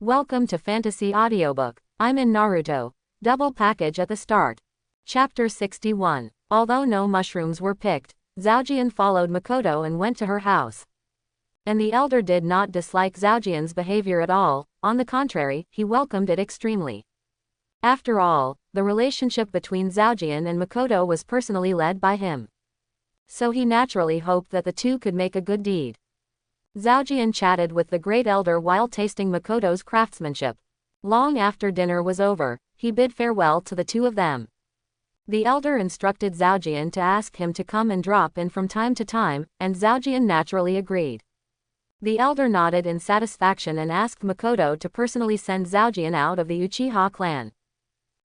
Welcome to Fantasy Audiobook. I'm in Naruto. Double package at the start. Chapter 61. Although no mushrooms were picked, Zhaojian followed Makoto and went to her house. And the elder did not dislike Zhaojian's behavior at all, on the contrary, he welcomed it extremely. After all, the relationship between Zhaojian and Makoto was personally led by him. So he naturally hoped that the two could make a good deed. Zhaojian chatted with the great elder while tasting Makoto's craftsmanship. Long after dinner was over, he bid farewell to the two of them. The elder instructed Zhaojian to ask him to come and drop in from time to time, and Zhaojian naturally agreed. The elder nodded in satisfaction and asked Makoto to personally send Zhaojian out of the Uchiha clan.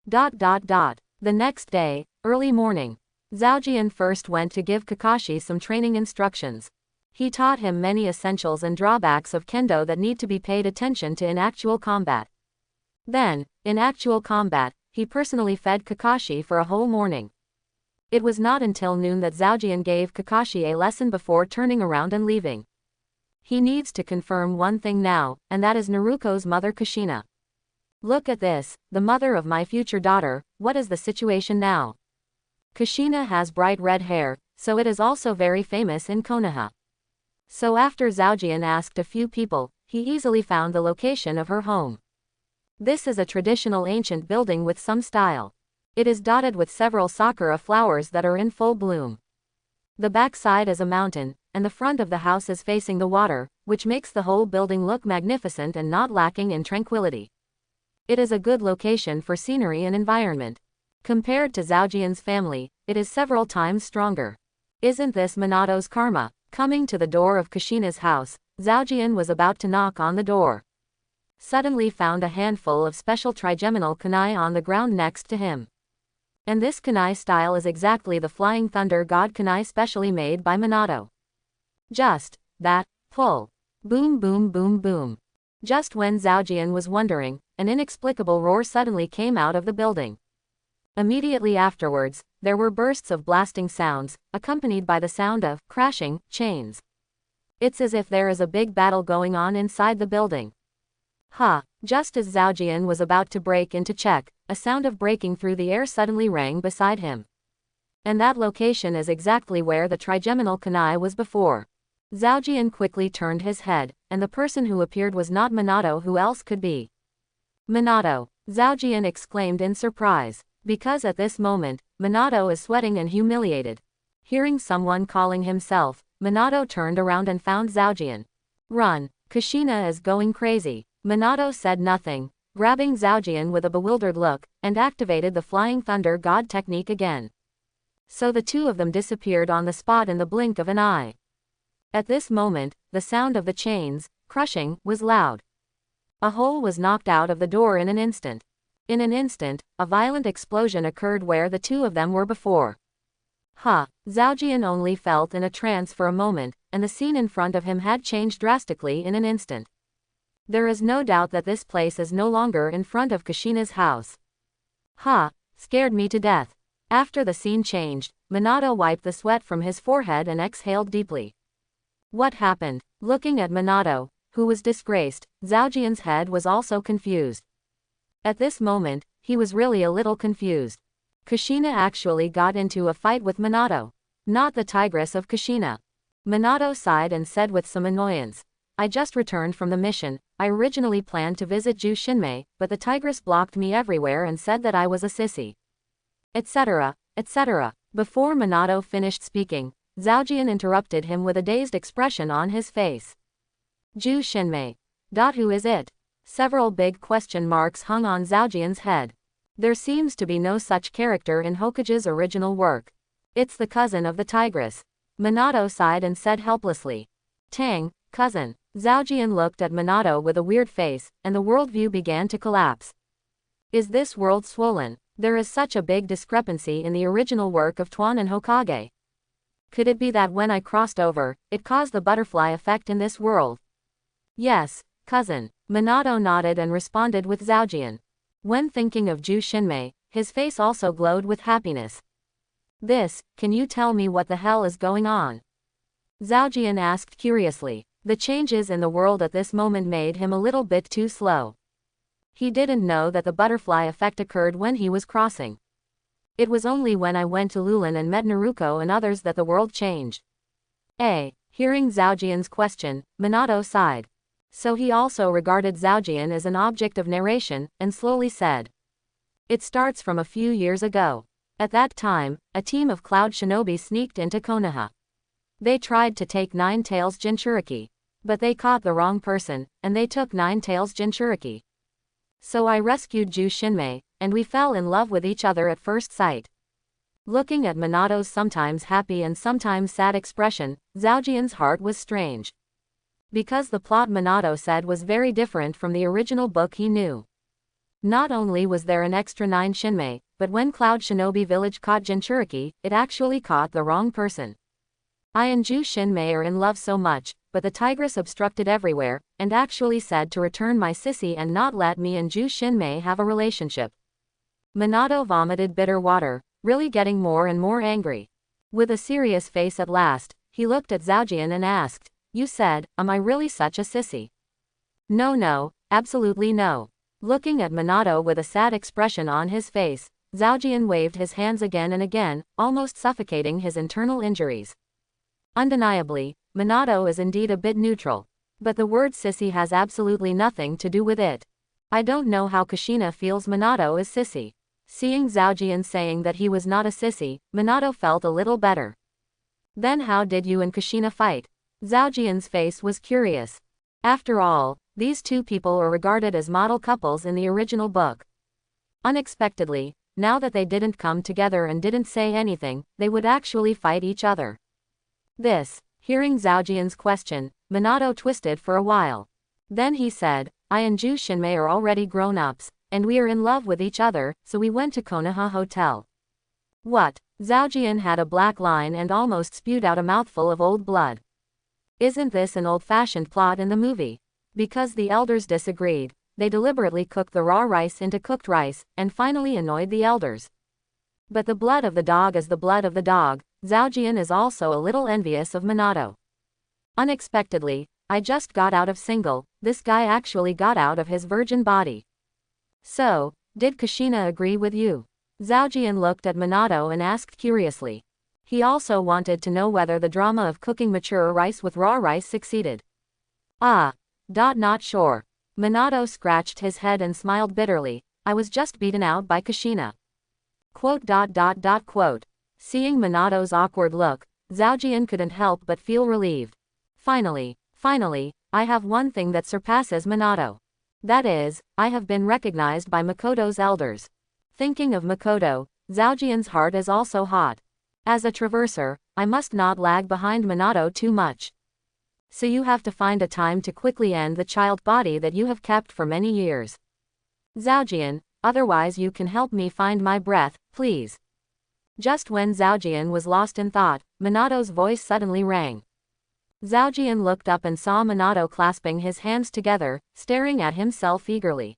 The next day, early morning, Zhaojian first went to give Kakashi some training instructions. He taught him many essentials and drawbacks of kendo that need to be paid attention to in actual combat. Then, in actual combat, he personally fed Kakashi for a whole morning. It was not until noon that Zhaojian gave Kakashi a lesson before turning around and leaving. He needs to confirm one thing now, and that is Naruto's mother Kushina. Look at this, the mother of my future daughter, what is the situation now? Kushina has bright red hair, so it is also very famous in Konoha. So after Zhaojian asked a few people, he easily found the location of her home. This is a traditional ancient building with some style. It is dotted with several sakura flowers that are in full bloom. The back side is a mountain, and the front of the house is facing the water, which makes the whole building look magnificent and not lacking in tranquility. It is a good location for scenery and environment. Compared to Zhaojian's family, it is several times stronger. Isn't this Minato's karma? Coming to the door of Kushina's house, Zhaojian was about to knock on the door. Suddenly found a handful of special trigeminal kunai on the ground next to him. And this kunai style is exactly the Flying Thunder God kunai specially made by Minato. Just that, pull. Boom boom boom boom. Just when Zhaojian was wondering, an inexplicable roar suddenly came out of the building. Immediately afterwards, there were bursts of blasting sounds, accompanied by the sound of crashing chains. It's as if there is a big battle going on inside the building. Just as Zhaojian was about to break into check, a sound of breaking through the air suddenly rang beside him. And that location is exactly where the trigeminal kunai was before. Zhaojian quickly turned his head, and the person who appeared was not Minato. Who else could be? Minato! Zhaojian exclaimed in surprise. Because at this moment, Minato is sweating and humiliated. Hearing someone calling himself, Minato turned around and found Zhaojian. Run, Kushina is going crazy. Minato said nothing, grabbing Zhaojian with a bewildered look, and activated the Flying Thunder God technique again. So the two of them disappeared on the spot in the blink of an eye. At this moment, the sound of the chains, crushing, was loud. A hole was knocked out of the door in an instant. In an instant, a violent explosion occurred where the two of them were before. Zhaojian only felt in a trance for a moment, and the scene in front of him had changed drastically in an instant. There is no doubt that this place is no longer in front of Kushina's house. Scared me to death. After the scene changed, Minato wiped the sweat from his forehead and exhaled deeply. What happened? Looking at Minato, who was disgraced, Zhaojian's head was also confused. At this moment, he was really a little confused. Kushina actually got into a fight with Minato. Not the tigress of Kushina. Minato sighed and said with some annoyance. I just returned from the mission. I originally planned to visit Jushinmei, but the tigress blocked me everywhere and said that I was a sissy. Etc., etc. Before Minato finished speaking, Zhaojian interrupted him with a dazed expression on his face. Jushinmei. Who is it? Several big question marks hung on Zhaojian's head. There seems to be no such character in Hokage's original work. It's the cousin of the tigress. Minato sighed and said helplessly. Tang, cousin. Zhaojian looked at Minato with a weird face, and the worldview began to collapse. Is this world swollen? There is such a big discrepancy in the original work of Tuan and Hokage. Could it be that when I crossed over, it caused the butterfly effect in this world? Yes, cousin. Minato nodded and responded with Zhaojian. When thinking of Jushinmei, his face also glowed with happiness. Can you tell me what the hell is going on? Zhaojian asked curiously. The changes in the world at this moment made him a little bit too slow. He didn't know that the butterfly effect occurred when he was crossing. It was only when I went to Lulan and met Naruto and others that the world changed. Hearing Zhaojian's question, Minato sighed. So he also regarded Zhaojian as an object of narration, and slowly said. It starts from a few years ago. At that time, a team of cloud shinobi sneaked into Konoha. They tried to take Nine Tails Jinchuriki. But they caught the wrong person, and they took Nine Tails Jinchuriki. So I rescued Ju Shinmei, and we fell in love with each other at first sight. Looking at Minato's sometimes happy and sometimes sad expression, Zhaojian's heart was strange. Because the plot Minato said was very different from the original book he knew. Not only was there an extra 9 Shinmei, but when Cloud Shinobi Village caught Jinchuriki, it actually caught the wrong person. I and Ju Shinmei are in love so much, but the tigress obstructed everywhere, and actually said to return my sissy and not let me and Ju Shinmei have a relationship. Minato vomited bitter water, really getting more and more angry. With a serious face at last, he looked at Zhaojian and asked, You said, am I really such a sissy? No, absolutely no. Looking at Minato with a sad expression on his face, Zhaojian waved his hands again and again, almost suffocating his internal injuries. Undeniably, Minato is indeed a bit neutral. But the word sissy has absolutely nothing to do with it. I don't know how Kushina feels Minato is sissy. Seeing Zhaojian saying that he was not a sissy, Minato felt a little better. Then how did you and Kushina fight? Zhaojian's face was curious. After all, these two people are regarded as model couples in the original book. Unexpectedly, now that they didn't come together and didn't say anything, they would actually fight each other. Hearing Zhaojian's question, Minato twisted for a while. Then he said, I and Ju Shinmei are already grown-ups, and we are in love with each other, so we went to Konoha Hotel. What? Zhaojian had a black line and almost spewed out a mouthful of old blood. Isn't this an old-fashioned plot in the movie? Because the elders disagreed, they deliberately cooked the raw rice into cooked rice, and finally annoyed the elders. But the blood of the dog is the blood of the dog. Zhaojian is also a little envious of Minato. Unexpectedly, I just got out of single, this guy actually got out of his virgin body. So, did Kushina agree with you? Zhaojian looked at Minato and asked curiously. He also wanted to know whether the drama of cooking mature rice with raw rice succeeded. Not sure. Minato scratched his head and smiled bitterly. I was just beaten out by Kushina. Seeing Minato's awkward look, Zhaojian couldn't help but feel relieved. Finally, I have one thing that surpasses Minato. That is, I have been recognized by Makoto's elders. Thinking of Makoto, Zhaojian's heart is also hot. As a traverser, I must not lag behind Minato too much. So you have to find a time to quickly end the child body that you have kept for many years. Zhaojian, otherwise you can help me find my breath, please. Just when Zhaojian was lost in thought, Minato's voice suddenly rang. Zhaojian looked up and saw Minato clasping his hands together, staring at himself eagerly.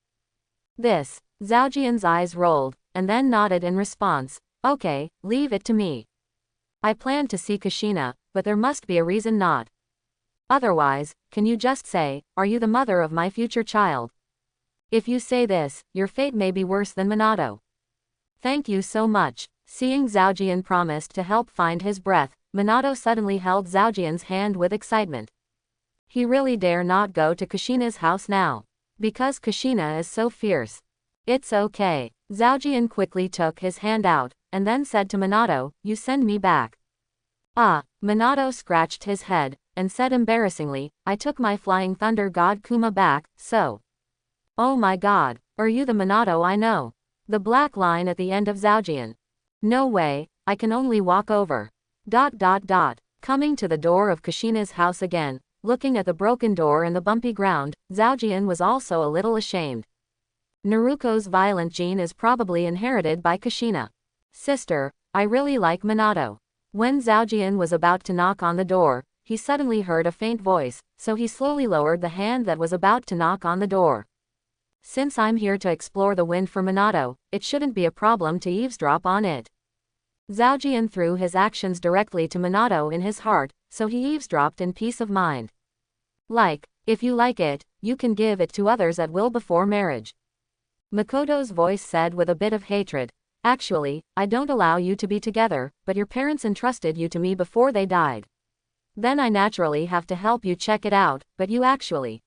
Zhaojian's eyes rolled, and then nodded in response. Okay, leave it to me. I plan to see Kushina, but there must be a reason not. Otherwise, can you just say, are you the mother of my future child? If you say this, your fate may be worse than Minato. Thank you so much. Seeing Zhaojian promised to help find his breath, Minato suddenly held Zhaojian's hand with excitement. He really dare not go to Kushina's house now. Because Kushina is so fierce. It's okay. Zhaojian quickly took his hand out, and then said to Minato, you send me back. Minato scratched his head, and said embarrassingly, I took my flying thunder god Kuma back, so. Oh my god, are you the Minato I know? The black line at the end of Zhaojian. No way, I can only walk over. Coming to the door of Kushina's house again, looking at the broken door and the bumpy ground, Zhaojian was also a little ashamed. Naruto's violent gene is probably inherited by Kushina. Sister, I really like Minato. When Zhaojian was about to knock on the door, he suddenly heard a faint voice, so he slowly lowered the hand that was about to knock on the door. Since I'm here to explore the wind for Minato, it shouldn't be a problem to eavesdrop on it. Zhaojian threw his actions directly to Minato in his heart, so he eavesdropped in peace of mind. If you like it, you can give it to others at will before marriage. Makoto's voice said with a bit of hatred. Actually, I don't allow you to be together, but your parents entrusted you to me before they died. Then I naturally have to help you check it out, but you actually.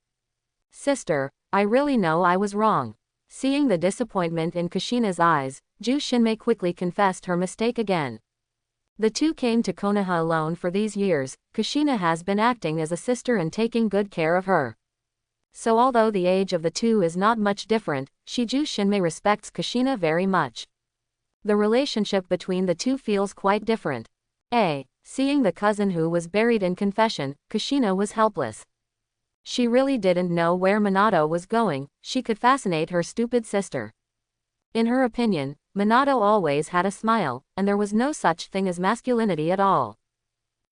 Sister, I really know I was wrong. Seeing the disappointment in Kushina's eyes, Ju Shinmei quickly confessed her mistake again. The two came to Konoha alone for these years. Kushina has been acting as a sister and taking good care of her. So although the age of the two is not much different, Ju Shinmei respects Kushina very much. The relationship between the two feels quite different. Seeing the cousin who was buried in confession, Kushina was helpless. She really didn't know where Minato was going. She could fascinate her stupid sister. In her opinion, Minato always had a smile, and there was no such thing as masculinity at all.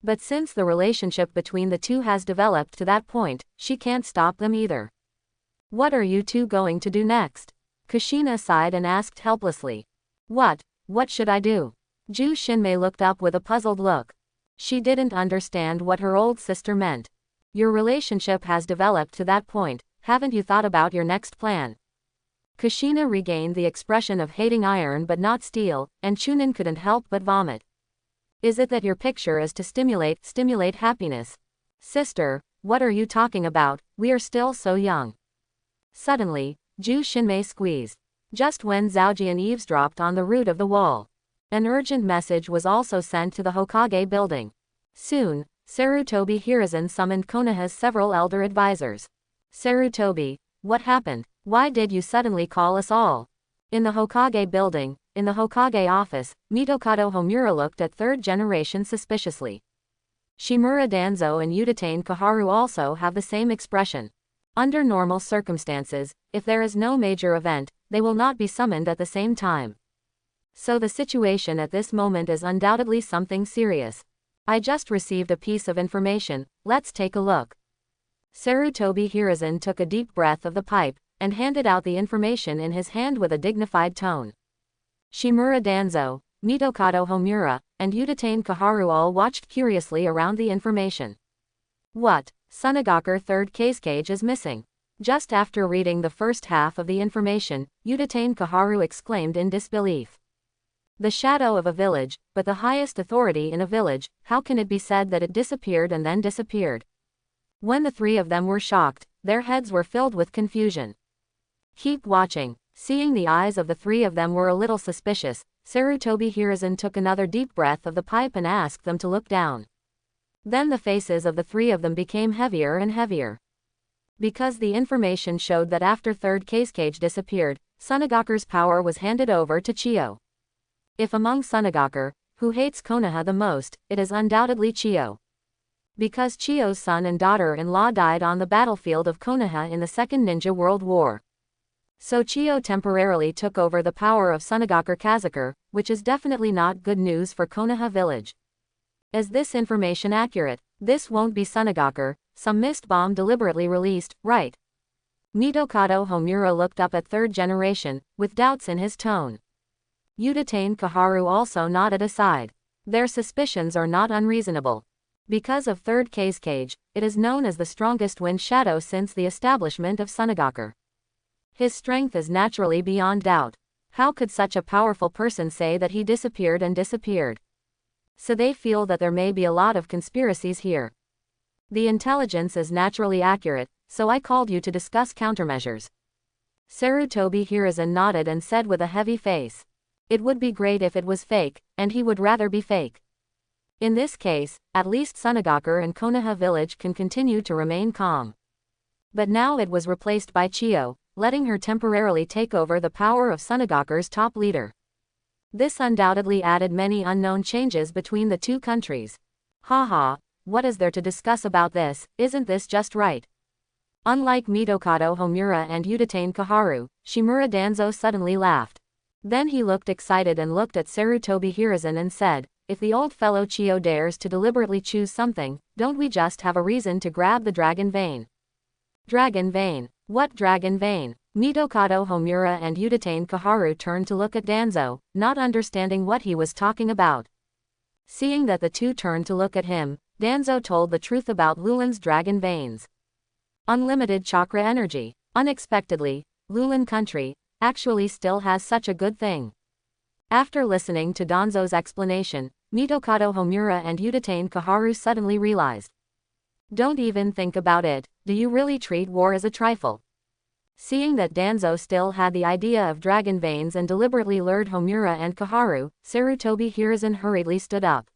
But since the relationship between the two has developed to that point, she can't stop them either. What are you two going to do next? Kushina sighed and asked helplessly. What should I do? Ju Shinmei looked up with a puzzled look. She didn't understand what her old sister meant. Your relationship has developed to that point, haven't you thought about your next plan? Kushina regained the expression of hating iron but not steel, and Chunin couldn't help but vomit. Is it that your picture is to stimulate happiness? Sister, what are you talking about? We are still so young. Suddenly, Ju Shinmei squeezed. Just when Zhaojian eavesdropped on the root of the wall. An urgent message was also sent to the Hokage building. Soon, Sarutobi Hiruzen summoned Konoha's several elder advisors. Sarutobi, what happened? Why did you suddenly call us all? In the Hokage building, in the Hokage office, Mitokado Homura looked at third generation suspiciously. Shimura Danzo and Uchiha Kaharu also have the same expression. Under normal circumstances, if there is no major event, they will not be summoned at the same time. So the situation at this moment is undoubtedly something serious. I just received a piece of information, let's take a look. Sarutobi Hiruzen took a deep breath of the pipe, and handed out the information in his hand with a dignified tone. Shimura Danzo, Mitokado Homura, and Uchiha Kaharu all watched curiously around the information. What? Sunagakur third Kazekage is missing. Just after reading the first half of the information, Uchiha Kaharu exclaimed in disbelief. The shadow of a village, but the highest authority in a village, how can it be said that it disappeared and then disappeared? When the three of them were shocked, their heads were filled with confusion. Keep watching. Seeing the eyes of the three of them were a little suspicious, Sarutobi Hiruzen took another deep breath of the pipe and asked them to look down. Then the faces of the three of them became heavier and heavier. Because the information showed that after third Kazekage disappeared, Sunagakur's power was handed over to Chiyo. If among Sunagakur, who hates Konoha the most, it is undoubtedly Chiyo. Because Chiyo's son and daughter-in-law died on the battlefield of Konoha in the Second Ninja World War. So Chiyo temporarily took over the power of Sunagakur Kazakar, which is definitely not good news for Konoha village. Is this information accurate? This won't be Sunagakur, some mist bomb deliberately released, right? Mitokado Homura looked up at third generation, with doubts in his tone. Uchiha Kaharu also nodded aside. Their suspicions are not unreasonable. Because of third Kazekage, it is known as the strongest wind shadow since the establishment of Sunagakur. His strength is naturally beyond doubt. How could such a powerful person say that he disappeared and disappeared? So they feel that there may be a lot of conspiracies here. The intelligence is naturally accurate, so I called you to discuss countermeasures. Sarutobi Hiruzen nodded and said with a heavy face. It would be great if it was fake, and he would rather be fake. In this case, at least Sunagakur and Konoha village can continue to remain calm. But now it was replaced by Chiyo, letting her temporarily take over the power of Sunagakur's top leader. This undoubtedly added many unknown changes between the two countries. Haha, what is there to discuss about this, isn't this just right? Unlike Mitokado Homura and Uchiha Kaharu, Shimura Danzo suddenly laughed. Then he looked excited and looked at Sarutobi Hiruzen and said, if the old fellow Chiyo dares to deliberately choose something, don't we just have a reason to grab the dragon vein? Dragon vein? What dragon vein? Mitokado Homura and Uchiha Kaharu turned to look at Danzo, not understanding what he was talking about. Seeing that the two turned to look at him, Danzo told the truth about Lulan's dragon veins. Unlimited chakra energy. Unexpectedly, Lulan country, actually still has such a good thing. After listening to Danzo's explanation, Mitokado Homura and Uchiha Kaharu suddenly realized. Don't even think about it, do you really treat war as a trifle? Seeing that Danzo still had the idea of dragon veins and deliberately lured Homura and Kaharu, Sarutobi Hiruzen hurriedly stood up.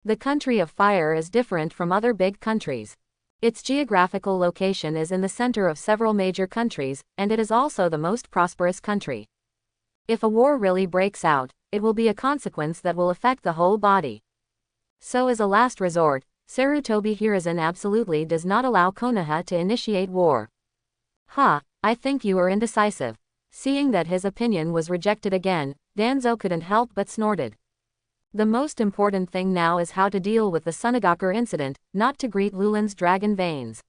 The country of fire is different from other big countries. Its geographical location is in the center of several major countries, and it is also the most prosperous country. If a war really breaks out, it will be a consequence that will affect the whole body. So as a last resort, Sarutobi Hiruzen absolutely does not allow Konoha to initiate war. I think you are indecisive. Seeing that his opinion was rejected again, Danzo couldn't help but snorted. The most important thing now is how to deal with the Sunagakur incident, not to greet Lulan's dragon veins.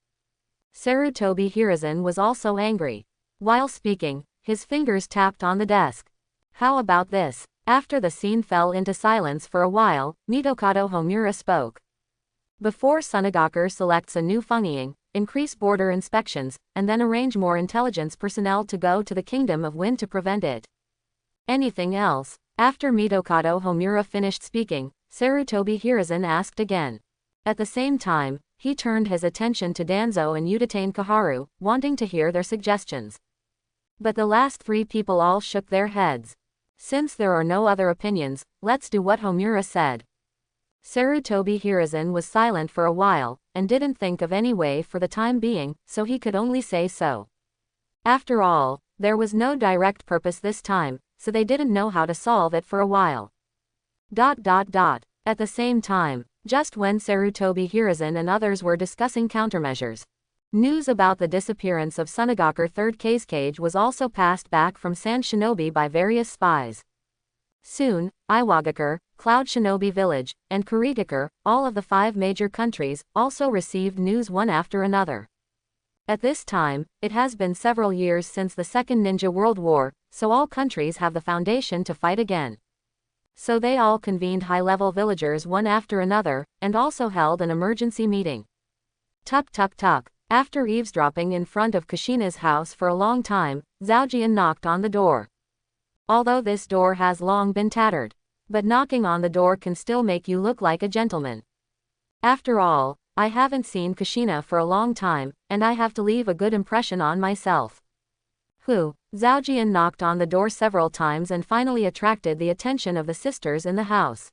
Sarutobi Hiruzen was also angry. While speaking, his fingers tapped on the desk. How about this? After the scene fell into silence for a while, Mitokado Homura spoke. Before Sunagakur selects a new Fungiying, increase border inspections, and then arrange more intelligence personnel to go to the Kingdom of Wind to prevent it. Anything else? After Mitokado Homura finished speaking, Sarutobi Hiruzen asked again. At the same time, he turned his attention to Danzo and Uchiha Kaharu, wanting to hear their suggestions. But the last three people all shook their heads. Since there are no other opinions, let's do what Homura said. Sarutobi Hiruzen was silent for a while, and didn't think of any way for the time being, so he could only say so. After all, there was no direct purpose this time, so they didn't know how to solve it for a while. At the same time, just when Sarutobi Hiruzen and others were discussing countermeasures, news about the disappearance of Sunagakur Third Kazekage was also passed back from Sand Shinobi by various spies. Soon, Iwagakure, Cloud Shinobi Village, and Kurigakure, all of the 5 major countries, also received news one after another. At this time, it has been several years since the Second Ninja World War, so all countries have the foundation to fight again. So they all convened high-level villagers one after another, and also held an emergency meeting. Tuk tuk tuk. After eavesdropping in front of Kushina's house for a long time, Zhaojian knocked on the door. Although this door has long been tattered, but knocking on the door can still make you look like a gentleman. After all, I haven't seen Kushina for a long time, and I have to leave a good impression on myself. Zhaojian knocked on the door several times and finally attracted the attention of the sisters in the house.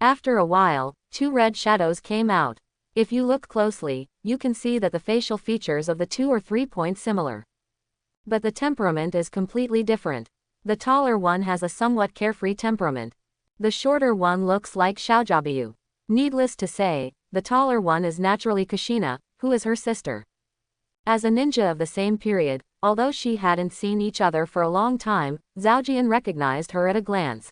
After a while, 2 red shadows came out. If you look closely, you can see that the facial features of the 2 are 3 points similar. But the temperament is completely different. The taller one has a somewhat carefree temperament. The shorter one looks like Xiaojiabiyu. Needless to say, the taller one is naturally Kushina, who is her sister. As a ninja of the same period, although she hadn't seen each other for a long time, Zhaojian recognized her at a glance.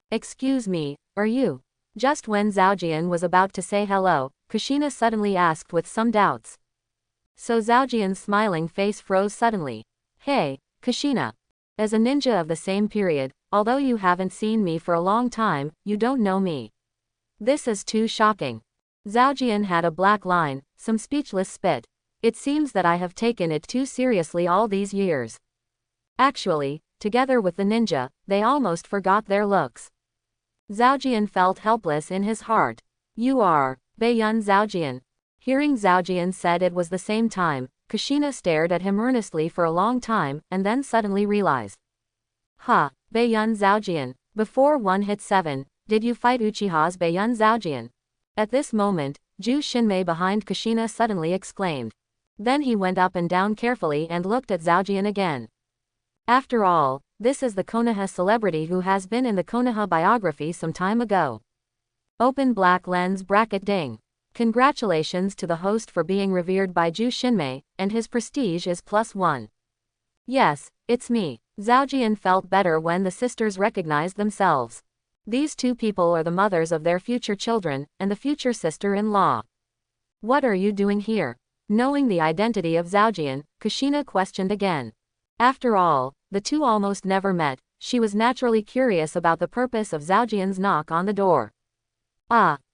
Excuse me, are you? Just when Zhaojian was about to say hello, Kushina suddenly asked with some doubts. So Zhaojian's smiling face froze suddenly. Hey, Kushina. As a ninja of the same period, although you haven't seen me for a long time, you don't know me. This is too shocking. Zhaojian had a black line, some speechless spit. It seems that I have taken it too seriously all these years. Actually, together with the ninja, they almost forgot their looks. Zhaojian felt helpless in his heart. You are Baiyun Zhaojian. Hearing Zhaojian said it was the same time, Kushina stared at him earnestly for a long time, and then suddenly realized. Baiyun Zhaojian. Before 1 hit 7, did you fight Uchiha's Baiyun Zhaojian? At this moment, Ju Shinmei behind Kushina suddenly exclaimed. Then he went up and down carefully and looked at Zhaojian again. After all, this is the Konoha celebrity who has been in the Konoha biography some time ago. Open black lens bracket ding. Congratulations to the host for being revered by Ju Shinmei, and his prestige is +1. Yes, it's me. Zhaojian felt better when the sisters recognized themselves. These 2 people are the mothers of their future children, and the future sister-in-law. What are you doing here? Knowing the identity of Zhaojian, Kushina questioned again. After all, the 2 almost never met. She was naturally curious about the purpose of Zhaojian's knock on the door.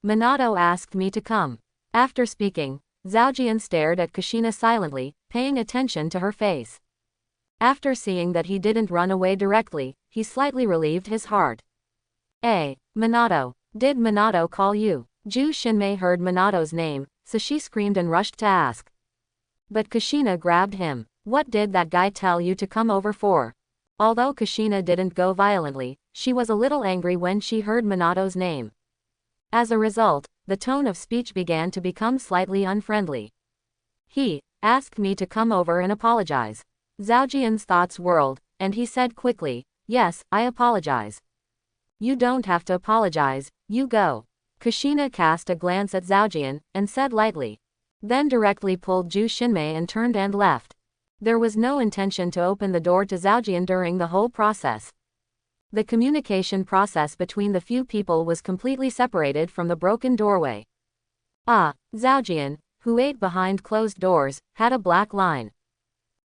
Minato asked me to come. After speaking, Zhaojian stared at Kushina silently, paying attention to her face. After seeing that he didn't run away directly, he slightly relieved his heart. Minato. Did Minato call you? Ju Shinmei heard Minato's name, so she screamed and rushed to ask. But Kushina grabbed him. What did that guy tell you to come over for? Although Kushina didn't go violently, she was a little angry when she heard Minato's name. As a result, the tone of speech began to become slightly unfriendly. He asked me to come over and apologize. Zhaojian's thoughts whirled, and he said quickly, yes, I apologize. You don't have to apologize, you go. Kushina cast a glance at Zhaojian, and said lightly. Then directly pulled Ju Shinmei and turned and left. There was no intention to open the door to Zhaojian during the whole process. The communication process between the few people was completely separated from the broken doorway. Zhaojian, who ate behind closed doors, had a black line.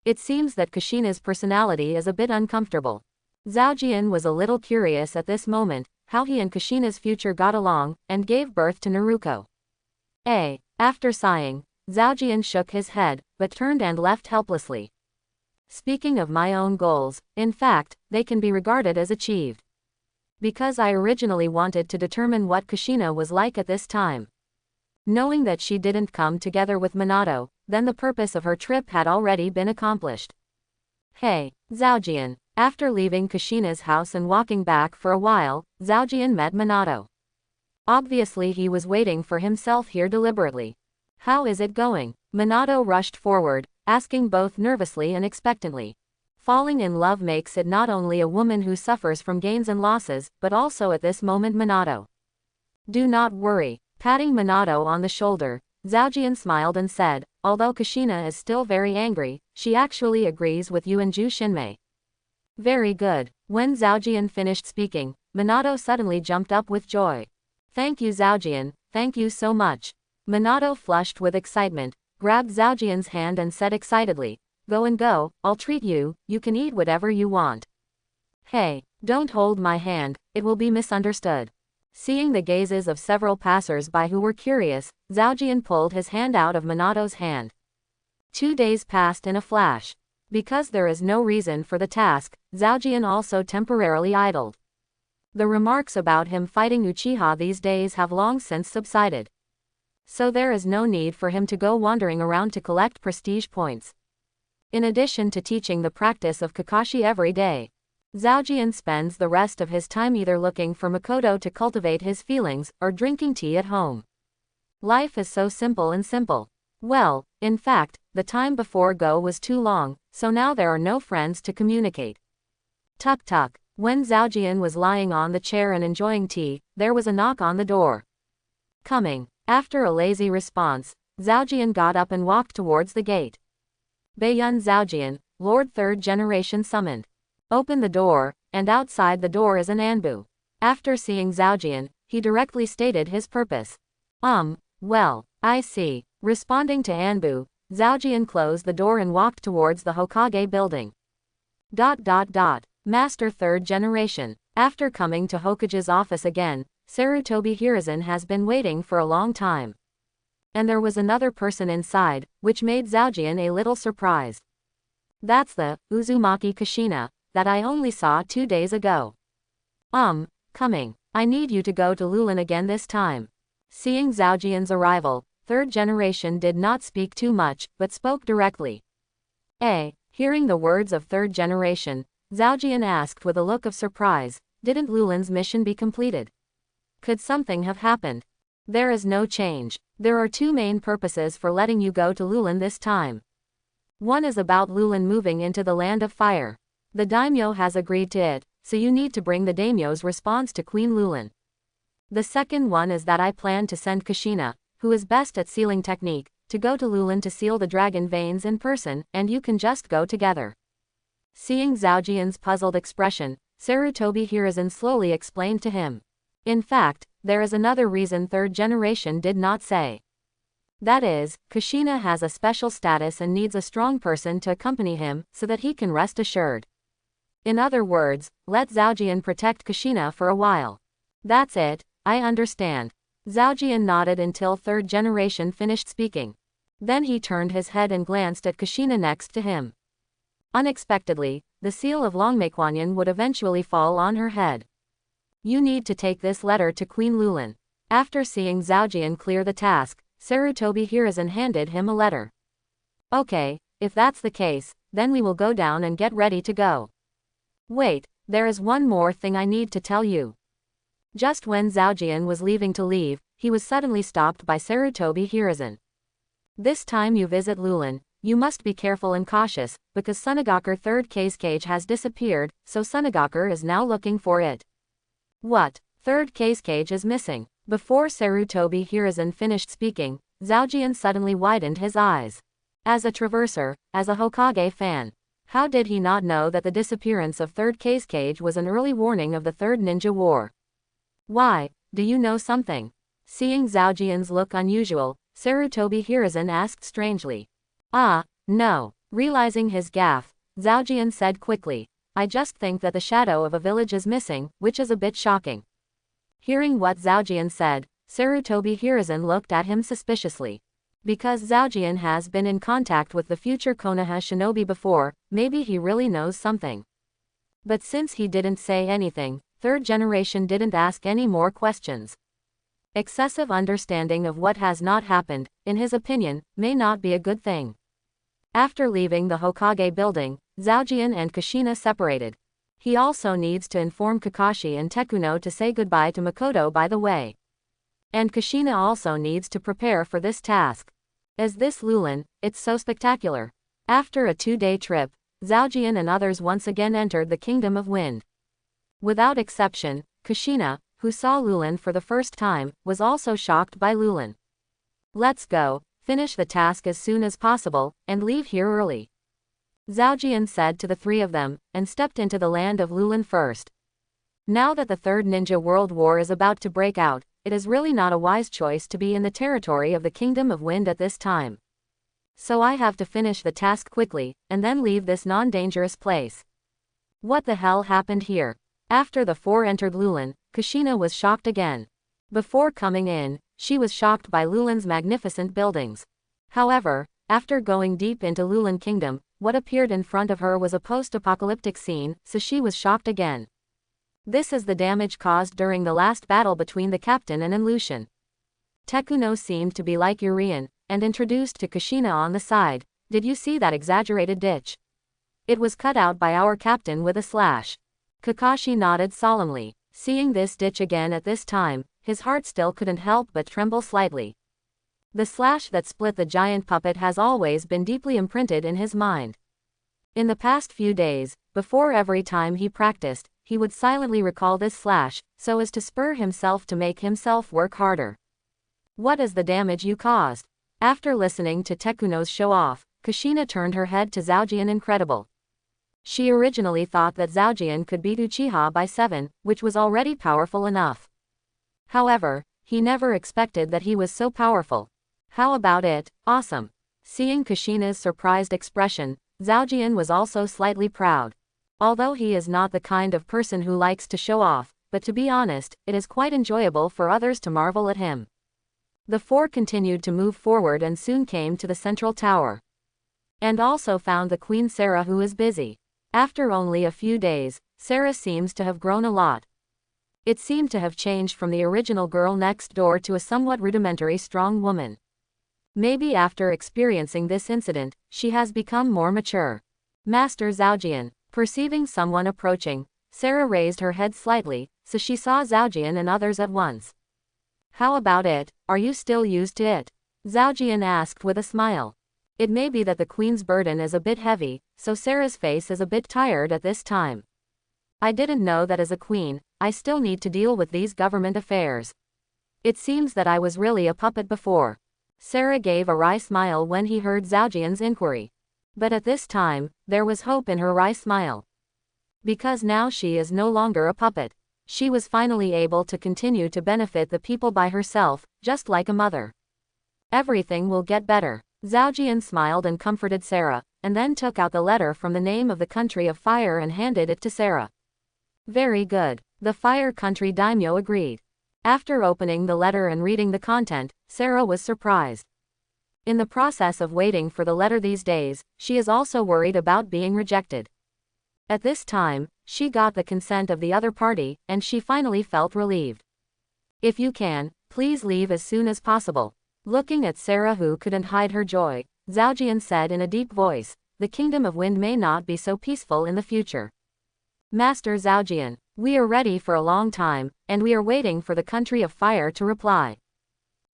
It seems that Kushina's personality is a bit uncomfortable. Zhaojian was a little curious at this moment, how he and Kushina's future got along, and gave birth to Naruto. After sighing, Zhaojian shook his head, but turned and left helplessly. Speaking of my own goals, in fact, they can be regarded as achieved. Because I originally wanted to determine what Kushina was like at this time. Knowing that she didn't come together with Minato, then the purpose of her trip had already been accomplished. Hey, Zhaojian. After leaving Kushina's house and walking back for a while, Zhaojian met Minato. Obviously he was waiting for himself here deliberately. How is it going? Minato rushed forward, asking both nervously and expectantly. Falling in love makes it not only a woman who suffers from gains and losses, but also at this moment Minato. Do not worry. Patting Minato on the shoulder, Zhaojian smiled and said, although Kushina is still very angry, she actually agrees with you and Ju Shinmei. Very good. When Zhaojian finished speaking, Minato suddenly jumped up with joy. Thank you Zhaojian, thank you so much. Minato flushed with excitement, grabbed Zhaojian's hand and said excitedly, go and go, I'll treat you, you can eat whatever you want. Hey, don't hold my hand, it will be misunderstood. Seeing the gazes of several passers-by who were curious, Zhaojian pulled his hand out of Minato's hand. 2 days passed in a flash. Because there is no reason for the task, Zhaojian also temporarily idled. The remarks about him fighting Uchiha these days have long since subsided. So there is no need for him to go wandering around to collect prestige points. In addition to teaching the practice of Kakashi every day, Zhaojian spends the rest of his time either looking for Makoto to cultivate his feelings, or drinking tea at home. Life is so simple and simple. Well, in fact, the time before Go was too long, so now there are no friends to communicate. Tuk tuk. When Zhaojian was lying on the chair and enjoying tea, there was a knock on the door. Coming. After a lazy response, Zhaojian got up and walked towards the gate. Baiyun Zhaojian, Lord Third Generation summoned. Open the door, and outside the door is an Anbu. After seeing Zhaojian, he directly stated his purpose. Well, I see. Responding to Anbu, Zhaojian closed the door and walked towards the Hokage building. Master Third Generation. After coming to Hokage's office again, Sarutobi Hiruzen has been waiting for a long time. And there was another person inside, which made Zhaojian a little surprised. That's the Uzumaki Kushina that I only saw 2 days ago. Coming. I need you to go to Lulan again this time. Seeing Zhaojian's arrival, Third Generation did not speak too much, but spoke directly. Hearing the words of Third Generation, Zhaojian asked with a look of surprise, didn't Lulan's mission be completed? Could something have happened? There is no change. There are 2 main purposes for letting you go to Lulan this time. One is about Lulan moving into the Land of Fire. The daimyo has agreed to it, so you need to bring the daimyo's response to Queen Lulan. The second one is that I plan to send Kushina, who is best at sealing technique, to go to Lulan to seal the dragon veins in person, and you can just go together. Seeing Zhaojian's puzzled expression, Sarutobi Hiruzen slowly explained to him. In fact, there is another reason Third Generation did not say. That is, Kushina has a special status and needs a strong person to accompany him, so that he can rest assured. In other words, let Zhaojian protect Kushina for a while. That's it, I understand. Zhaojian nodded until Third Generation finished speaking. Then he turned his head and glanced at Kushina next to him. Unexpectedly, the seal of Longmequanyan would eventually fall on her head. You need to take this letter to Queen Lulan. After seeing Zhaojian clear the task, Sarutobi Hiruzen handed him a letter. Okay, if that's the case, then we will go down and get ready to go. Wait, there is one more thing I need to tell you. Just when Zhaojian was leaving to leave, he was suddenly stopped by Sarutobi Hiruzen. This time you visit Lulan, you must be careful and cautious, because Sunagakur 3rd cage has disappeared, so Sunagakur is now looking for it. What? 3rd cage is missing? Before Sarutobi Hiruzen finished speaking, Zhaojian suddenly widened his eyes. As a traverser, as a Hokage fan, how did he not know that the disappearance of 3rd cage was an early warning of the 3rd Ninja War? Why, do you know something? Seeing Zhaojian's look unusual, Sarutobi Hiruzen asked strangely. Ah, no. Realizing his gaffe, Zhaojian said quickly, I just think that the shadow of a village is missing, which is a bit shocking. Hearing what Zhaojian said, Sarutobi Hiruzen looked at him suspiciously. Because Zhaojian has been in contact with the future Konoha shinobi before, maybe he really knows something. But since he didn't say anything, 3rd generation didn't ask any more questions. Excessive understanding of what has not happened, in his opinion, may not be a good thing. After leaving the Hokage building, Zhaojian and Kushina separated. He also needs to inform Kakashi and Tekuno to say goodbye to Makoto by the way. And Kushina also needs to prepare for this task. As this Lulan, it's so spectacular. After a 2-day trip, Zhaojian and others once again entered the Kingdom of Wind. Without exception, Kushina, who saw Lulan for the first time, was also shocked by Lulan. Let's go, finish the task as soon as possible, and leave here early. Zhaojian said to the 3 of them, and stepped into the land of Lulan first. Now that the 3rd Ninja World War is about to break out, it is really not a wise choice to be in the territory of the Kingdom of Wind at this time. So I have to finish the task quickly, and then leave this non-dangerous place. What the hell happened here? After the 4 entered Lulan, Kushina was shocked again. Before coming in, she was shocked by Lulan's magnificent buildings. However, after going deep into Lulan Kingdom, what appeared in front of her was a post-apocalyptic scene, so she was shocked again. This is the damage caused during the last battle between the captain and Lucian. Tekuno seemed to be like Urian, and introduced to Kushina on the side. Did you see that exaggerated ditch? It was cut out by our captain with a slash. Kakashi nodded solemnly. Seeing this ditch again at this time, his heart still couldn't help but tremble slightly. The slash that split the giant puppet has always been deeply imprinted in his mind. In the past few days, before every time he practiced, he would silently recall this slash, so as to spur himself to make himself work harder. What is the damage you caused? After listening to Tekuno's show-off, Kushina turned her head to Zhaojian incredible. She originally thought that Zhaojian could beat Uchiha by 7, which was already powerful enough. However, he never expected that he was so powerful. How about it? Awesome. Seeing Kushina's surprised expression, Zhaojian was also slightly proud. Although he is not the kind of person who likes to show off, but to be honest, it is quite enjoyable for others to marvel at him. The 4 continued to move forward and soon came to the central tower. And also found the Queen Sarah, who is busy. After only a few days, Sarah seems to have grown a lot. It seemed to have changed from the original girl next door to a somewhat rudimentary strong woman. Maybe after experiencing this incident, she has become more mature. Master Zhaojian. Perceiving someone approaching, Sarah raised her head slightly, so she saw Zhaojian and others at once. How about it? Are you still used to it? Zhaojian asked with a smile. It may be that the queen's burden is a bit heavy, so Sarah's face is a bit tired at this time. I didn't know that as a queen, I still need to deal with these government affairs. It seems that I was really a puppet before. Sarah gave a wry smile when he heard Zhaojian's inquiry. But at this time, there was hope in her wry smile. Because now she is no longer a puppet. She was finally able to continue to benefit the people by herself, just like a mother. Everything will get better. Zhaojian smiled and comforted Sarah, and then took out the letter from the name of the country of fire and handed it to Sarah. Very good. The Fire Country daimyo agreed. After opening the letter and reading the content, Sarah was surprised. In the process of waiting for the letter these days, she is also worried about being rejected. At this time, she got the consent of the other party, and she finally felt relieved. If you can, please leave as soon as possible. Looking at Sarah, who couldn't hide her joy, Zhaojian said in a deep voice, the Kingdom of Wind may not be so peaceful in the future. Master Zhaojian, we are ready for a long time, and we are waiting for the Country of Fire to reply.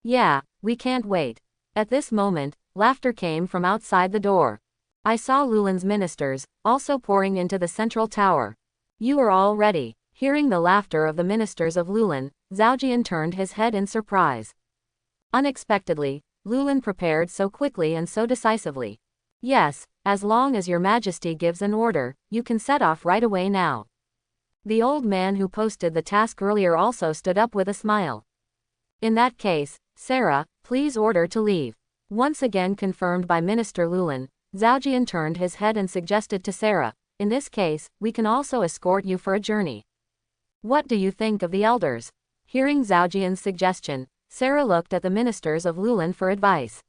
Yeah, we can't wait. At this moment, laughter came from outside the door. I saw Lulan's ministers, also pouring into the central tower. You are all ready. Hearing the laughter of the ministers of Lulan, Zhaojian turned his head in surprise. Unexpectedly, Lulan prepared so quickly and so decisively. Yes, as long as your majesty gives an order, you can set off right away now. The old man who posted the task earlier also stood up with a smile. In that case, Sarah, please order to leave. Once again confirmed by Minister Lulan, Zhaojian turned his head and suggested to Sarah, in this case, we can also escort you for a journey. What do you think of the elders? Hearing Zhaojian's suggestion, Sarah looked at the ministers of Lulan for advice.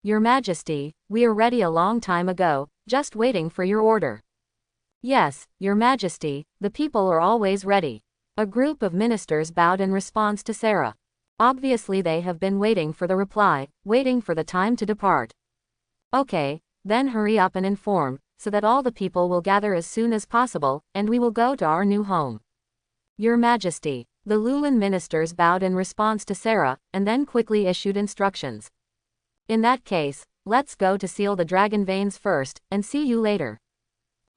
Your Majesty, we are ready a long time ago, just waiting for your order. Yes, Your Majesty, the people are always ready. A group of ministers bowed in response to Sarah. Obviously they have been waiting for the reply, waiting for the time to depart. Okay, then hurry up and inform, so that all the people will gather as soon as possible, and we will go to our new home. Your Majesty. The Lulan ministers bowed in response to Sarah, and then quickly issued instructions. In that case, let's go to seal the dragon veins first, and see you later.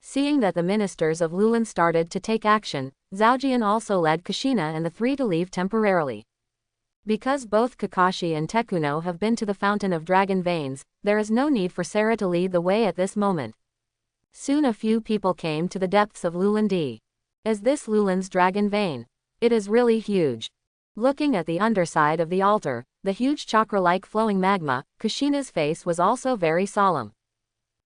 Seeing that the ministers of Lulan started to take action, Zhaojian also led Kushina and the three to leave temporarily. Because both Kakashi and Tekuno have been to the Fountain of Dragon Veins, there is no need for Sarah to lead the way at this moment. Soon a few people came to the depths of Lulan D. Is this Lulan's dragon vein? It is really huge. Looking at the underside of the altar, the huge chakra-like flowing magma, Kushina's face was also very solemn.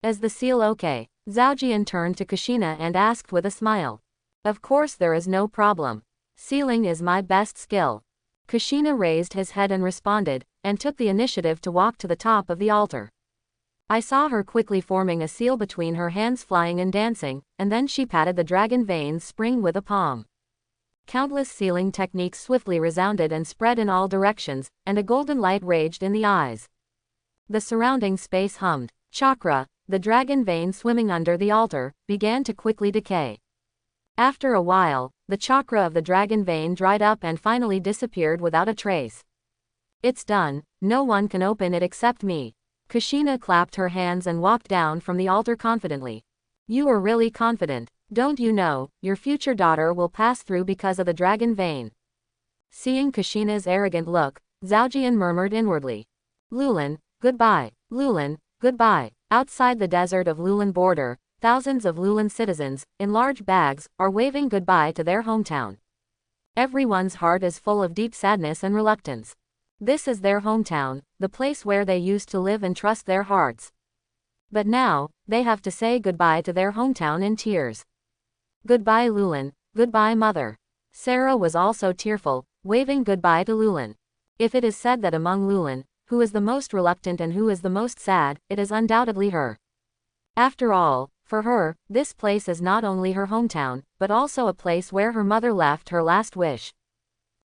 Is the seal okay? Zhaojian turned to Kushina and asked with a smile. Of course there is no problem. Sealing is my best skill. Kushina raised his head and responded, and took the initiative to walk to the top of the altar. I saw her quickly forming a seal between her hands, flying and dancing, and then she patted the dragon veins spring with a palm. Countless sealing techniques swiftly resounded and spread in all directions, and a golden light raged in the eyes. The surrounding space hummed. Chakra, the dragon vein swimming under the altar, began to quickly decay. After a while, the chakra of the dragon vein dried up and finally disappeared without a trace. It's done, no one can open it except me. Kushina clapped her hands and walked down from the altar confidently. You are really confident. Don't you know, your future daughter will pass through because of the dragon vein? Seeing Kushina's arrogant look, Zhaojian murmured inwardly. Lulan, goodbye. Lulan, goodbye. Outside the desert of Lulan border, thousands of Lulan citizens, in large bags, are waving goodbye to their hometown. Everyone's heart is full of deep sadness and reluctance. This is their hometown, the place where they used to live and trust their hearts. But now, they have to say goodbye to their hometown in tears. Goodbye Lulan, goodbye mother. Sarah was also tearful, waving goodbye to Lulan. If it is said that among Lulan, who is the most reluctant and who is the most sad, it is undoubtedly her. After all, for her, this place is not only her hometown, but also a place where her mother left her last wish.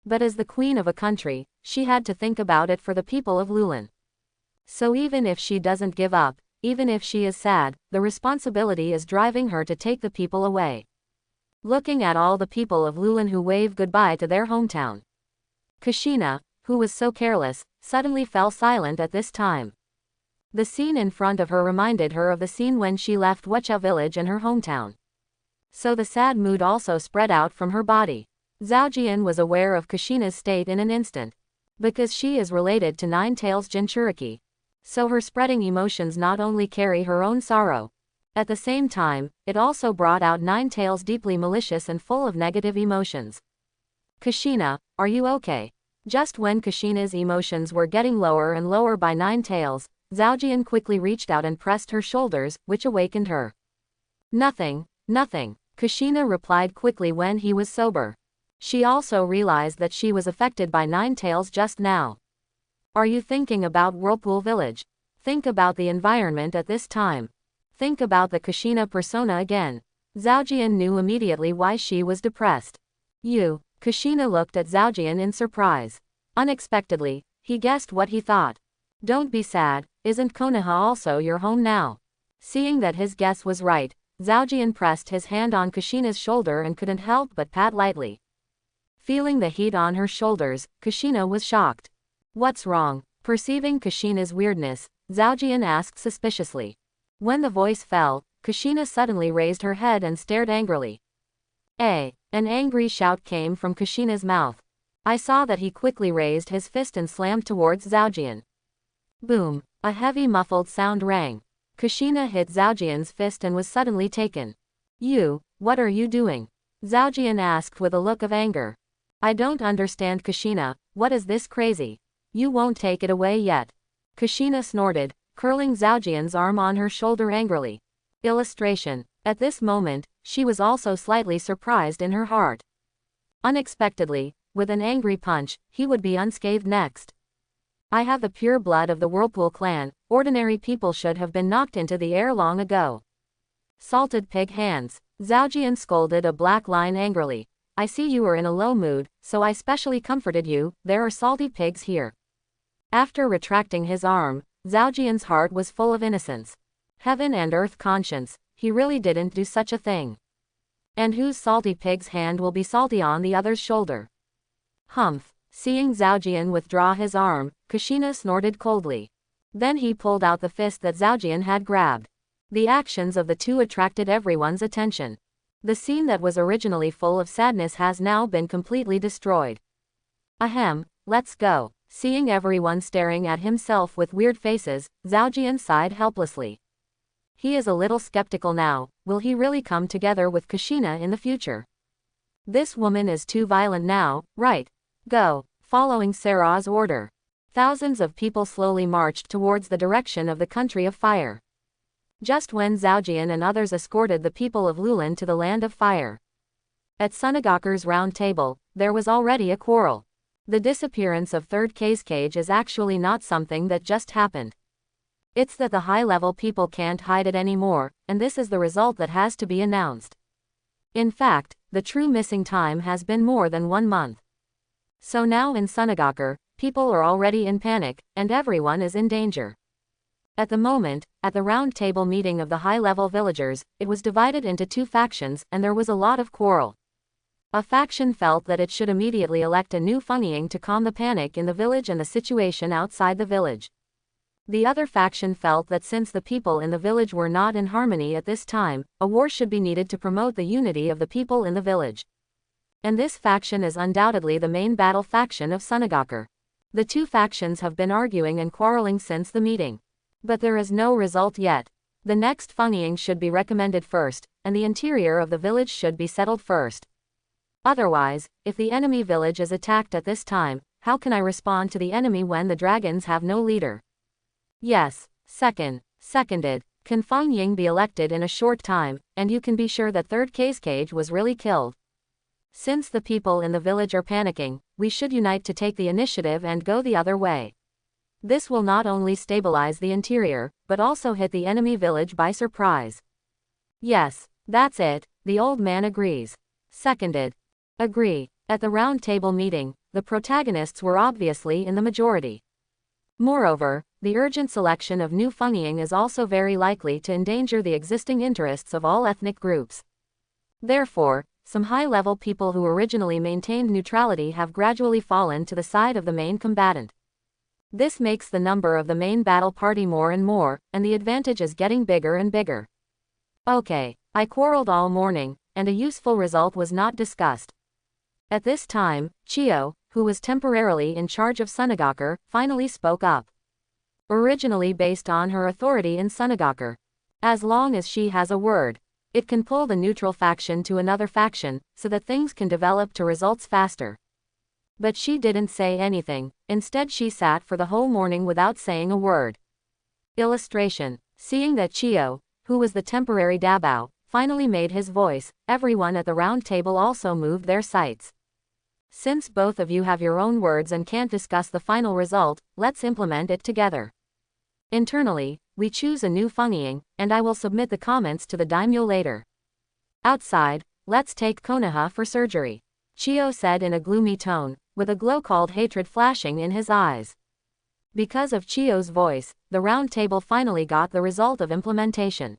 But as the queen of a country, she had to think about it for the people of Lulan. So even if she doesn't give up, even if she is sad, the responsibility is driving her to take the people away. Looking at all the people of Lulan who wave goodbye to their hometown. Kushina, who was so careless, suddenly fell silent at this time. The scene in front of her reminded her of the scene when she left Uchiha village and her hometown. So the sad mood also spread out from her body. Zhaojian was aware of Kushina's state in an instant. Because she is related to Nine Tails Jinchuriki. So her spreading emotions not only carry her own sorrow. At the same time, it also brought out Nine Tails deeply malicious and full of negative emotions. Kushina, are you okay? Just when Kushina's emotions were getting lower and lower by Nine Tails, Zhaojian quickly reached out and pressed her shoulders, which awakened her. Nothing, nothing, Kushina replied quickly when he was sober. She also realized that she was affected by Nine Tails just now. Are you thinking about Whirlpool Village? Think about the environment at this time. Think about the Kushina persona again. Zhaojian knew immediately why she was depressed. Kushina looked at Zhaojian in surprise. Unexpectedly, he guessed what he thought. Don't be sad, isn't Konoha also your home now? Seeing that his guess was right, Zhaojian pressed his hand on Kushina's shoulder and couldn't help but pat lightly. Feeling the heat on her shoulders, Kushina was shocked. What's wrong? Perceiving Kushina's weirdness, Zhaojian asked suspiciously. When the voice fell, Kushina suddenly raised her head and stared angrily. An angry shout came from Kushina's mouth. I saw that he quickly raised his fist and slammed towards Zhaojian. Boom! A heavy muffled sound rang. Kushina hit Zhaojian's fist and was suddenly taken. What are you doing? Zhaojian asked with a look of anger. I don't understand, Kushina, what is this crazy? You won't take it away yet. Kushina snorted, curling Zhaojian's arm on her shoulder angrily. Illustration. At this moment, she was also slightly surprised in her heart. Unexpectedly, with an angry punch, he would be unscathed next. I have the pure blood of the Whirlpool clan, ordinary people should have been knocked into the air long ago. Salted pig hands. Zhaojian scolded a black line angrily. I see you are in a low mood, so I specially comforted you, there are salty pigs here. After retracting his arm, Zhaojian's heart was full of innocence. Heaven and earth conscience, he really didn't do such a thing. And whose salty pig's hand will be salty on the other's shoulder? Humph. Seeing Zhaojian withdraw his arm, Kushina snorted coldly. Then he pulled out the fist that Zhaojian had grabbed. The actions of the two attracted everyone's attention. The scene that was originally full of sadness has now been completely destroyed. Ahem, let's go. Seeing everyone staring at himself with weird faces, Zhaojian sighed helplessly. He is a little skeptical now, will he really come together with Kushina in the future? This woman is too violent now, right? Go. Following Sarah's order, thousands of people slowly marched towards the direction of the country of fire. Just when Zhaojian and others escorted the people of Lulan to the land of fire. At Sunagaku's round table, there was already a quarrel. The disappearance of third Kage is actually not something that just happened. It's that the high-level people can't hide it anymore, and this is the result that has to be announced. In fact, the true missing time has been more than 1 month. So now in Sunagaku, people are already in panic, and everyone is in danger. At the moment, at the round table meeting of the high-level villagers, it was divided into 2 factions and there was a lot of quarrel. A faction felt that it should immediately elect a new Funying to calm the panic in the village and the situation outside the village. The other faction felt that since the people in the village were not in harmony at this time, a war should be needed to promote the unity of the people in the village. And this faction is undoubtedly the main battle faction of Sunagaku. The 2 factions have been arguing and quarreling since the meeting. But there is no result yet. The next Funying should be recommended first, and the interior of the village should be settled first. Otherwise, if the enemy village is attacked at this time, how can I respond to the enemy when the dragons have no leader? Yes. Seconded. Can Funying be elected in a short time, and you can be sure that third Kage was really killed. Since the people in the village are panicking, we should unite to take the initiative and go the other way. This will not only stabilize the interior, but also hit the enemy village by surprise. Yes, that's it, the old man agrees. Seconded. Agree. At the round table meeting, the protagonists were obviously in the majority. Moreover, the urgent selection of new Funying is also very likely to endanger the existing interests of all ethnic groups. Therefore, some high-level people who originally maintained neutrality have gradually fallen to the side of the main combatant. This makes the number of the main battle party more and more, and the advantage is getting bigger and bigger. Okay, I quarreled all morning, and a useful result was not discussed. At this time, Chiyo, who was temporarily in charge of Sunagaku, finally spoke up. Originally based on her authority in Sunagaku. As long as she has a word, it can pull the neutral faction to another faction, so that things can develop to results faster. But she didn't say anything, instead she sat for the whole morning without saying a word. Illustration. Seeing that Chiyo, who was the temporary Dabao, finally made his voice, everyone at the round table also moved their sights. Since both of you have your own words and can't discuss the final result, let's implement it together. Internally, we choose a new funging, and I will submit the comments to the daimyo later. Outside, let's take Konoha for surgery. Chiyo said in a gloomy tone, with a glow called hatred flashing in his eyes. Because of Chiyo's voice, the round table finally got the result of implementation.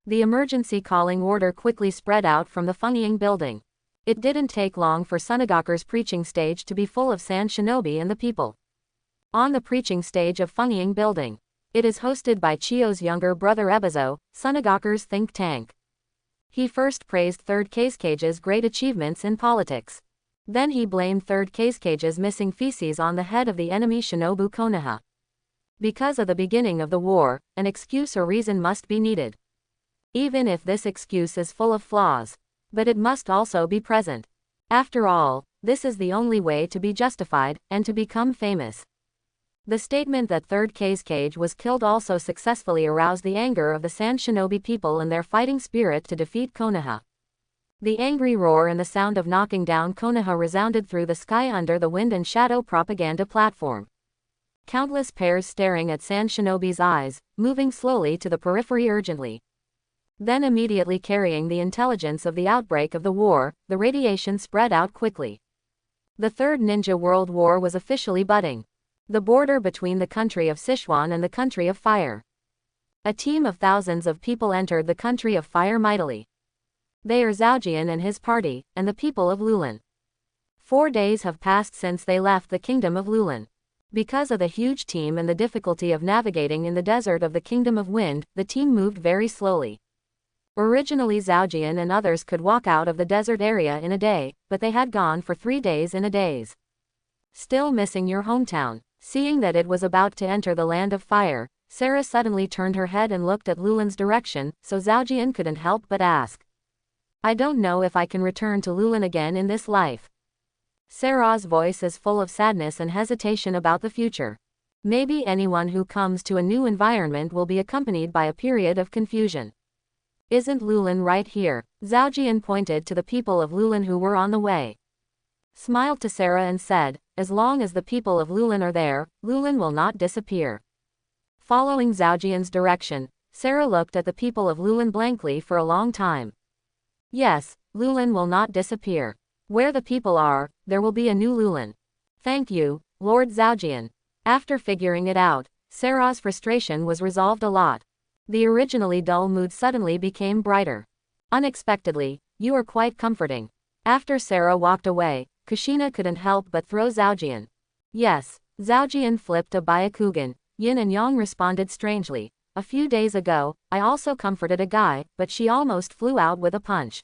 The emergency calling order quickly spread out from the funging building. It didn't take long for Sunagaku's preaching stage to be full of sand shinobi and the people. On the preaching stage of funging building, it is hosted by Chiyo's younger brother Ebizo, Sunagaku's think tank. He first praised 3rd Kage's great achievements in politics. Then he blamed 3rd Kage's missing feces on the head of the enemy shinobu Konoha. Because of the beginning of the war, an excuse or reason must be needed. Even if this excuse is full of flaws. But it must also be present. After all, this is the only way to be justified, and to become famous. The statement that 3rd Kage was killed also successfully aroused the anger of the Sand Shinobi people and their fighting spirit to defeat Konoha. The angry roar and the sound of knocking down Konoha resounded through the sky under the wind and shadow propaganda platform. Countless pairs staring at Sand Shinobi's eyes, moving slowly to the periphery urgently. Then immediately carrying the intelligence of the outbreak of the war, the radiation spread out quickly. The Third Ninja World War was officially budding. The border between the country of Sichuan and the country of fire. A team of thousands of people entered the country of fire mightily. They are Zhaojian and his party, and the people of Lulan. 4 days have passed since they left the kingdom of Lulan. Because of the huge team and the difficulty of navigating in the desert of the Kingdom of Wind, the team moved very slowly. Originally Zhaojian and others could walk out of the desert area in a day, but they had gone for 3 days in a days. Still missing your hometown. Seeing that it was about to enter the land of fire, Sarah suddenly turned her head and looked at Lulan's direction, so Zhaojian couldn't help but ask. I don't know if I can return to Lulan again in this life. Sarah's voice is full of sadness and hesitation about the future. Maybe anyone who comes to a new environment will be accompanied by a period of confusion. Isn't Lulan right here? Zhaojian pointed to the people of Lulan who were on the way. Smiled to Sarah and said, as long as the people of Lulan are there, Lulan will not disappear. Following Zhaojian's direction, Sarah looked at the people of Lulan blankly for a long time. Yes, Lulan will not disappear. Where the people are, there will be a new Lulan. Thank you, Lord Zhaojian. After figuring it out, Sarah's frustration was resolved a lot. The originally dull mood suddenly became brighter. Unexpectedly, you are quite comforting. After Sarah walked away, Kushina couldn't help but throw Zhaojian. Yes, Zhaojian flipped a Byakugan. Yin and Yang responded strangely. A few days ago, I also comforted a guy, but she almost flew out with a punch.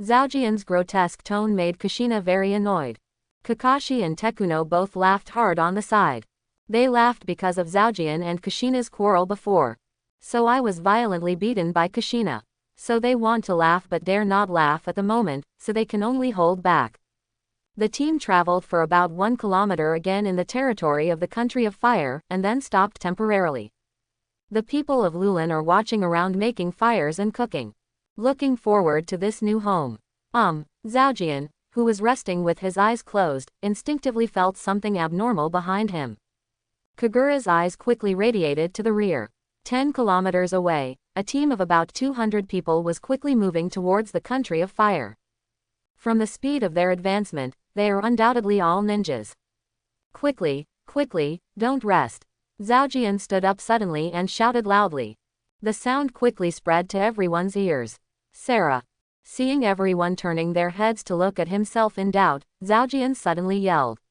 Zhaojian's grotesque tone made Kushina very annoyed. Kakashi and Tekuno both laughed hard on the side. They laughed because of Zhaojian and Kushina's quarrel before. So I was violently beaten by Kushina. So they want to laugh but dare not laugh at the moment, so they can only hold back. The team traveled for about 1 kilometer again in the territory of the country of fire, and then stopped temporarily. The people of Lulan are watching around making fires and cooking. Looking forward to this new home. Zhaojian, who was resting with his eyes closed, instinctively felt something abnormal behind him. Kagura's eyes quickly radiated to the rear. 10 kilometers away, a team of about 200 people was quickly moving towards the country of fire. From the speed of their advancement, they are undoubtedly all ninjas. Quickly, don't rest. Zhaojian stood up suddenly and shouted loudly. The sound quickly spread to everyone's ears. Sarah. Seeing everyone turning their heads to look at himself in doubt, Zhaojian suddenly yelled.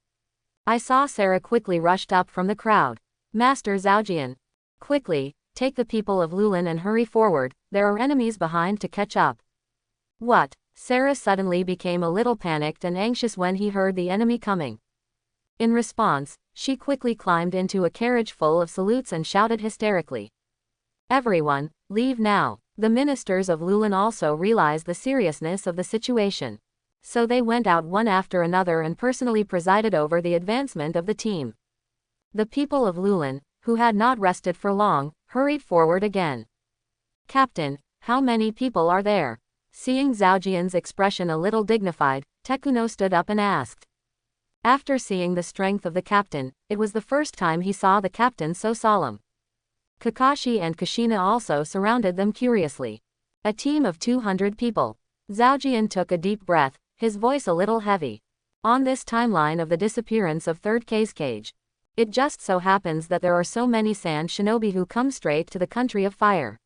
I saw Sarah quickly rushed up from the crowd. Master Zhaojian. Quickly, take the people of Lulan and hurry forward, there are enemies behind to catch up. What? Sarah suddenly became a little panicked and anxious when he heard the enemy coming. In response, she quickly climbed into a carriage full of salutes and shouted hysterically. Everyone, leave now. The ministers of Lulan also realized the seriousness of the situation. So they went out one after another and personally presided over the advancement of the team. The people of Lulan, who had not rested for long, hurried forward again. Captain, how many people are there? Seeing Zhaojian's expression a little dignified, Tekuno stood up and asked. After seeing the strength of the captain, it was the first time he saw the captain so solemn. Kakashi and Kushina also surrounded them curiously. A team of 200 people. Zhaojian took a deep breath, his voice a little heavy. On this timeline of the disappearance of Third Kage, it just so happens that there are so many sand shinobi who come straight to the country of fire.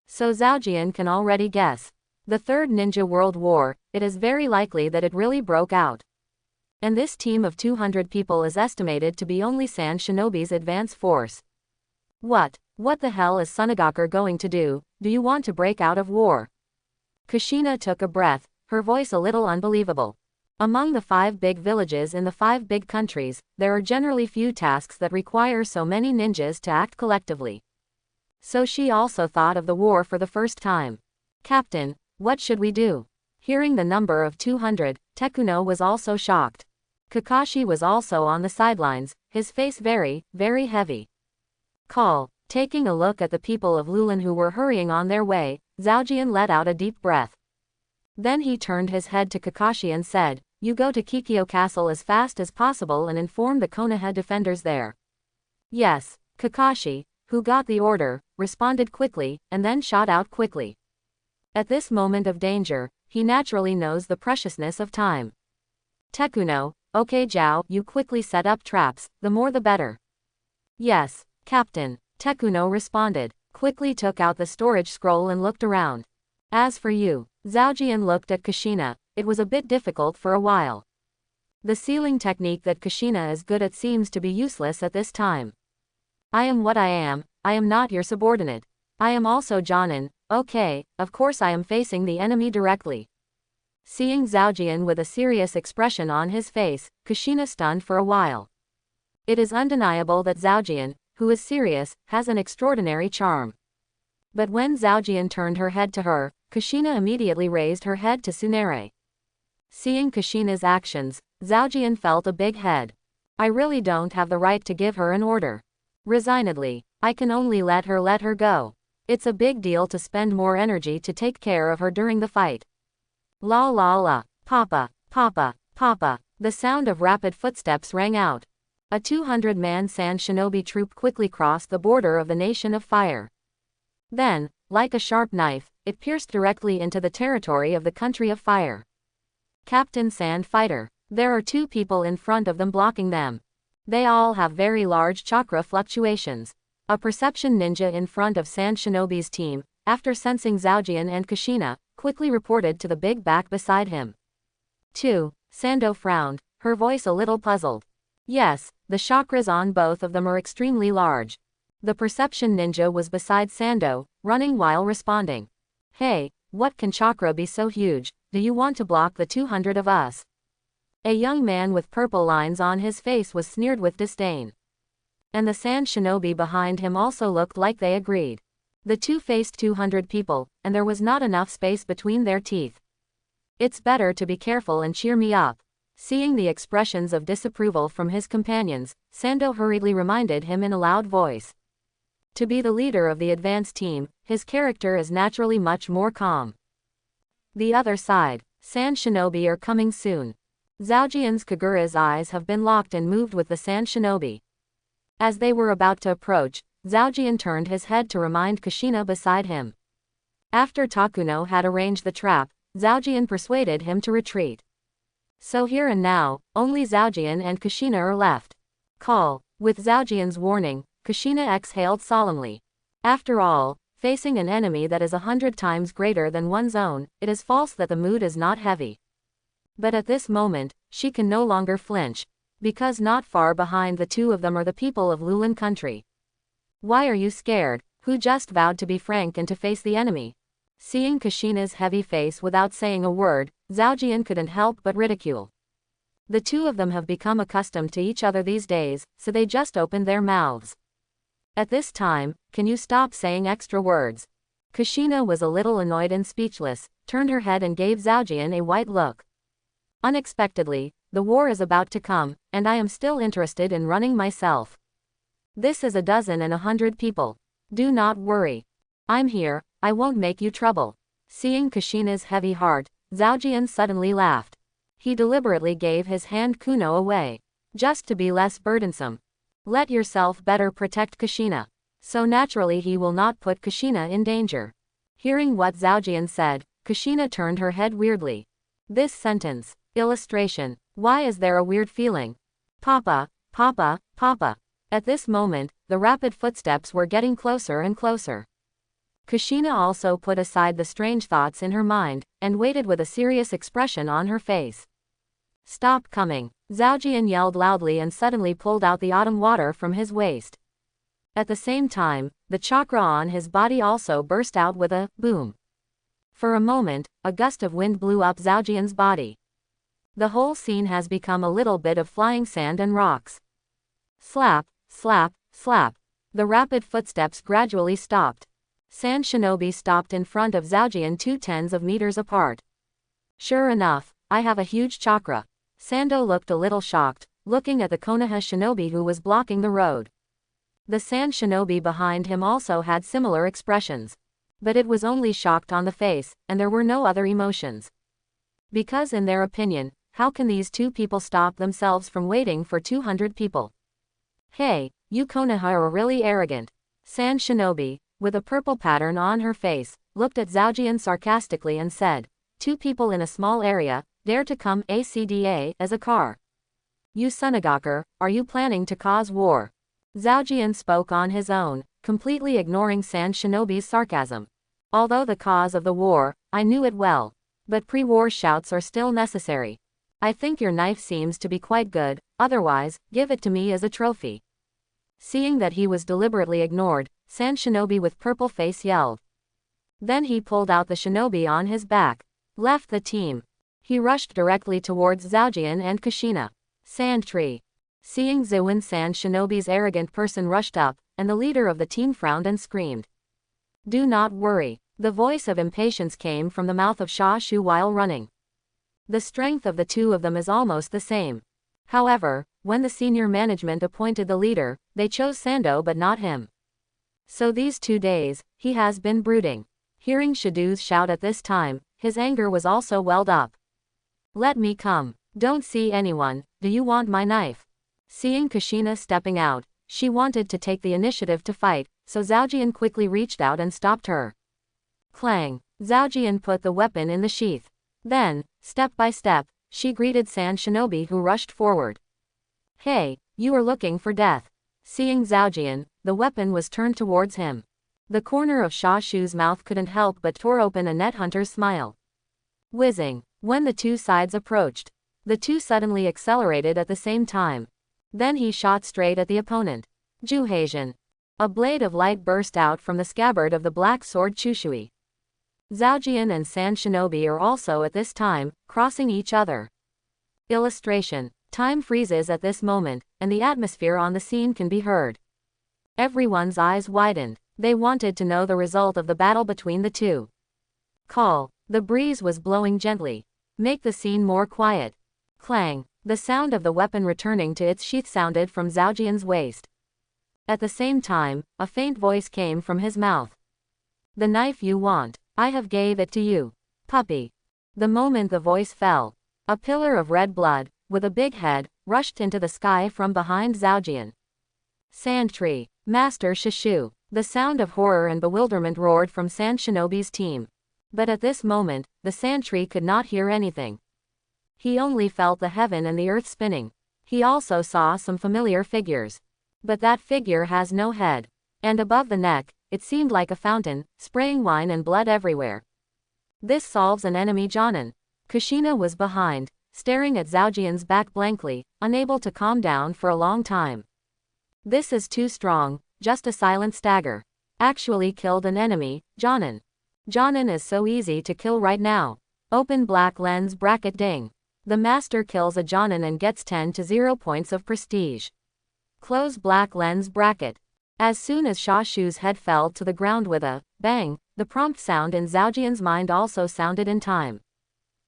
So Zhaojian can already guess. The Third Ninja World War, it is very likely that it really broke out. And this team of 200 people is estimated to be only sand shinobi's advance force. What the hell is Sunagakur going to do? Do you want to break out of war? Kushina took a breath, her voice a little unbelievable. Among the 5 big villages in the 5 big countries, there are generally few tasks that require so many ninjas to act collectively. So she also thought of the war for the first time. Captain, what should we do? Hearing the number of 200, Tekuno was also shocked. Kakashi was also on the sidelines, his face very, very heavy. Taking a look at the people of Lulan who were hurrying on their way, Zhaojian let out a deep breath. Then he turned his head to Kakashi and said, "You go to Kikyo Castle as fast as possible and inform the Konoha defenders there." Yes, Kakashi, who got the order, responded quickly, and then shot out quickly. At this moment of danger, he naturally knows the preciousness of time. Tekuno, okay Zhao, you quickly set up traps, the more the better. Yes, Captain, Tekuno responded, quickly took out the storage scroll and looked around. As for you, Zhaojian looked at Kushina, it was a bit difficult for a while. The sealing technique that Kushina is good at seems to be useless at this time. I am what I am not your subordinate. I am also Jonin, okay, of course I am facing the enemy directly. Seeing Zhaojian with a serious expression on his face, Kushina stunned for a while. It is undeniable that Zhaojian, who is serious, has an extraordinary charm. But when Zhaojian turned her head to her, Kushina immediately raised her head to Tsunere. Seeing Kushina's actions, Zhaojian felt a big head. I really don't have the right to give her an order. Resignedly, I can only let her go. It's a big deal to spend more energy to take care of her during the fight. La la la, Papa, Papa, Papa. The sound of rapid footsteps rang out. A 200-man sand shinobi troop quickly crossed the border of the Nation of Fire. Then, like a sharp knife, it pierced directly into the territory of the Country of Fire. Captain Sand Fighter. There are 2 people in front of them blocking them. They all have very large chakra fluctuations. A perception ninja in front of Sand Shinobi's team, after sensing Zhaojian and Kushina, quickly reported to the big back beside him. 2. Sando frowned, her voice a little puzzled. Yes, the chakras on both of them are extremely large. The perception ninja was beside Sando, running while responding. Hey, what can chakra be so huge? Do you want to block the 200 of us? A young man with purple lines on his face was sneered with disdain. And the sand shinobi behind him also looked like they agreed. The 2 faced 200 people, and there was not enough space between their teeth. It's better to be careful and cheer me up. Seeing the expressions of disapproval from his companions, Sando hurriedly reminded him in a loud voice. To be the leader of the advance team, his character is naturally much more calm. The other side, Sand Shinobi are coming soon. Zhaojian's Kagura's eyes have been locked and moved with the Sand Shinobi. As they were about to approach, Zhaojian turned his head to remind Kushina beside him. After Takuno had arranged the trap, Zhaojian persuaded him to retreat. So here and now, only Zhaojian and Kushina are left. With Zhaojian's warning, Kushina exhaled solemnly. After all, facing an enemy that is 100 times greater than one's own, it is false that the mood is not heavy. But at this moment, she can no longer flinch, because not far behind the 2 of them are the people of Lulan country. Why are you scared? Who just vowed to be frank and to face the enemy? Seeing Kushina's heavy face without saying a word, Zhaojian couldn't help but ridicule. The 2 of them have become accustomed to each other these days, so they just opened their mouths. At this time, can you stop saying extra words? Kushina was a little annoyed and speechless, turned her head and gave Zhaojian a white look. Unexpectedly, the war is about to come, and I am still interested in running myself. This is 100 people. Do not worry. I'm here, I won't make you trouble. Seeing Kushina's heavy heart, Zhaojian suddenly laughed. He deliberately gave his hand Kuno away. Just to be less burdensome. Let yourself better protect Kushina. So naturally he will not put Kushina in danger. Hearing what Zhaojian said, Kushina turned her head weirdly. This sentence. Illustration. Why is there a weird feeling? Papa, Papa, Papa. At this moment, the rapid footsteps were getting closer and closer. Kushina also put aside the strange thoughts in her mind, and waited with a serious expression on her face. Stop coming. Zhaojian yelled loudly and suddenly pulled out the autumn water from his waist. At the same time, the chakra on his body also burst out with a boom. For a moment, a gust of wind blew up Zhaojian's body. The whole scene has become a little bit of flying sand and rocks. Slap, slap, slap. The rapid footsteps gradually stopped. Sand shinobi stopped in front of Zhaojian 2/10 of meters apart. Sure enough, I have a huge chakra. Sando looked a little shocked, looking at the Konoha shinobi who was blocking the road. The sand shinobi behind him also had similar expressions. But it was only shocked on the face, and there were no other emotions. Because in their opinion, how can these two people stop themselves from waiting for 200 people? Hey, you Konoha are really arrogant. Sand shinobi, with a purple pattern on her face, looked at Zhaojian sarcastically and said, 2 people in a small area, dare to come ACDA as a car. You Sunagaker, are you planning to cause war? Zhaojian spoke on his own, completely ignoring Sand Shinobi's sarcasm. Although the cause of the war, I knew it well. But pre-war shouts are still necessary. I think your knife seems to be quite good, otherwise, give it to me as a trophy. Seeing that he was deliberately ignored, Sand Shinobi with purple face yelled. Then he pulled out the shinobi on his back. Left the team. He rushed directly towards Zhaojian and Kushina. Sand Tree. Seeing Zewin Sand Shinobi's arrogant person rushed up, and the leader of the team frowned and screamed. Do not worry. The voice of impatience came from the mouth of Sha Shu while running. The strength of the two of them is almost the same. However, when the senior management appointed the leader, they chose Sando but not him. So these 2 days, he has been brooding. Hearing Shidu's shout at this time, his anger was also welled up. Let me come. Don't see anyone, do you want my knife? Seeing Kushina stepping out, she wanted to take the initiative to fight, so Zhaojian quickly reached out and stopped her. Clang. Zhaojian put the weapon in the sheath. Then, step by step, she greeted Sand Shinobi who rushed forward. Hey, you are looking for death. Seeing Zhaojian, the weapon was turned towards him. The corner of Sha Shu's mouth couldn't help but tore open a net hunter's smile. Whizzing. When the two sides approached, the two suddenly accelerated at the same time. Then he shot straight at the opponent. Juhaisian. A blade of light burst out from the scabbard of the black sword Chushui. Zhaojian and Sand Shinobi are also at this time, crossing each other. Illustration. Time freezes at this moment, and the atmosphere on the scene can be heard. Everyone's eyes widened. They wanted to know the result of the battle between the two. Call. The breeze was blowing gently. Make the scene more quiet. Clang. The sound of the weapon returning to its sheath sounded from Zhaojian's waist. At the same time, a faint voice came from his mouth. The knife you want. I have gave it to you. Puppy. The moment the voice fell, a pillar of red blood, with a big head, rushed into the sky from behind Zhaojian. Sand Tree. Master Shishu. The sound of horror and bewilderment roared from Sand Shinobi's team. But at this moment, the Sand Tree could not hear anything. He only felt the heaven and the earth spinning. He also saw some familiar figures. But that figure has no head. And above the neck, it seemed like a fountain, spraying wine and blood everywhere. This solves an enemy Jonin. Kushina was behind, staring at Zhaojian's back blankly, unable to calm down for a long time. This is too strong, just a silent stagger. Actually killed an enemy, Jonin. Jonin is so easy to kill right now. Open black lens bracket ding. The master kills a Jonin and gets 10 to 0 points of prestige. Close black lens bracket. As soon as Sha Shu's head fell to the ground with a bang, the prompt sound in Zhaojian's mind also sounded in time.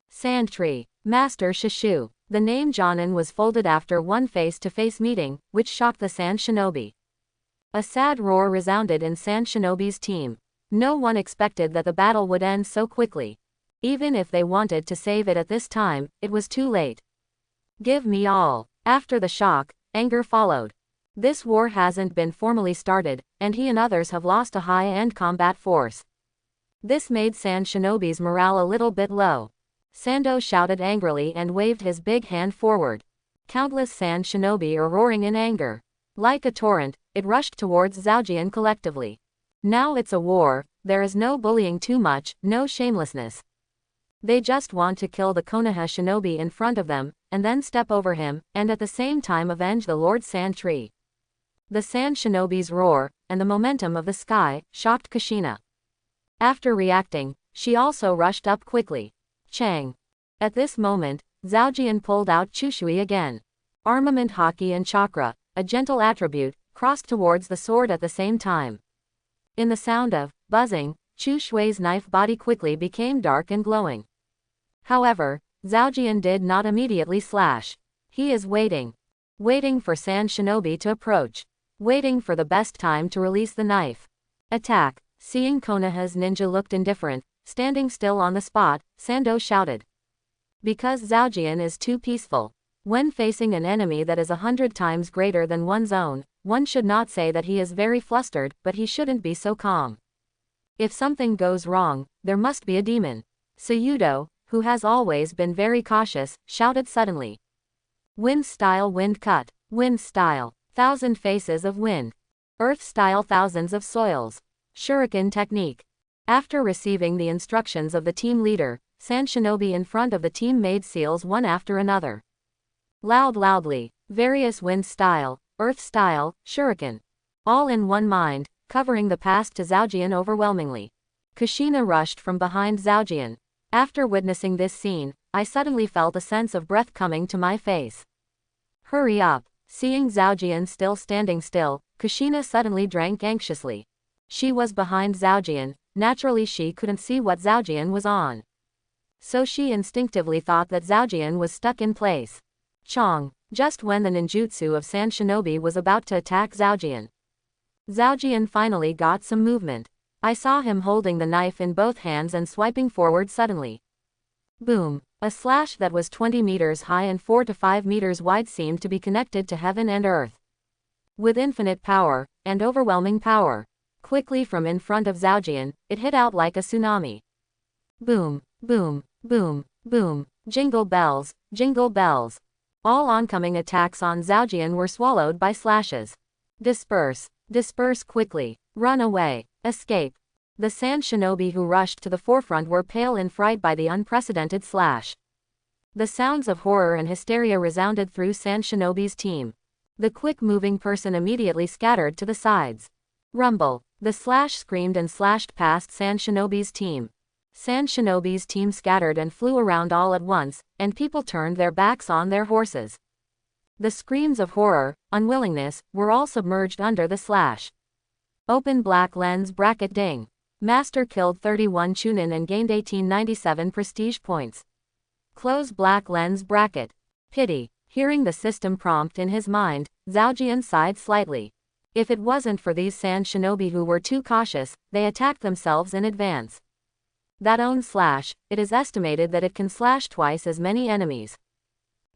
Sand Tree. Master Shishu. The name Jonin was folded after one face-to-face meeting, which shocked the Sand Shinobi. A sad roar resounded in Sand Shinobi's team. No one expected that the battle would end so quickly. Even if they wanted to save it at this time, it was too late. Give me all. After the shock, anger followed. This war hasn't been formally started, and he and others have lost a high-end combat force. This made Sand Shinobi's morale a little bit low. Sando shouted angrily and waved his big hand forward. Countless Sand Shinobi are roaring in anger. Like a torrent, it rushed towards Zhaojian collectively. Now it's a war, there is no bullying too much, no shamelessness. They just want to kill the Konoha shinobi in front of them, and then step over him, and at the same time avenge the Lord Sand Tree. The Sand Shinobi's roar, and the momentum of the sky, shocked Kushina. After reacting, she also rushed up quickly. Chang. At this moment, Zhaojian pulled out Chushui again. Armament haki and chakra, a gentle attribute, crossed towards the sword at the same time. In the sound of buzzing, Chu Shui's knife body quickly became dark and glowing. However, Zhaojian did not immediately slash. He is waiting. Waiting for Sand Shinobi to approach. Waiting for the best time to release the knife. Attack. Seeing Konoha's ninja looked indifferent, standing still on the spot, Sando shouted. Because Zhaojian is too peaceful. When facing an enemy that is 100 times greater than one's own, one should not say that he is very flustered, but he shouldn't be so calm. If something goes wrong, there must be a demon. Sayudo, who has always been very cautious, shouted suddenly. Wind style wind cut. Wind style. 1,000 faces of wind. Earth style thousands of soils. Shuriken technique. After receiving the instructions of the team leader, Sand Shinobi in front of the team made seals one after another. Loudly. Various wind style, earth style, shuriken. All in one mind, covering the path to Zhaojian overwhelmingly. Kushina rushed from behind Zhaojian. After witnessing this scene, I suddenly felt a sense of breath coming to my face. Hurry up. Seeing Zhaojian still standing still, Kushina suddenly drank anxiously. She was behind Zhaojian, naturally she couldn't see what Zhaojian was on. So she instinctively thought that Zhaojian was stuck in place. Chong. Just when the ninjutsu of Sand Shinobi was about to attack Zhaojian. Zhaojian finally got some movement. I saw him holding the knife in both hands and swiping forward suddenly. Boom. A slash that was 20 meters high and 4 to 5 meters wide seemed to be connected to heaven and earth. With infinite power, and overwhelming power. Quickly from in front of Zhaojian, it hit out like a tsunami. Boom, boom, boom, boom, jingle bells, jingle bells. All oncoming attacks on Zhaojian were swallowed by slashes. Disperse, disperse quickly, run away, escape. The Sand Shinobi who rushed to the forefront were pale in fright by the unprecedented slash. The sounds of horror and hysteria resounded through Sand Shinobi's team. The quick-moving person immediately scattered to the sides. Rumble. The slash screamed and slashed past Sand Shinobi's team. Sand Shinobi's team scattered and flew around all at once, and people turned their backs on their horses. The screams of horror, unwillingness, were all submerged under the slash. Open black lens bracket ding. Master killed 31 Chunin and gained 1897 prestige points. Close black lens bracket. Pity. Hearing the system prompt in his mind, Zhaojian sighed slightly. If it wasn't for these Sand Shinobi who were too cautious, they attacked themselves in advance. That own slash, it is estimated that it can slash twice as many enemies.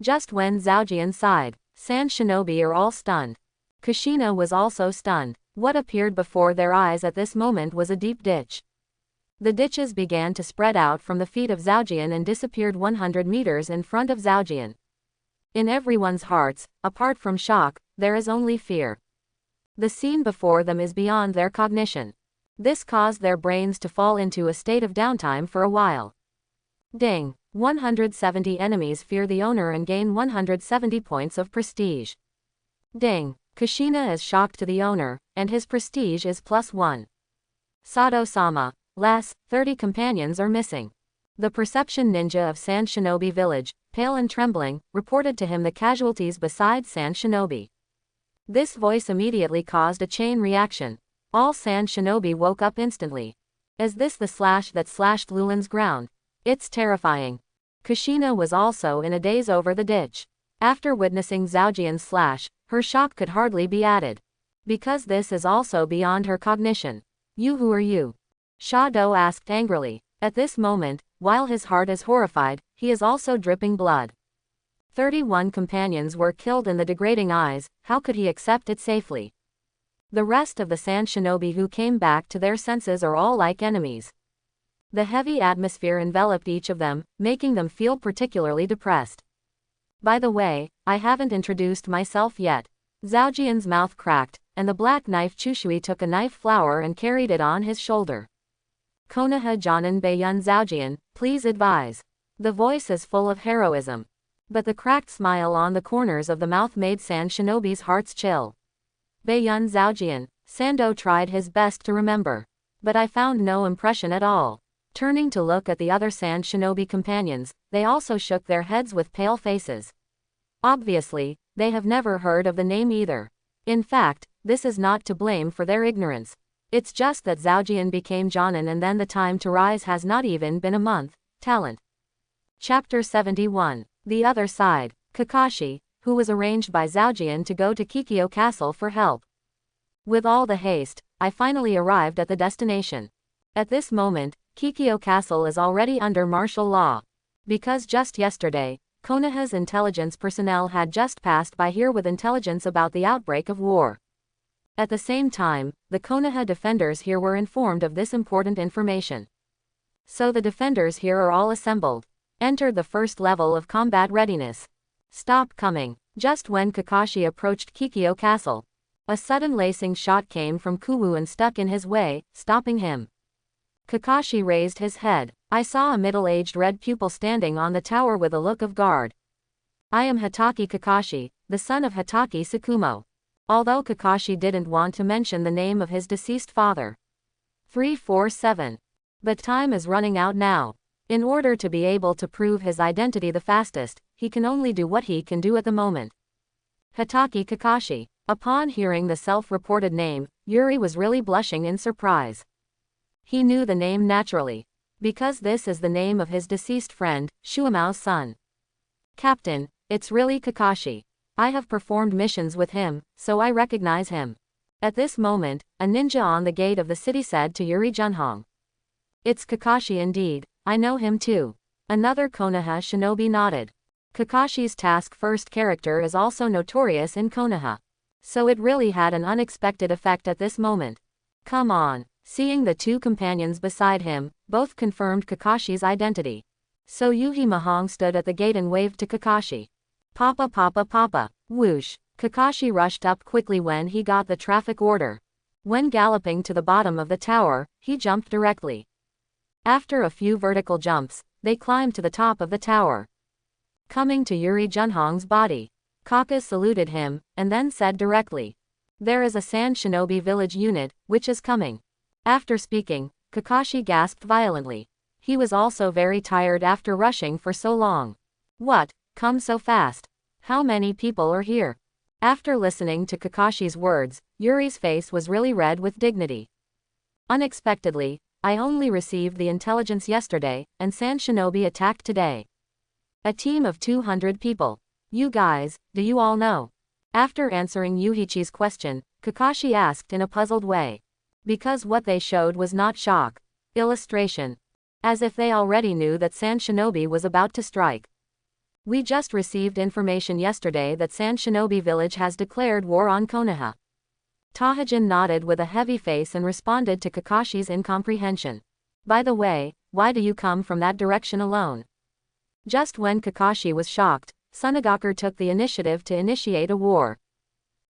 Just when Zhaojian sighed, Sand Shinobi are all stunned. Kushina was also stunned. What appeared before their eyes at this moment was a deep ditch. The ditches began to spread out from the feet of Zhaojian and disappeared 100 meters in front of Zhaojian. In everyone's hearts, apart from shock, there is only fear. The scene before them is beyond their cognition. This caused their brains to fall into a state of downtime for a while. Ding. 170 enemies fear the owner and gain 170 points of prestige. Ding. Kushina is shocked to the owner, and his prestige is +1. Sado-sama. Less, 30 companions are missing. The perception ninja of Sand Shinobi village, pale and trembling, reported to him the casualties besides Sand Shinobi. This voice immediately caused a chain reaction. All Sand Shinobi woke up instantly. Is this the slash that slashed Lulan's ground? It's terrifying. Kushina was also in a daze over the ditch. After witnessing Zhaojian's slash, her shock could hardly be added. Because this is also beyond her cognition. You, who are you? Shado asked angrily. At this moment, while his heart is horrified, he is also dripping blood. 31 companions were killed in the degrading eyes, how could he accept it safely? The rest of the sand shinobi who came back to their senses are all like enemies. The heavy atmosphere enveloped each of them, making them feel particularly depressed. By the way, I haven't introduced myself yet. Zhaojian's mouth cracked, and the black knife Chushui took a knife flower and carried it on his shoulder. Konoha Jonin Baiyun Zhaojian, please advise. The voice is full of heroism. But the cracked smile on the corners of the mouth made Sand Shinobi's hearts chill. Baiyun Zhaojian, Sando tried his best to remember. But I found no impression at all. Turning to look at the other Sand Shinobi companions, they also shook their heads with pale faces. Obviously, they have never heard of the name either. In fact, this is not to blame for their ignorance. It's just that Zhaojian became Jonin and then the time to rise has not even been a month. Talent. Chapter 71. The Other Side. Kakashi, who was arranged by Zhaojian to go to Kikyo Castle for help. With all the haste, I finally arrived at the destination. At this moment, Kikyo Castle is already under martial law. Because just yesterday, Konoha's intelligence personnel had just passed by here with intelligence about the outbreak of war. At the same time, the Konoha defenders here were informed of this important information. So the defenders here are all assembled. Entered the first level of combat readiness. Stop coming. Just when Kakashi approached Kikyo Castle, a sudden lacing shot came from Kuwu and stuck in his way, stopping him. Kakashi raised his head. I saw a middle-aged red pupil standing on the tower with a look of guard. I am Hatake Kakashi, the son of Hatake Tsukumo. Although Kakashi didn't want to mention the name of his deceased father. 347. But time is running out now. In order to be able to prove his identity the fastest, he can only do what he can do at the moment. Hatake Kakashi. Upon hearing the self-reported name, Yuri was really blushing in surprise. He knew the name naturally. Because this is the name of his deceased friend, Shuamao's son. Captain, it's really Kakashi. I have performed missions with him, so I recognize him. At this moment, a ninja on the gate of the city said to Yuri Junhong. It's Kakashi indeed, I know him too. Another Konoha shinobi nodded. Kakashi's task first character is also notorious in Konoha. So it really had an unexpected effect at this moment. Come on. Seeing the two companions beside him, both confirmed Kakashi's identity. So Yuhi Mahong stood at the gate and waved to Kakashi. Papa papa papa, whoosh. Kakashi rushed up quickly when he got the traffic order. When galloping to the bottom of the tower, he jumped directly. After a few vertical jumps, they climbed to the top of the tower. Coming to Yuri Junhong's body, Kaka saluted him, and then said directly. There is a Sand Shinobi village unit, which is coming. After speaking, Kakashi gasped violently. He was also very tired after rushing for so long. What? Come so fast? How many people are here? After listening to Kakashi's words, Yuri's face was really red with dignity. Unexpectedly, I only received the intelligence yesterday, and Sand Shinobi attacked today. A team of 200 people. You guys, do you all know? After answering Yuichi's question, Kakashi asked in a puzzled way. Because what they showed was not shock. Illustration. As if they already knew that Sand Shinobi was about to strike. We just received information yesterday that Sand Shinobi village has declared war on Konoha. Tahajin nodded with a heavy face and responded to Kakashi's incomprehension. By the way, why do you come from that direction alone? Just when Kakashi was shocked, Sunagaku took the initiative to initiate a war.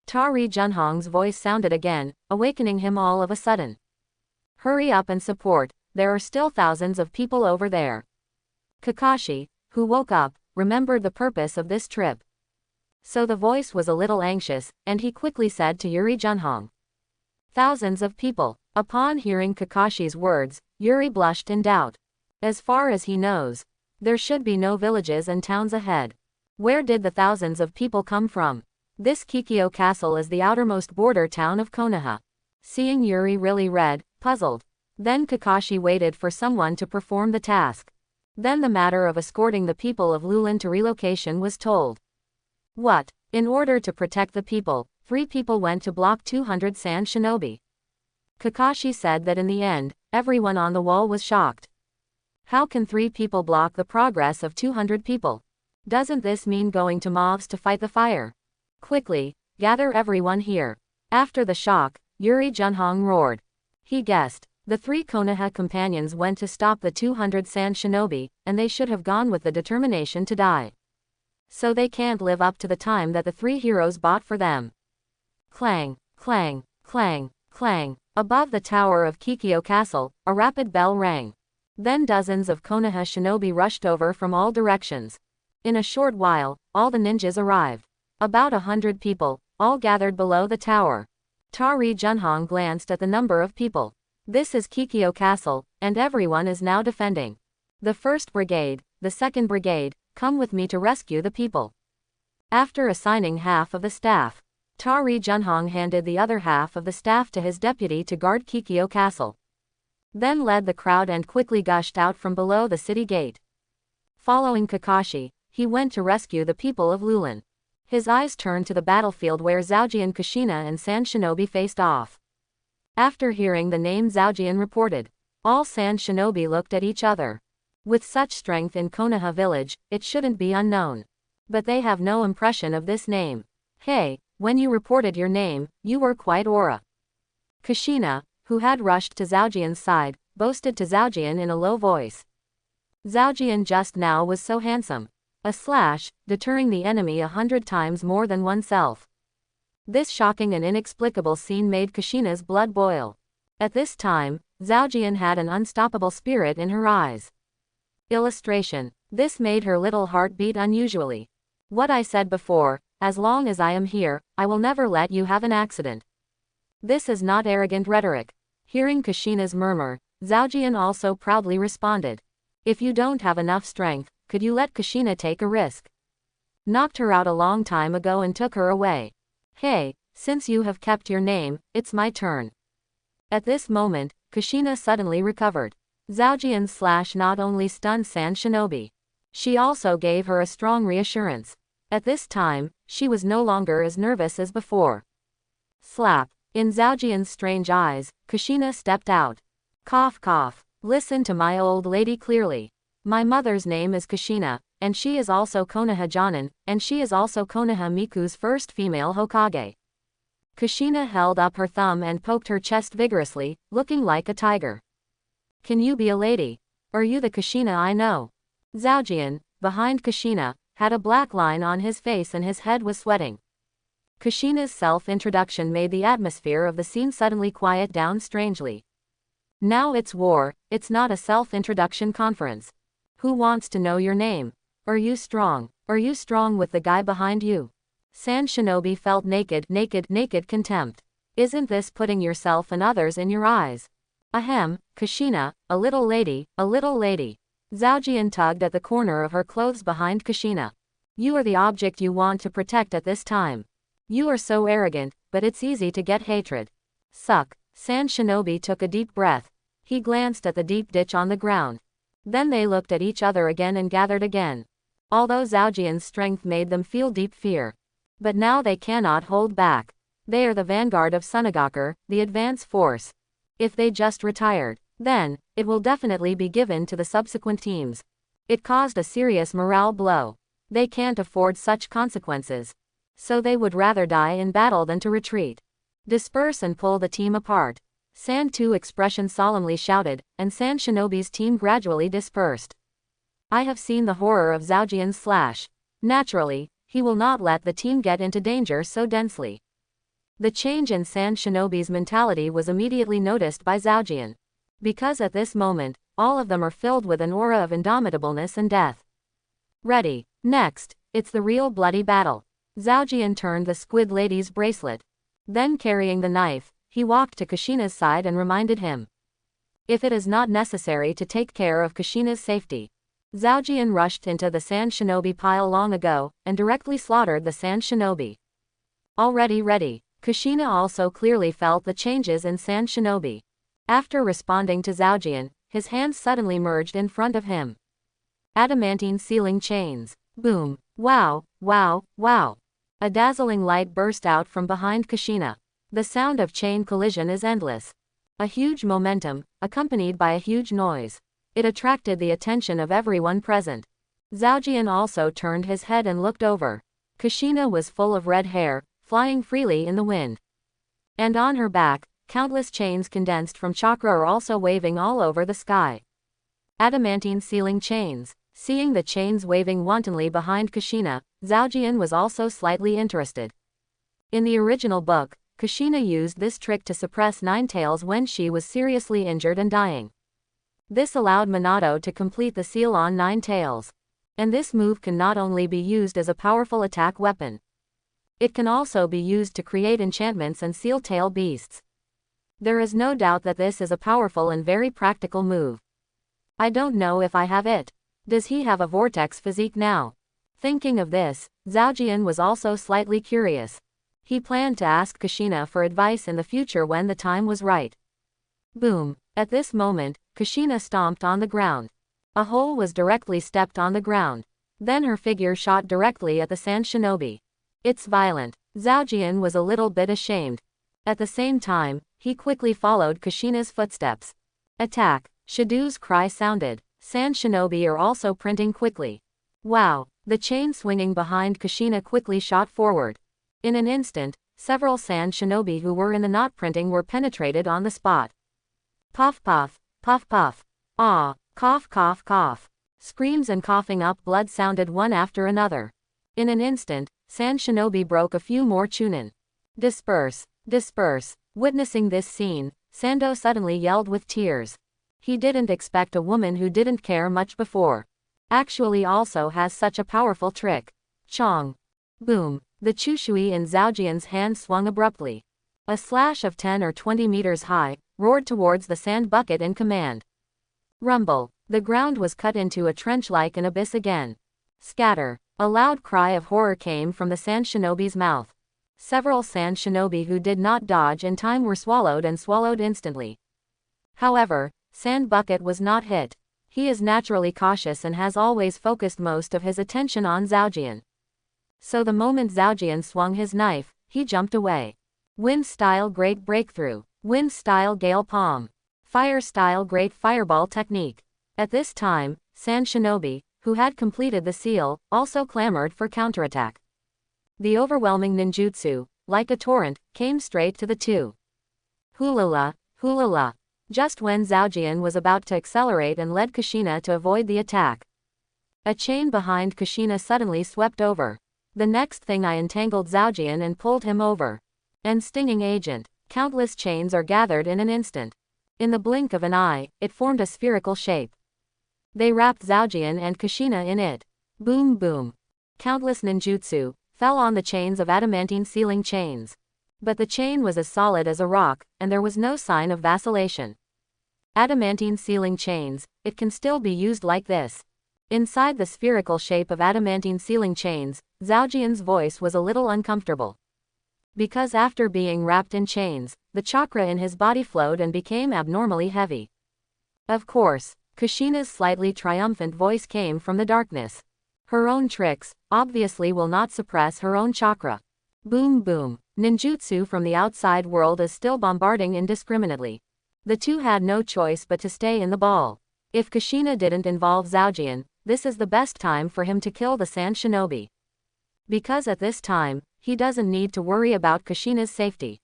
Tari Junhong's voice sounded again, awakening him all of a sudden. Hurry up and support, there are still thousands of people over there. Kakashi, who woke up, remembered the purpose of this trip. So the voice was a little anxious, and he quickly said to Yuri Junhong. Thousands of people. Upon hearing Kakashi's words, Yuri blushed in doubt. As far as he knows, there should be no villages and towns ahead. Where did the thousands of people come from? This Kikyo Castle is the outermost border town of Konoha. Seeing Yuri really red, puzzled. Then Kakashi waited for someone to perform the task. Then the matter of escorting the people of Lulan to relocation was told. What? In order to protect the people, 3 people went to block 200 Sand Shinobi. Kakashi said that in the end, everyone on the wall was shocked. How can 3 people block the progress of 200 people? Doesn't this mean going to mobs to fight the fire? Quickly, gather everyone here. After the shock, Yuri Junhong roared. He guessed. The 3 Konoha companions went to stop the 200 sand shinobi, and they should have gone with the determination to die. So they can't live up to the time that the 3 heroes bought for them. Clang, clang, clang, clang. Above the tower of Kikyo Castle, a rapid bell rang. Then dozens of Konoha shinobi rushed over from all directions. In a short while, all the ninjas arrived. About 100 people, all gathered below the tower. Tari Junhong glanced at the number of people. This is Kikyo Castle, and everyone is now defending. The 1st Brigade, the 2nd Brigade, come with me to rescue the people. After assigning half of the staff, Tari Junhong handed the other half of the staff to his deputy to guard Kikyo Castle. Then led the crowd and quickly gushed out from below the city gate. Following Kakashi, he went to rescue the people of Lulan. His eyes turned to the battlefield where Zhaojian, Kushina and Sand Shinobi faced off. After hearing the name Zhaojian reported, all Sand Shinobi looked at each other. With such strength in Konoha village, it shouldn't be unknown. But they have no impression of this name. Hey, when you reported your name, you were quite aura. Kushina, who had rushed to Zhaojian's side, boasted to Zhaojian in a low voice. Zhaojian just now was so handsome. A slash, deterring the enemy 100 times more than oneself. This shocking and inexplicable scene made Kushina's blood boil. At this time, Zhaojian had an unstoppable spirit in her eyes. Illustration. This made her little heart beat unusually. What I said before, as long as I am here, I will never let you have an accident. This is not arrogant rhetoric. Hearing Kushina's murmur, Zhaojian also proudly responded. If you don't have enough strength, could you let Kushina take a risk? Knocked her out a long time ago and took her away. Hey, since you have kept your name, it's my turn. At this moment, Kushina suddenly recovered. Zhaojian's slash not only stunned Sand Shinobi. She also gave her a strong reassurance. At this time, she was no longer as nervous as before. Slap. In Zhaojian's strange eyes, Kushina stepped out. Cough cough. Listen to my old lady clearly. My mother's name is Kushina, and she is also Konoha Jonin, and she is also Konoha Miku's first female Hokage. Kushina held up her thumb and poked her chest vigorously, looking like a tiger. Can you be a lady? Are you the Kushina I know? Zhaojian, behind Kushina, had a black line on his face and his head was sweating. Kushina's self-introduction made the atmosphere of the scene suddenly quiet down strangely. Now it's war, it's not a self-introduction conference. Who wants to know your name? Are you strong? Are you strong with the guy behind you? Sand Shinobi felt naked contempt. Isn't this putting yourself and others in your eyes? Ahem, Kushina, a little lady, a little lady. Zhaojian tugged at the corner of her clothes behind Kushina. You are the object you want to protect at this time. You are so arrogant, but it's easy to get hatred. Suck. Sand Shinobi took a deep breath. He glanced at the deep ditch on the ground. Then they looked at each other again and gathered again. Although Zhaojian's strength made them feel deep fear. But now they cannot hold back. They are the vanguard of Sunagaku, the advance force. If they just retired, then, it will definitely be given to the subsequent teams. It caused a serious morale blow. They can't afford such consequences. So they would rather die in battle than to retreat. Disperse and pull the team apart. Sand 2 expression solemnly shouted, and Sand Shinobi's team gradually dispersed. I have seen the horror of Zhaojian's slash. Naturally, he will not let the team get into danger so densely. The change in Sand Shinobi's mentality was immediately noticed by Zhaojian. Because at this moment, all of them are filled with an aura of indomitableness and death. Ready. Next, it's the real bloody battle. Zhaojian turned the squid lady's bracelet. Then carrying the knife, he walked to Kushina's side and reminded him. If it is not necessary to take care of Kushina's safety. Zhaojian rushed into the Sand Shinobi pile long ago, and directly slaughtered the Sand Shinobi. Already ready. Kushina also clearly felt the changes in Sand Shinobi. After responding to Zhaojian, his hands suddenly merged in front of him. Adamantine ceiling chains. Boom. Wow, wow, wow. A dazzling light burst out from behind Kushina. The sound of chain collision is endless. A huge momentum, accompanied by a huge noise. It attracted the attention of everyone present. Zhaojian also turned his head and looked over. Kushina was full of red hair, flying freely in the wind. And on her back, countless chains condensed from chakra are also waving all over the sky. Adamantine sealing chains. Seeing the chains waving wantonly behind Kushina, Zhaojian was also slightly interested. In the original book, Kushina used this trick to suppress Nine Tails when she was seriously injured and dying. This allowed Minato to complete the seal on Nine Tails. And this move can not only be used as a powerful attack weapon. It can also be used to create enchantments and seal tail beasts. There is no doubt that this is a powerful and very practical move. I don't know if I have it. Does he have a vortex physique now? Thinking of this, Zhaojian was also slightly curious. He planned to ask Kushina for advice in the future when the time was right. Boom. At this moment, Kushina stomped on the ground. A hole was directly stepped on the ground. Then her figure shot directly at the sand shinobi. It's violent. Zhaojian was a little bit ashamed. At the same time, he quickly followed Kushina's footsteps. Attack! Shido's cry sounded. Sand shinobi are also printing quickly. Wow! The chain swinging behind Kushina quickly shot forward. In an instant, several sand shinobi who were in the knot printing were penetrated on the spot. Puff puff, puff puff. Ah! Cough cough cough. Screams and coughing up blood sounded one after another. In an instant, Sand Shinobi broke a few more chunin. Disperse, disperse. Witnessing this scene, Sando suddenly yelled with tears. He didn't expect a woman who didn't care much before. Actually also has such a powerful trick. Chong. Boom. The Chushui in Zhaojian's hand swung abruptly. A slash of 10 or 20 meters high, roared towards the sand bucket in command. Rumble. The ground was cut into a trench like an abyss again. Scatter. A loud cry of horror came from the sand shinobi's mouth. Several sand shinobi who did not dodge in time were swallowed and swallowed instantly. However, Sand Bucket was not hit. He is naturally cautious and has always focused most of his attention on Zhaojian. So the moment Zhaojian swung his knife, he jumped away. Wind-style Great Breakthrough. Wind-style Gale Palm. Fire-style Great Fireball Technique. At this time, Sand Shinobi, who had completed the seal, also clamored for counterattack. The overwhelming ninjutsu, like a torrent, came straight to the two. Hulala, hulala. Just when Zhaojian was about to accelerate and led Kushina to avoid the attack, a chain behind Kushina suddenly swept over. The next thing I entangled Zhaojian and pulled him over. And stinging agent. Countless chains are gathered in an instant. In the blink of an eye, it formed a spherical shape. They wrapped Zhaojian and Kushina in it. Boom boom. Countless ninjutsu fell on the chains of adamantine sealing chains. But the chain was as solid as a rock, and there was no sign of vacillation. Adamantine sealing chains, it can still be used like this. Inside the spherical shape of adamantine sealing chains, Zhaojian's voice was a little uncomfortable. Because after being wrapped in chains, the chakra in his body flowed and became abnormally heavy. Of course, Kushina's slightly triumphant voice came from the darkness. Her own tricks, obviously will not suppress her own chakra. Boom boom. Ninjutsu from the outside world is still bombarding indiscriminately. The two had no choice but to stay in the ball. If Kushina didn't involve Zhaojian, this is the best time for him to kill the Sand Shinobi. Because at this time, he doesn't need to worry about Kushina's safety.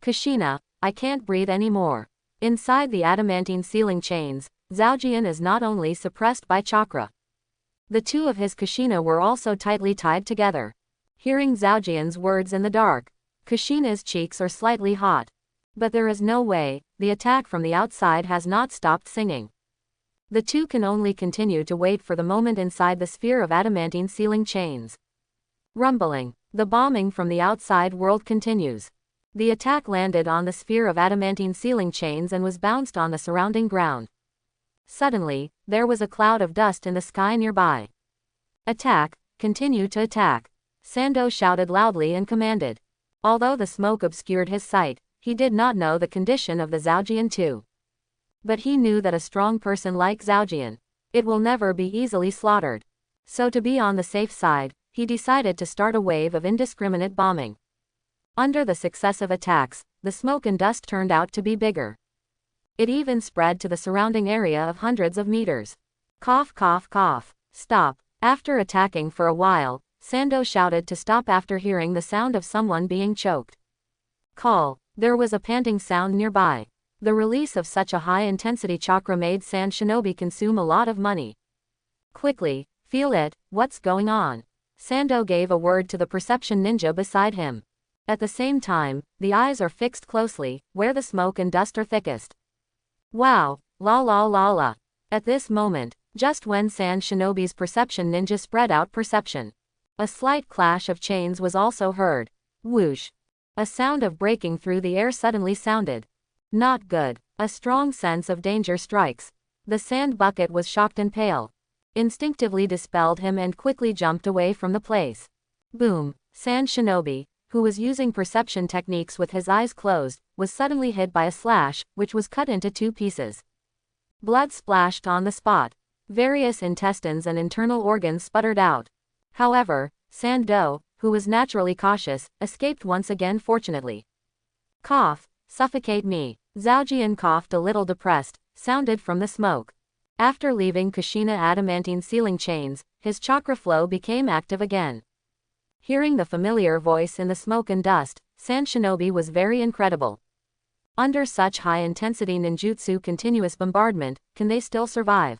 Kushina, I can't breathe anymore. Inside the adamantine sealing chains, Zhaojian is not only suppressed by chakra. The two of his Kushina were also tightly tied together. Hearing Zhaojian's words in the dark, Kushina's cheeks are slightly hot. But there is no way, the attack from the outside has not stopped singing. The two can only continue to wait for the moment inside the sphere of adamantine sealing chains. Rumbling. The bombing from the outside world continues. The attack landed on the sphere of adamantine sealing chains and was bounced on the surrounding ground. Suddenly, there was a cloud of dust in the sky nearby. Attack, continue to attack. Sando shouted loudly and commanded. Although the smoke obscured his sight, he did not know the condition of the Zhaojian too. But he knew that a strong person like Zhaojian, it will never be easily slaughtered. So to be on the safe side, he decided to start a wave of indiscriminate bombing. Under the successive attacks, the smoke and dust turned out to be bigger. It even spread to the surrounding area of hundreds of meters. Cough cough cough. Stop. After attacking for a while, Sando shouted to stop after hearing the sound of someone being choked. Call. There was a panting sound nearby. The release of such a high-intensity chakra made Sand Shinobi consume a lot of money. Quickly, feel it, what's going on? Sando gave a word to the perception ninja beside him. At the same time, the eyes are fixed closely, where the smoke and dust are thickest. Wow, la la la la. At this moment, just when Sand Shinobi's perception ninja spread out perception, a slight clash of chains was also heard. Whoosh. A sound of breaking through the air suddenly sounded. Not good. A strong sense of danger strikes. The sand bucket was shocked and pale. Instinctively dispelled him and quickly jumped away from the place. Boom. Sand Shinobi, who was using perception techniques with his eyes closed, was suddenly hit by a slash, which was cut into 2 pieces. Blood splashed on the spot. Various intestines and internal organs sputtered out. However, Sando, who was naturally cautious, escaped once again fortunately. Cough. Suffocate me. Zhaojian coughed a little depressed, sounded from the smoke. After leaving Kushina adamantine sealing chains, his chakra flow became active again. Hearing the familiar voice in the smoke and dust, Sand Shinobi was very incredible. Under such high-intensity ninjutsu continuous bombardment, can they still survive?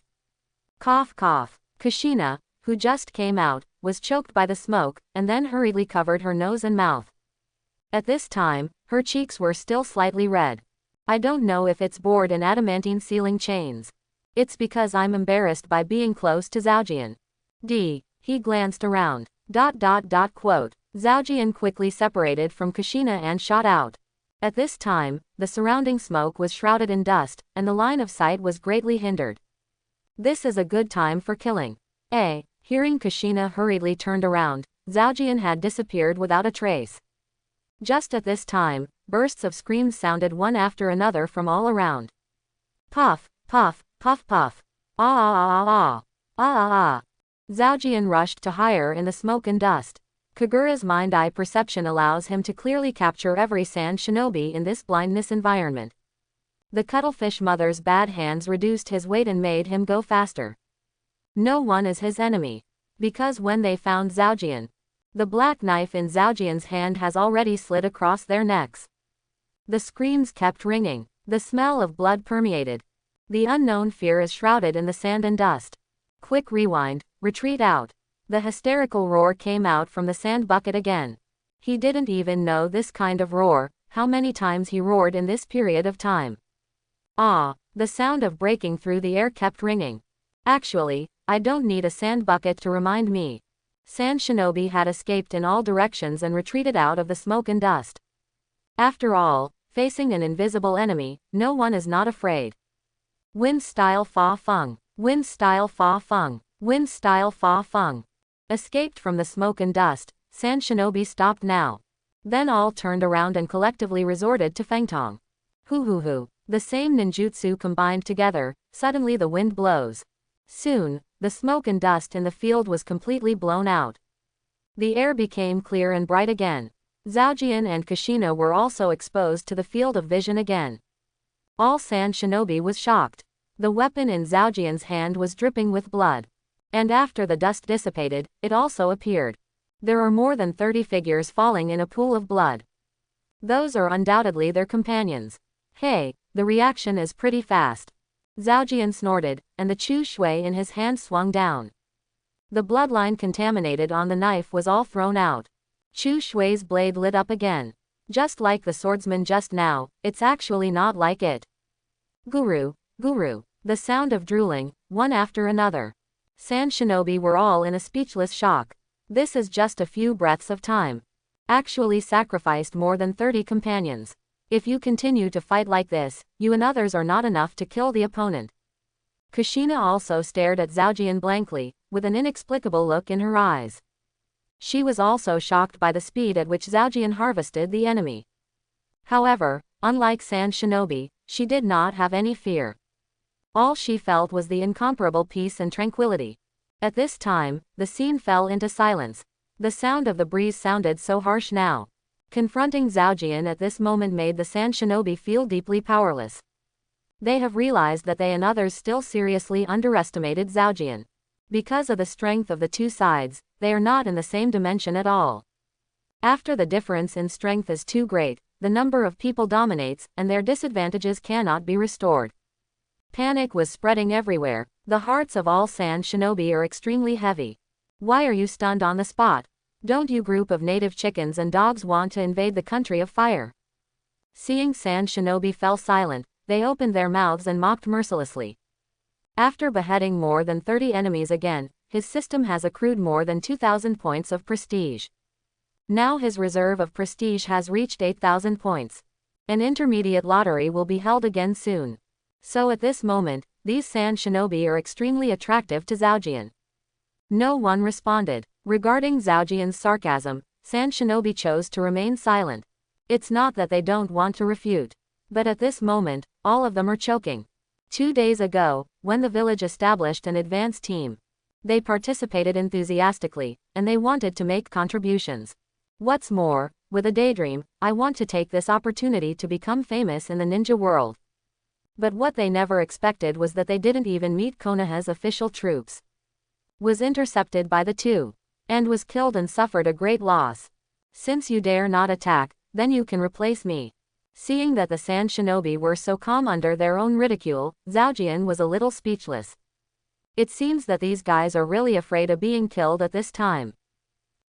Cough cough. Kushina, who just came out, was choked by the smoke, and then hurriedly covered her nose and mouth. At this time, her cheeks were still slightly red. I don't know if it's bored in adamantine sealing chains. It's because I'm embarrassed by being close to Zhaojian. He glanced around. Quote. Zhaojian quickly separated from Kushina and shot out. At this time, the surrounding smoke was shrouded in dust, and the line of sight was greatly hindered. This is a good time for killing. Hearing Kushina hurriedly turned around, Zhaojian had disappeared without a trace. Just at this time, bursts of screams sounded one after another from all around. Puff, puff, puff puff. Ah ah ah ah. Ah ah ah. Zhaojian rushed to higher in the smoke and dust. Kagura's mind-eye perception allows him to clearly capture every Sand Shinobi in this blindness environment. The cuttlefish mother's bad hands reduced his weight and made him go faster. No one is his enemy. Because when they found Zhaojian, the black knife in Zhaojian's hand has already slid across their necks. The screams kept ringing. The smell of blood permeated. The unknown fear is shrouded in the sand and dust. Quick rewind, retreat out. The hysterical roar came out from the sand bucket again. He didn't even know this kind of roar, how many times he roared in this period of time. Ah, the sound of breaking through the air kept ringing. Actually, I don't need a sand bucket to remind me. Sand Shinobi had escaped in all directions and retreated out of the smoke and dust. After all, facing an invisible enemy, no one is not afraid. Wind style fa feng. Wind style fa feng. Wind style fa feng. Escaped from the smoke and dust, Sand Shinobi stopped now. Then all turned around and collectively resorted to fengtong. Hoo. The same ninjutsu combined together, suddenly the wind blows. Soon, the smoke and dust in the field was completely blown out. The air became clear and bright again. Zhaojian and Kushina were also exposed to the field of vision again. All Sand Shinobi was shocked. The weapon in Zhaojian's hand was dripping with blood. And after the dust dissipated, it also appeared. There are more than 30 figures falling in a pool of blood. Those are undoubtedly their companions. Hey, the reaction is pretty fast. Zhaojian snorted, and the chu shui in his hand swung down. The bloodline contaminated on the knife was all thrown out. Chu shui's blade lit up again. Just like the swordsman just now, it's actually not like it. Guru. The sound of drooling, one after another. Sand Shinobi were all in a speechless shock. This is just a few breaths of time. Actually sacrificed more than 30 companions. If you continue to fight like this, you and others are not enough to kill the opponent. Kushina also stared at Zhaojian blankly, with an inexplicable look in her eyes. She was also shocked by the speed at which Zhaojian harvested the enemy. However, unlike Sand Shinobi, she did not have any fear. All she felt was the incomparable peace and tranquility. At this time, the scene fell into silence. The sound of the breeze sounded so harsh now. Confronting Zhaojian at this moment made the Sand Shinobi feel deeply powerless. They have realized that they and others still seriously underestimated Zhaojian. Because of the strength of the two sides, they are not in the same dimension at all. After the difference in strength is too great, the number of people dominates, and their disadvantages cannot be restored. Panic was spreading everywhere. The hearts of all sand shinobi are extremely heavy. Why are you stunned on the spot? Don't you group of native chickens and dogs want to invade the country of fire? Seeing sand shinobi fell silent, they opened their mouths and mocked mercilessly. After beheading more than 30 enemies again, his system has accrued more than 2,000 points of prestige. Now his reserve of prestige has reached 8,000 points. An intermediate lottery will be held again soon. So at this moment, these sand shinobi are extremely attractive to Zhaojian. No one responded. Regarding Zhaojian's sarcasm, sand shinobi chose to remain silent. It's not that they don't want to refute. But at this moment, all of them are choking. 2 days ago, when the village established an advance team, they participated enthusiastically, and they wanted to make contributions. What's more, with a daydream, I want to take this opportunity to become famous in the ninja world. But what they never expected was that they didn't even meet Konoha's official troops. Was intercepted by the two. And was killed and suffered a great loss. Since you dare not attack, then you can replace me. Seeing that the sand shinobi were so calm under their own ridicule, Zhaojian was a little speechless. It seems that these guys are really afraid of being killed at this time.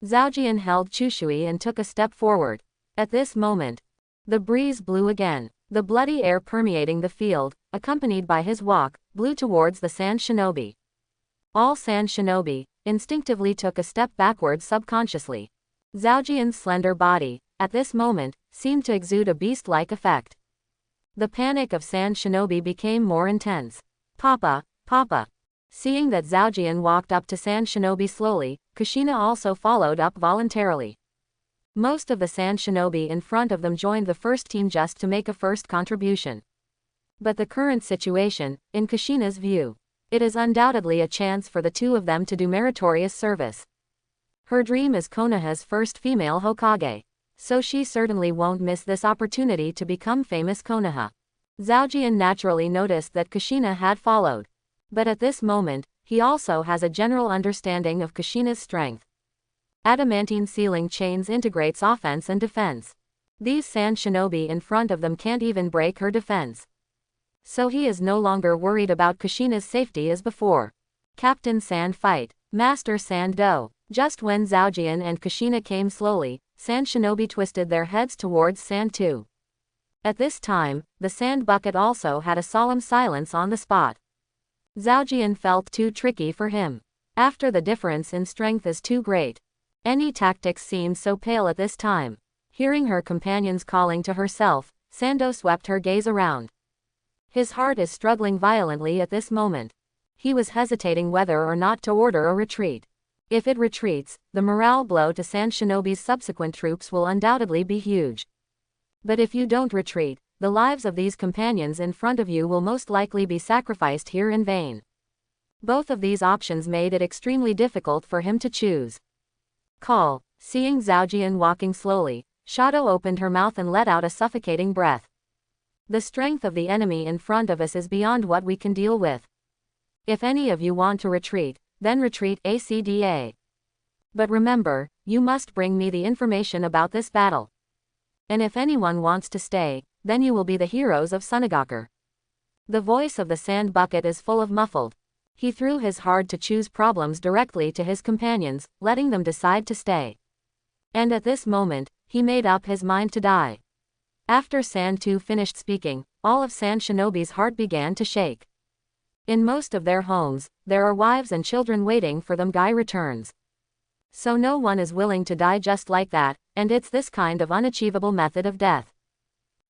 Zhaojian held Chushui and took a step forward. At this moment, the breeze blew again. The bloody air permeating the field, accompanied by his walk, blew towards the sand shinobi. All sand shinobi instinctively took a step backwards subconsciously. Zhaojian's slender body, at this moment, seemed to exude a beast-like effect. The panic of sand shinobi became more intense. Papa, Papa. Seeing that Zhaojian walked up to sand shinobi slowly, Kushina also followed up voluntarily. Most of the sand shinobi in front of them joined the first team just to make a first contribution. But the current situation, in Kushina's view, it is undoubtedly a chance for the two of them to do meritorious service. Her dream is Konoha's first female Hokage. So she certainly won't miss this opportunity to become famous Konoha. Zhaojian naturally noticed that Kushina had followed. But at this moment, he also has a general understanding of Kushina's strength. Adamantine ceiling chains integrates offense and defense. These sand shinobi in front of them can't even break her defense. So he is no longer worried about Kushina's safety as before. Captain Sand fight. Master Sand do. Just when Zhaojian and Kushina came slowly, sand shinobi twisted their heads towards Sand 2. At this time, the sand bucket also had a solemn silence on the spot. Zhaojian felt too tricky for him. After the difference in strength is too great. Any tactics seemed so pale at this time. Hearing her companions calling to herself, Sando swept her gaze around. His heart is struggling violently at this moment. He was hesitating whether or not to order a retreat. If it retreats, the morale blow to Sand Shinobi's subsequent troops will undoubtedly be huge. But if you don't retreat, the lives of these companions in front of you will most likely be sacrificed here in vain. Both of these options made it extremely difficult for him to choose. Call. Seeing Zhaojian walking slowly, Shadow opened her mouth and let out a suffocating breath. The strength of the enemy in front of us is beyond what we can deal with. If any of you want to retreat, then retreat ACDA. But remember, you must bring me the information about this battle. And if anyone wants to stay, then you will be the heroes of Sunagakur. The voice of the sand bucket is full of muffled. He threw his hard-to-choose problems directly to his companions, letting them decide to stay. And at this moment, he made up his mind to die. After Sand 2 finished speaking, all of Sand Shinobi's heart began to shake. In most of their homes, there are wives and children waiting for them. Guy returns. So no one is willing to die just like that, and it's this kind of unachievable method of death.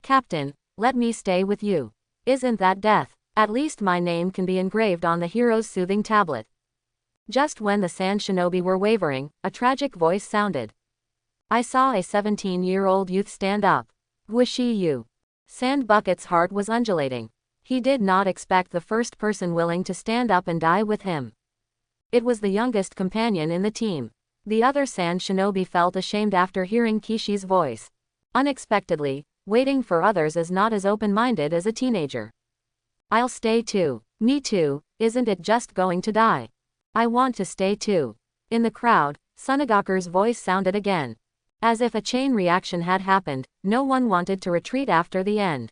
Captain, let me stay with you. Isn't that death? At least my name can be engraved on the hero's soothing tablet. Just when the Sand Shinobi were wavering, a tragic voice sounded. I saw a 17-year-old youth stand up. Wishy you. Sand Bucket's heart was undulating. He did not expect the first person willing to stand up and die with him. It was the youngest companion in the team. The other Sand Shinobi felt ashamed after hearing Kishi's voice. Unexpectedly, waiting for others is not as open-minded as a teenager. I'll stay too. Me too, isn't it just going to die? I want to stay too. In the crowd, Sunagaku's voice sounded again. As if a chain reaction had happened, no one wanted to retreat after the end.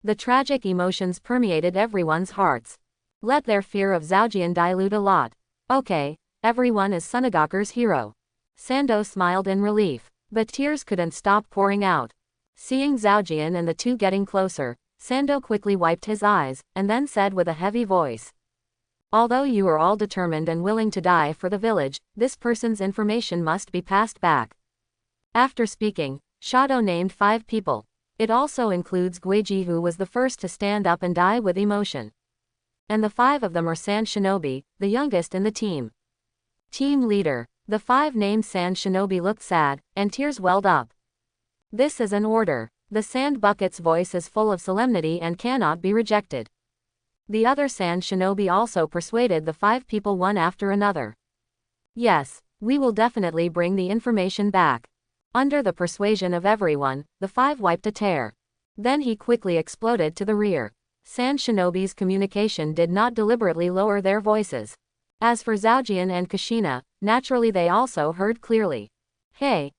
The tragic emotions permeated everyone's hearts. Let their fear of Zhaojian dilute a lot. Okay, everyone is Sunagaku's hero. Sando smiled in relief, but tears couldn't stop pouring out. Seeing Zhaojian and the two getting closer, Sando quickly wiped his eyes, and then said with a heavy voice. Although you are all determined and willing to die for the village, this person's information must be passed back. After speaking, Shadow named 5 people. It also includes Guiji, who was the first to stand up and die with emotion. And the 5 of them are Sand Shinobi, the youngest in the team. Team leader. The 5 named Sand Shinobi looked sad, and tears welled up. This is an order. The Sand Bucket's voice is full of solemnity and cannot be rejected. The other Sand Shinobi also persuaded the 5 people one after another. Yes, we will definitely bring the information back. Under the persuasion of everyone, the 5 wiped a tear. Then he quickly exploded to the rear. Sand Shinobi's communication did not deliberately lower their voices. As for Zhaojian and Kushina, naturally they also heard clearly. Hey,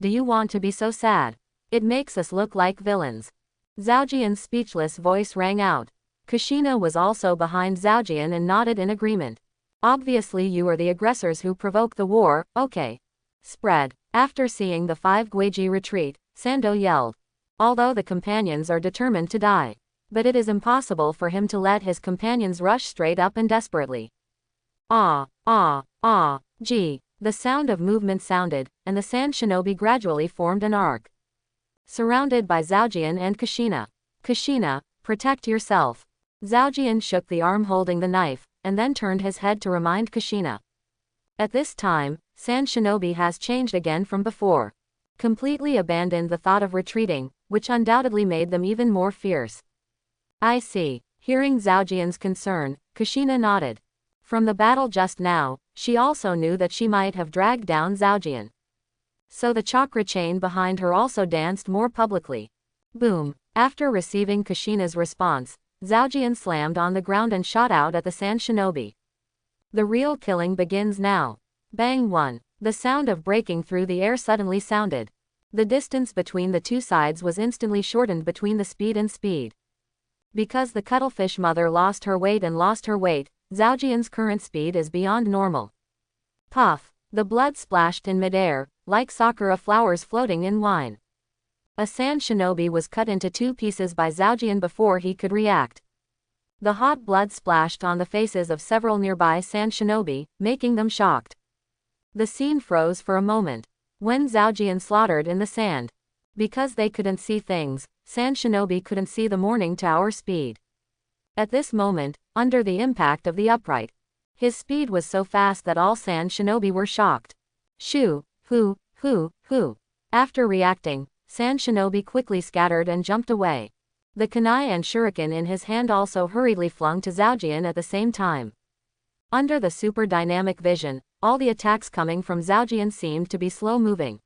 do you want to be so sad? It makes us look like villains. Zhaojian's speechless voice rang out. Kushina was also behind Zhaojian and nodded in agreement. Obviously you are the aggressors who provoked the war, okay. Spread. After seeing the 5 Guiji retreat, Sando yelled. Although the companions are determined to die. But it is impossible for him to let his companions rush straight up and desperately. Gee. The sound of movement sounded, and the Sand Shinobi gradually formed an arc. Surrounded by Zhaojian and Kushina. Kushina, protect yourself. Zhaojian shook the arm holding the knife, and then turned his head to remind Kushina. At this time, Sand Shinobi has changed again from before. Completely abandoned the thought of retreating, which undoubtedly made them even more fierce. I see. Hearing Zhaojian's concern, Kushina nodded. From the battle just now, she also knew that she might have dragged down Zhaojian. So the chakra chain behind her also danced more publicly. Boom. After receiving Kushina's response, Zhaojian slammed on the ground and shot out at the Sand Shinobi. The real killing begins now. Bang 1. The sound of breaking through the air suddenly sounded. The distance between the two sides was instantly shortened between the speed and speed. Because the cuttlefish mother lost her weight, Zhaojian's current speed is beyond normal. Puff. The blood splashed in midair, like sakura flowers floating in wine. A Sand Shinobi was cut into 2 pieces by Zhaojian before he could react. The hot blood splashed on the faces of several nearby Sand Shinobi, making them shocked. The scene froze for a moment. When Zhaojian slaughtered in the sand. Because they couldn't see things, Sand Shinobi couldn't see the morning tower speed. At this moment, under the impact of the upright, his speed was so fast that all Sand Shinobi were shocked. Shoo, hoo. After reacting, Sand Shinobi quickly scattered and jumped away. The kunai and shuriken in his hand also hurriedly flung to Zhaojian at the same time. Under the super dynamic vision, all the attacks coming from Zhaojian seemed to be slow-moving.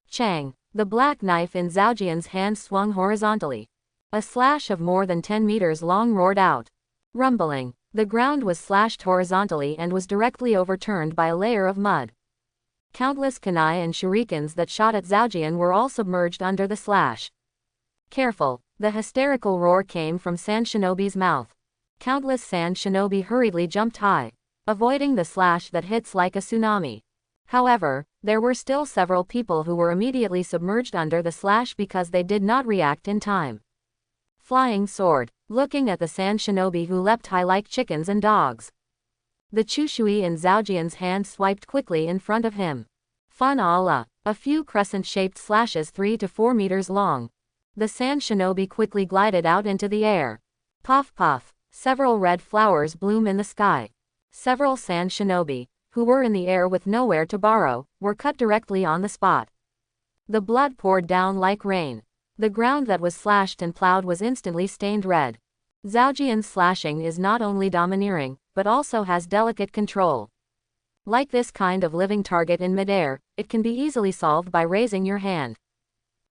Chang. The black knife in Zhaojian's hand swung horizontally. A slash of more than 10 meters long roared out. Rumbling. The ground was slashed horizontally and was directly overturned by a layer of mud. Countless kunai and shurikens that shot at Zhaojian were all submerged under the slash. Careful. The hysterical roar came from Sand Shinobi's mouth. Countless Sand Shinobi hurriedly jumped high, avoiding the slash that hits like a tsunami. However, there were still several people who were immediately submerged under the slash because they did not react in time. Flying sword. Looking at the Sand Shinobi who leapt high like chickens and dogs. The Chushui in Zhaojian's hand swiped quickly in front of him. Fun Allah. A few crescent-shaped slashes 3 to 4 meters long. The Sand Shinobi quickly glided out into the air. Puff puff. Several red flowers bloom in the sky. Several Sand Shinobi, who were in the air with nowhere to borrow, were cut directly on the spot. The blood poured down like rain. The ground that was slashed and plowed was instantly stained red. Zhaojian's slashing is not only domineering, but also has delicate control. Like this kind of living target in midair, it can be easily solved by raising your hand.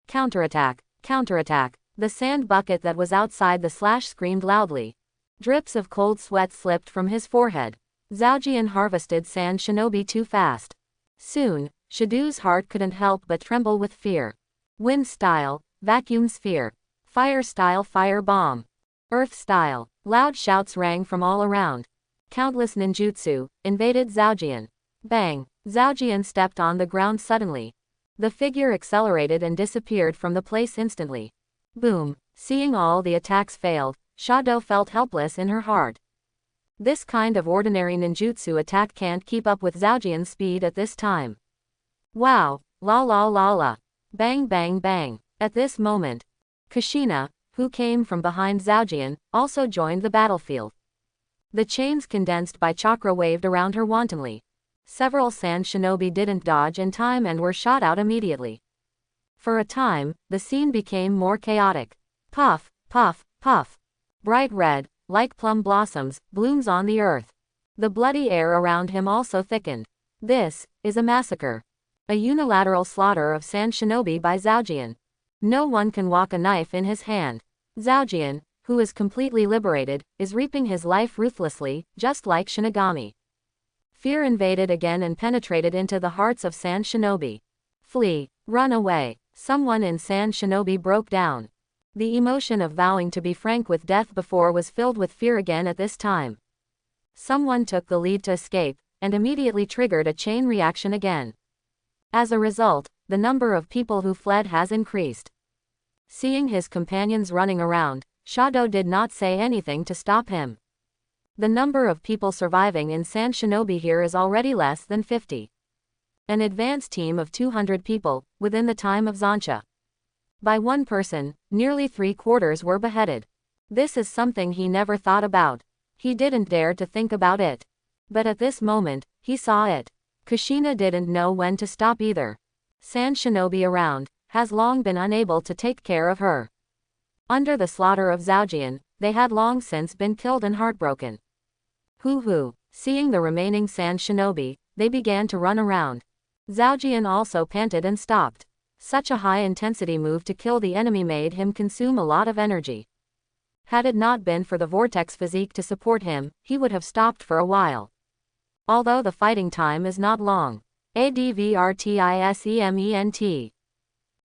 Counterattack. Counterattack. The sand bucket that was outside the slash screamed loudly. Drips of cold sweat slipped from his forehead. Zhaojian harvested sand shinobi too fast. Soon, Shido's heart couldn't help but tremble with fear. Wind style, vacuum sphere. Fire style, fire bomb. Earth style. Loud shouts rang from all around. Countless ninjutsu invaded Zhaojian. Bang! Zhaojian stepped on the ground suddenly. The figure accelerated and disappeared from the place instantly. Boom! Seeing all the attacks failed, Shado felt helpless in her heart. This kind of ordinary ninjutsu attack can't keep up with Zhaojian's speed at this time. Wow! La la la la! Bang bang bang! At this moment, Kushina, who came from behind Zhaojian, also joined the battlefield. The chains condensed by chakra waved around her wantonly. Several sand shinobi didn't dodge in time and were shot out immediately. For a time, the scene became more chaotic. Puff, puff, puff. Bright red, like plum blossoms, blooms on the earth. The bloody air around him also thickened. This is a massacre. A unilateral slaughter of sand shinobi by Zhaojian. No one can walk a knife in his hand. Zhaojian, who is completely liberated, is reaping his life ruthlessly, just like Shinigami. Fear invaded again and penetrated into the hearts of sand shinobi. Flee, run away. Someone in sand shinobi broke down. The emotion of vowing to be frank with death before was filled with fear again at this time. Someone took the lead to escape, and immediately triggered a chain reaction again. As a result, the number of people who fled has increased. Seeing his companions running around, Shado did not say anything to stop him. The number of people surviving in Sand Shinobi here is already less than 50. An advance team of 200 people, within the time of Zancha. By one person, nearly 3/4 were beheaded. This is something he never thought about. He didn't dare to think about it. But at this moment, he saw it. Kushina didn't know when to stop either. Sand Shinobi around, has long been unable to take care of her. Under the slaughter of Zhaojian, they had long since been killed and heartbroken. Hoo-hoo, seeing the remaining Sand Shinobi, they began to run around. Zhaojian also panted and stopped. Such a high-intensity move to kill the enemy made him consume a lot of energy. Had it not been for the vortex physique to support him, he would have stopped for a while. Although the fighting time is not long. Advertisement.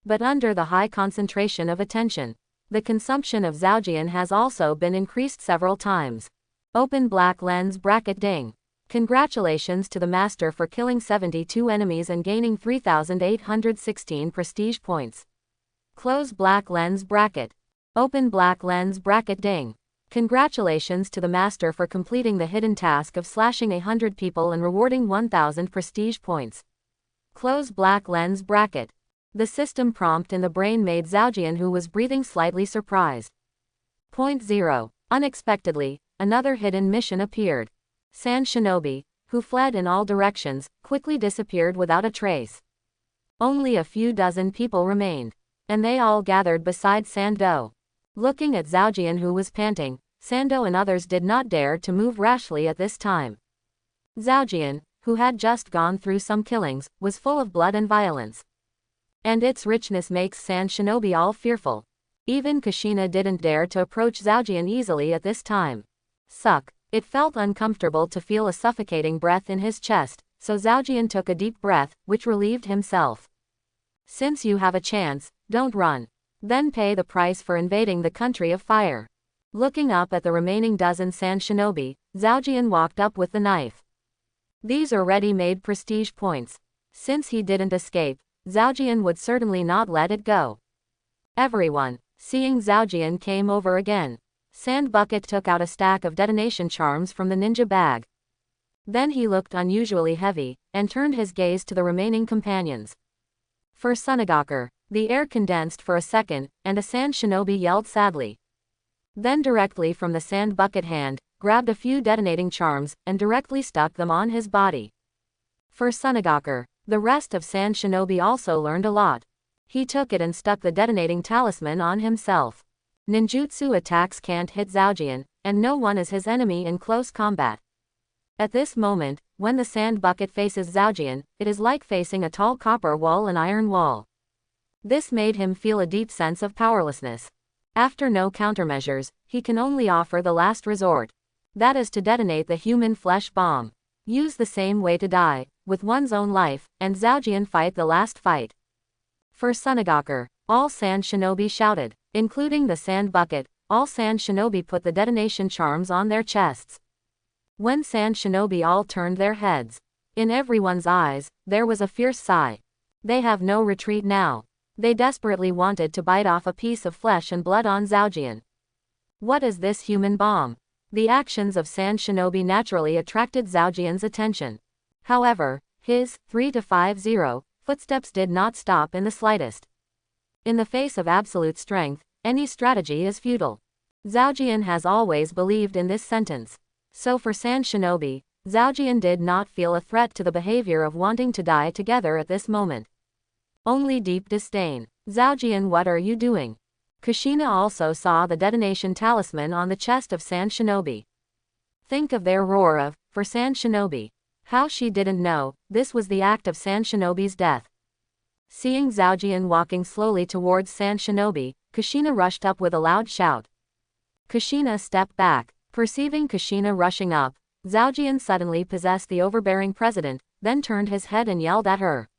But under the high concentration of attention, the consumption of Zhaojian has also been increased several times. Open black lens bracket ding. Congratulations to the master for killing 72 enemies and gaining 3,816 prestige points. Close black lens bracket. Open black lens bracket ding. Congratulations to the master for completing the hidden task of slashing 100 people and rewarding 1,000 prestige points. Close black lens bracket. The system prompt in the brain made Zhaojian, who was breathing, slightly surprised. Point 0. Unexpectedly, another hidden mission appeared. Sand Shinobi, who fled in all directions, quickly disappeared without a trace. Only a few dozen people remained, and they all gathered beside Sando. Looking at Zhaojian, who was panting, Sando and others did not dare to move rashly at this time. Zhaojian, who had just gone through some killings, was full of blood and violence. And its richness makes Sand Shinobi all fearful. Even Kushina didn't dare to approach Zhaojian easily at this time. Suck. It felt uncomfortable to feel a suffocating breath in his chest, so Zhaojian took a deep breath, which relieved himself. Since you have a chance, don't run. Then pay the price for invading the country of fire. Looking up at the remaining dozen Sand Shinobi, Zhaojian walked up with the knife. These are ready-made prestige points. Since he didn't escape, Zhaojian would certainly not let it go. Everyone, seeing Zhaojian, came over again. Sand Bucket took out a stack of detonation charms from the ninja bag. Then he looked unusually heavy, and turned his gaze to the remaining companions. For Sunagaker, the air condensed for a second, and a Sand Shinobi yelled sadly. Then directly from the Sand Bucket hand, grabbed a few detonating charms, and directly stuck them on his body. For Sunagaker, the rest of Sand Shinobi also learned a lot. He took it and stuck the detonating talisman on himself. Ninjutsu attacks can't hit Zhaojian, and no one is his enemy in close combat. At this moment, when the Sand Bucket faces Zhaojian, it is like facing a tall copper wall and iron wall. This made him feel a deep sense of powerlessness. After no countermeasures, he can only offer the last resort. That is to detonate the human flesh bomb. Use the same way to die, with one's own life, and Zhaojian fight the last fight. For Sunagaker, all sand shinobi shouted, including the sand bucket. All sand shinobi put the detonation charms on their chests. When sand shinobi all turned their heads, in everyone's eyes, there was a fierce sigh. They have no retreat now. They desperately wanted to bite off a piece of flesh and blood on Zhaojian. What is this human bomb? The actions of sand shinobi naturally attracted Zhaojian's attention. However, his 3-5-0 footsteps did not stop in the slightest. In the face of absolute strength, any strategy is futile. Zhaojian has always believed in this sentence. So for sand shinobi, Zhaojian did not feel a threat to the behavior of wanting to die together at this moment. Only deep disdain. Zhaojian, what are you doing? Kushina also saw the detonation talisman on the chest of sand shinobi. Think of their roar of, for sand shinobi. How she didn't know, this was the act of sand shinobi's death. Seeing Zhaojian walking slowly towards sand shinobi, Kushina rushed up with a loud shout. Kushina stepped back. Perceiving Kushina rushing up, Zhaojian suddenly possessed the overbearing president, then turned his head and yelled at her.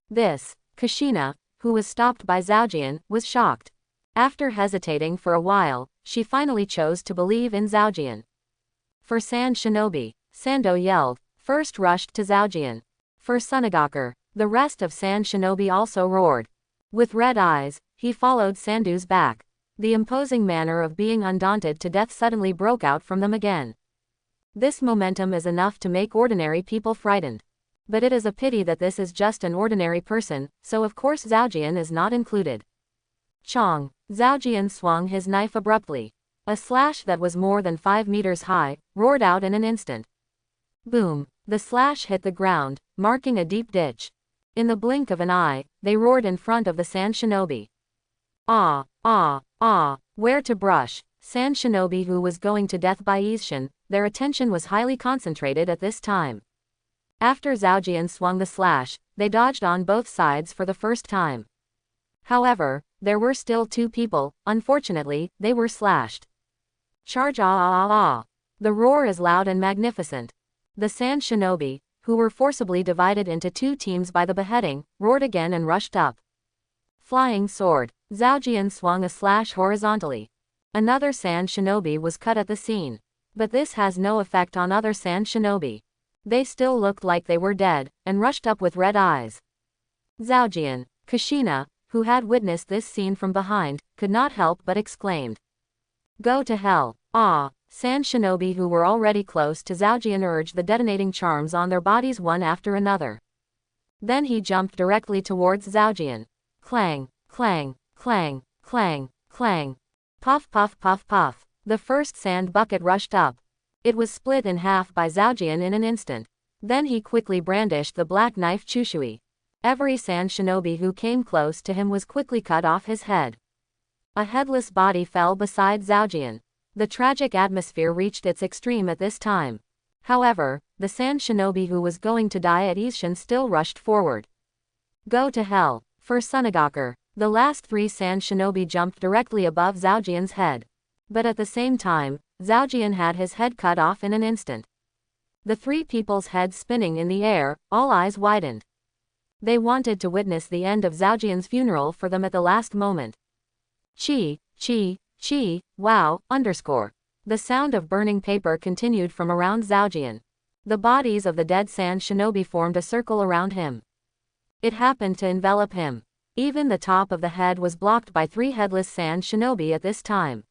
This, Kushina, who was stopped by Zhaojian, was shocked. After hesitating for a while, she finally chose to believe in Zhaojian. For sand shinobi, Sando yelled, first rushed to Zhaojian. For Sunagaker, the rest of sand shinobi also roared. With red eyes, he followed Sandu's back. The imposing manner of being undaunted to death suddenly broke out from them again. This momentum is enough to make ordinary people frightened. But it is a pity that this is just an ordinary person, so of course Zhaojian is not included. Chong. Zhaojian swung his knife abruptly. A slash that was more than 5 meters high, roared out in an instant. Boom. The slash hit the ground, marking a deep ditch. In the blink of an eye, they roared in front of the sand shinobi. Ah, ah, ah, where to brush? Sand shinobi who was going to death by Ishin, their attention was highly concentrated at this time. After Zhaojian swung the slash, they dodged on both sides for the first time. However, there were still 2 people, unfortunately, they were slashed. Charge, ah ah ah ah. The roar is loud and magnificent. The sand shinobi, who were forcibly divided into 2 teams by the beheading, roared again and rushed up. Flying sword. Zhaojian swung a slash horizontally. Another sand shinobi was cut at the scene. But this has no effect on other sand shinobi. They still looked like they were dead, and rushed up with red eyes. Zhaojian. Kushina, who had witnessed this scene from behind, could not help but exclaimed. Go to hell. Ah. Sand shinobi who were already close to Zhaojian urged the detonating charms on their bodies one after another. Then he jumped directly towards Zhaojian. Clang, clang, clang, clang, clang. Puff puff puff puff. The first sand bucket rushed up. It was split in half by Zhaojian in an instant. Then he quickly brandished the black knife Chushui. Every sand shinobi who came close to him was quickly cut off his head. A headless body fell beside Zhaojian. The tragic atmosphere reached its extreme at this time. However, the sand shinobi who was going to die at Ishin still rushed forward. Go to hell. For Sunagaker, the last 3 sand shinobi jumped directly above Zhaojian's head. But at the same time, Zhaojian had his head cut off in an instant. The 3 people's heads spinning in the air, all eyes widened. They wanted to witness the end of Zhaojian's funeral for them at the last moment. Chi, chi, chi, wow, underscore. The sound of burning paper continued from around Zhaojian. The bodies of the dead sand shinobi formed a circle around him. It happened to envelop him. Even the top of the head was blocked by 3 headless sand shinobi at this time.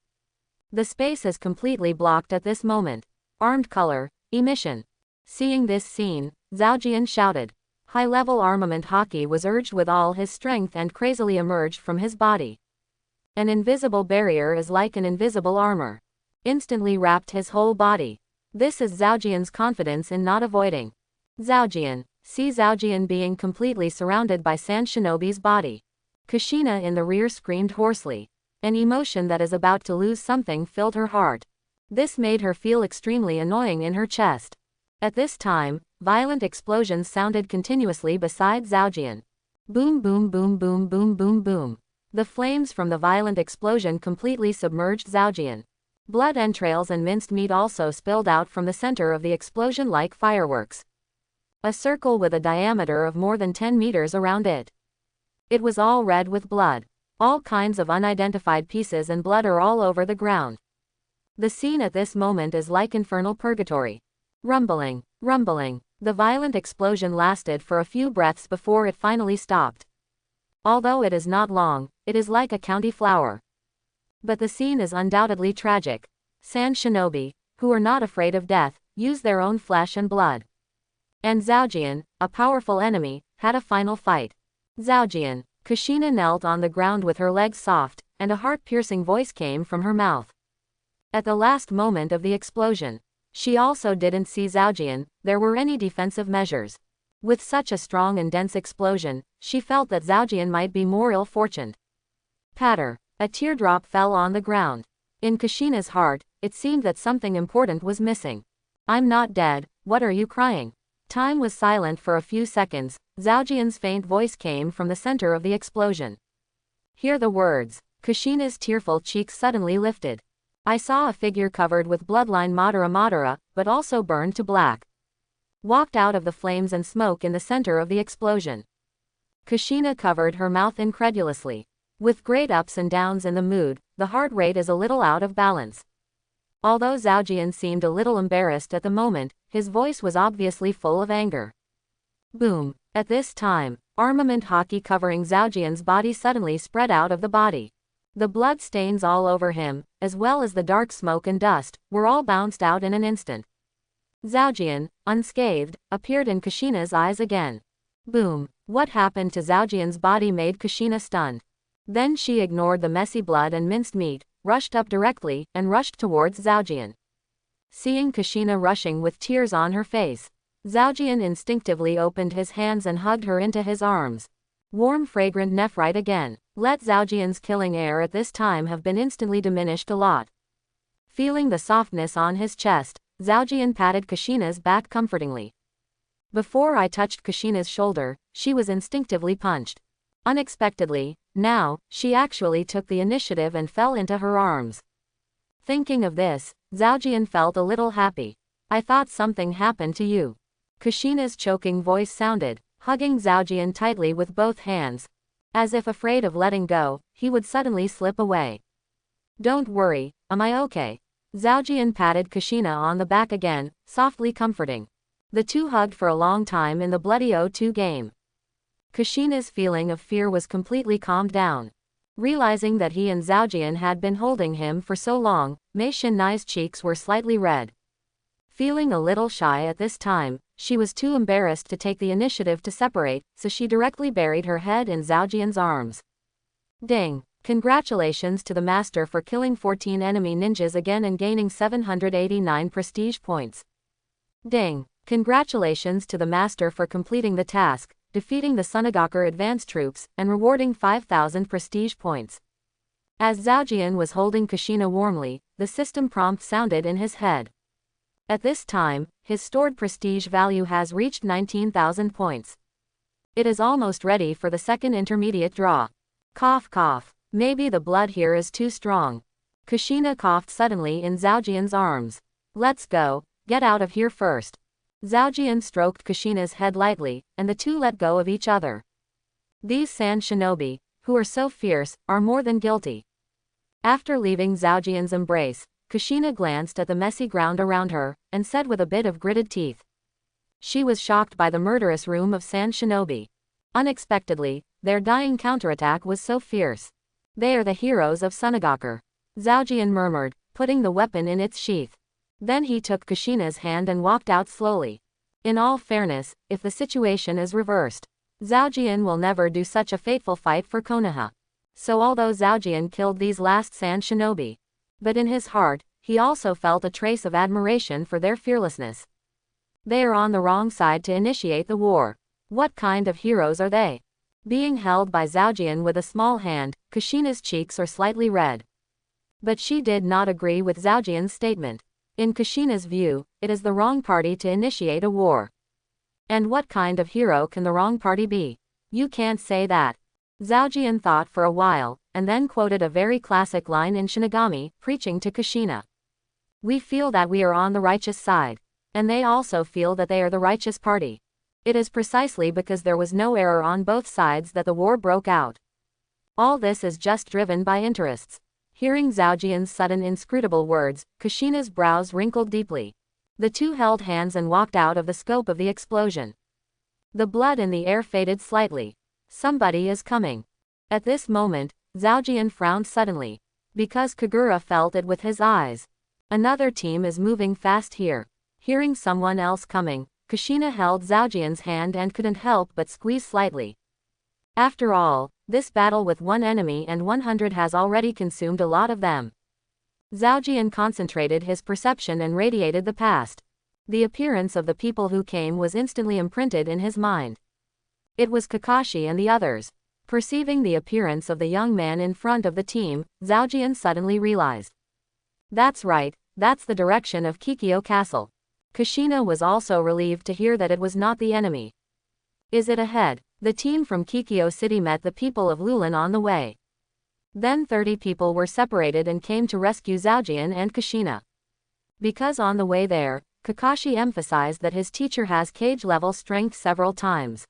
The space is completely blocked at this moment. Armed color, emission. Seeing this scene, Zhaojian shouted. High-level armament Hokage was urged with all his strength and crazily emerged from his body. An invisible barrier is like an invisible armor. Instantly wrapped his whole body. This is Zhaojian's confidence in not avoiding. Zhaojian. See Zhaojian being completely surrounded by sand shinobi's body. Kushina in the rear screamed hoarsely. An emotion that is about to lose something filled her heart. This made her feel extremely annoying in her chest. At this time, violent explosions sounded continuously beside Zhaojian. Boom boom boom boom boom boom boom. The flames from the violent explosion completely submerged Zhaojian. Blood, entrails and minced meat also spilled out from the center of the explosion like fireworks. A circle with a diameter of more than 10 meters around it. It was all red with blood. All kinds of unidentified pieces and blood are all over the ground. The scene at this moment is like infernal purgatory. Rumbling, rumbling. The violent explosion lasted for a few breaths before it finally stopped. Although it is not long, it is like a county flower. But the scene is undoubtedly tragic. Sand shinobi, who are not afraid of death, use their own flesh and blood. And Zhaojian, a powerful enemy, had a final fight. Zhaojian. Kushina knelt on the ground with her legs soft, and a heart-piercing voice came from her mouth. At the last moment of the explosion, she also didn't see Zhaojian, there were any defensive measures. With such a strong and dense explosion, she felt that Zhaojian might be more ill-fortuned. Patter. A teardrop fell on the ground. In Kushina's heart, it seemed that something important was missing. I'm not dead, what are you crying? Time was silent for a few seconds. Zhaojian's faint voice came from the center of the explosion. Hear the words. Kushina's tearful cheeks suddenly lifted. I saw a figure covered with bloodline Madara, but also burned to black. Walked out of the flames and smoke in the center of the explosion. Kushina covered her mouth incredulously. With great ups and downs in the mood, the heart rate is a little out of balance. Although Zhaojian seemed a little embarrassed at the moment, his voice was obviously full of anger. Boom. At this time, armament hockey covering Zhaojian's body suddenly spread out of the body. The blood stains all over him, as well as the dark smoke and dust, were all bounced out in an instant. Zhaojian, unscathed, appeared in Kushina's eyes again. Boom. What happened to Zhaojian's body made Kushina stunned. Then she ignored the messy blood and minced meat, rushed up directly, and rushed towards Zhaojian. Seeing Kushina rushing with tears on her face, Zhaojian instinctively opened his hands and hugged her into his arms. Warm fragrant nephrite again. Let Zhaojian's killing air at this time have been instantly diminished a lot. Feeling the softness on his chest, Zhaojian patted Kushina's back comfortingly. Before I touched Kushina's shoulder, she was instinctively punched. Unexpectedly, now, she actually took the initiative and fell into her arms. Thinking of this, Zhaojian felt a little happy. I thought something happened to you. Kushina's choking voice sounded, hugging Zhaojian tightly with both hands. As if afraid of letting go, he would suddenly slip away. Don't worry, am I okay? Zhaojian patted Kushina on the back again, softly comforting. The two hugged for a long time in the bloody O2 game. Kushina's feeling of fear was completely calmed down. Realizing that he and Zhaojian had been holding him for so long, Mei Shinai's cheeks were slightly red. Feeling a little shy at this time, she was too embarrassed to take the initiative to separate, so she directly buried her head in Zhaojian's arms. Ding! Congratulations to the master for killing 14 enemy ninjas again and gaining 789 prestige points. Ding! Congratulations to the master for completing the task, defeating the Sunagaku advance troops, and rewarding 5,000 prestige points. As Zhaojian was holding Kushina warmly, the system prompt sounded in his head. At this time, his stored prestige value has reached 19,000 points. It is almost ready for the second intermediate draw. Cough cough. Maybe the blood here is too strong. Kushina coughed suddenly in Zhaojian's arms. Let's go, get out of here first. Zhaojian stroked Kushina's head lightly, and the two let go of each other. These sand shinobi, who are so fierce, are more than guilty. After leaving Zhaojian's embrace, Kushina glanced at the messy ground around her, and said with a bit of gritted teeth. She was shocked by the murderous room of sand shinobi. Unexpectedly, their dying counterattack was so fierce. They are the heroes of Sunagaku. Zhaojian murmured, putting the weapon in its sheath. Then he took Kushina's hand and walked out slowly. In all fairness, if the situation is reversed, Zhaojian will never do such a fateful fight for Konoha. So although Zhaojian killed these last sand shinobi, but in his heart, he also felt a trace of admiration for their fearlessness. They are on the wrong side to initiate the war. What kind of heroes are they? Being held by Zhaojian with a small hand, Kushina's cheeks are slightly red. But she did not agree with Zhaojian's statement. In Kushina's view, it is the wrong party to initiate a war. And what kind of hero can the wrong party be? You can't say that. Zhaojian thought for a while, and then quoted a very classic line in Shinigami, preaching to Kushina. We feel that we are on the righteous side. And they also feel that they are the righteous party. It is precisely because there was no error on both sides that the war broke out. All this is just driven by interests. Hearing Zhaojian's sudden inscrutable words, Kushina's brows wrinkled deeply. The two held hands and walked out of the scope of the explosion. The blood in the air faded slightly. Somebody is coming. At this moment, Zhaojian frowned suddenly. Because Kagura felt it with his eyes. Another team is moving fast here. Hearing someone else coming, Kushina held Zhaojian's hand and couldn't help but squeeze slightly. After all, this battle with one enemy and 100 has already consumed a lot of them. Zhaojian concentrated his perception and radiated the past. The appearance of the people who came was instantly imprinted in his mind. It was Kakashi and the others. Perceiving the appearance of the young man in front of the team, Zhaojian suddenly realized. That's right, that's the direction of Kikyo Castle. Kushina was also relieved to hear that it was not the enemy. Is it ahead? The team from Kikyo City met the people of Lulan on the way. Then 30 people were separated and came to rescue Zhaojian and Kushina. Because on the way there, Kakashi emphasized that his teacher has cage-level strength several times.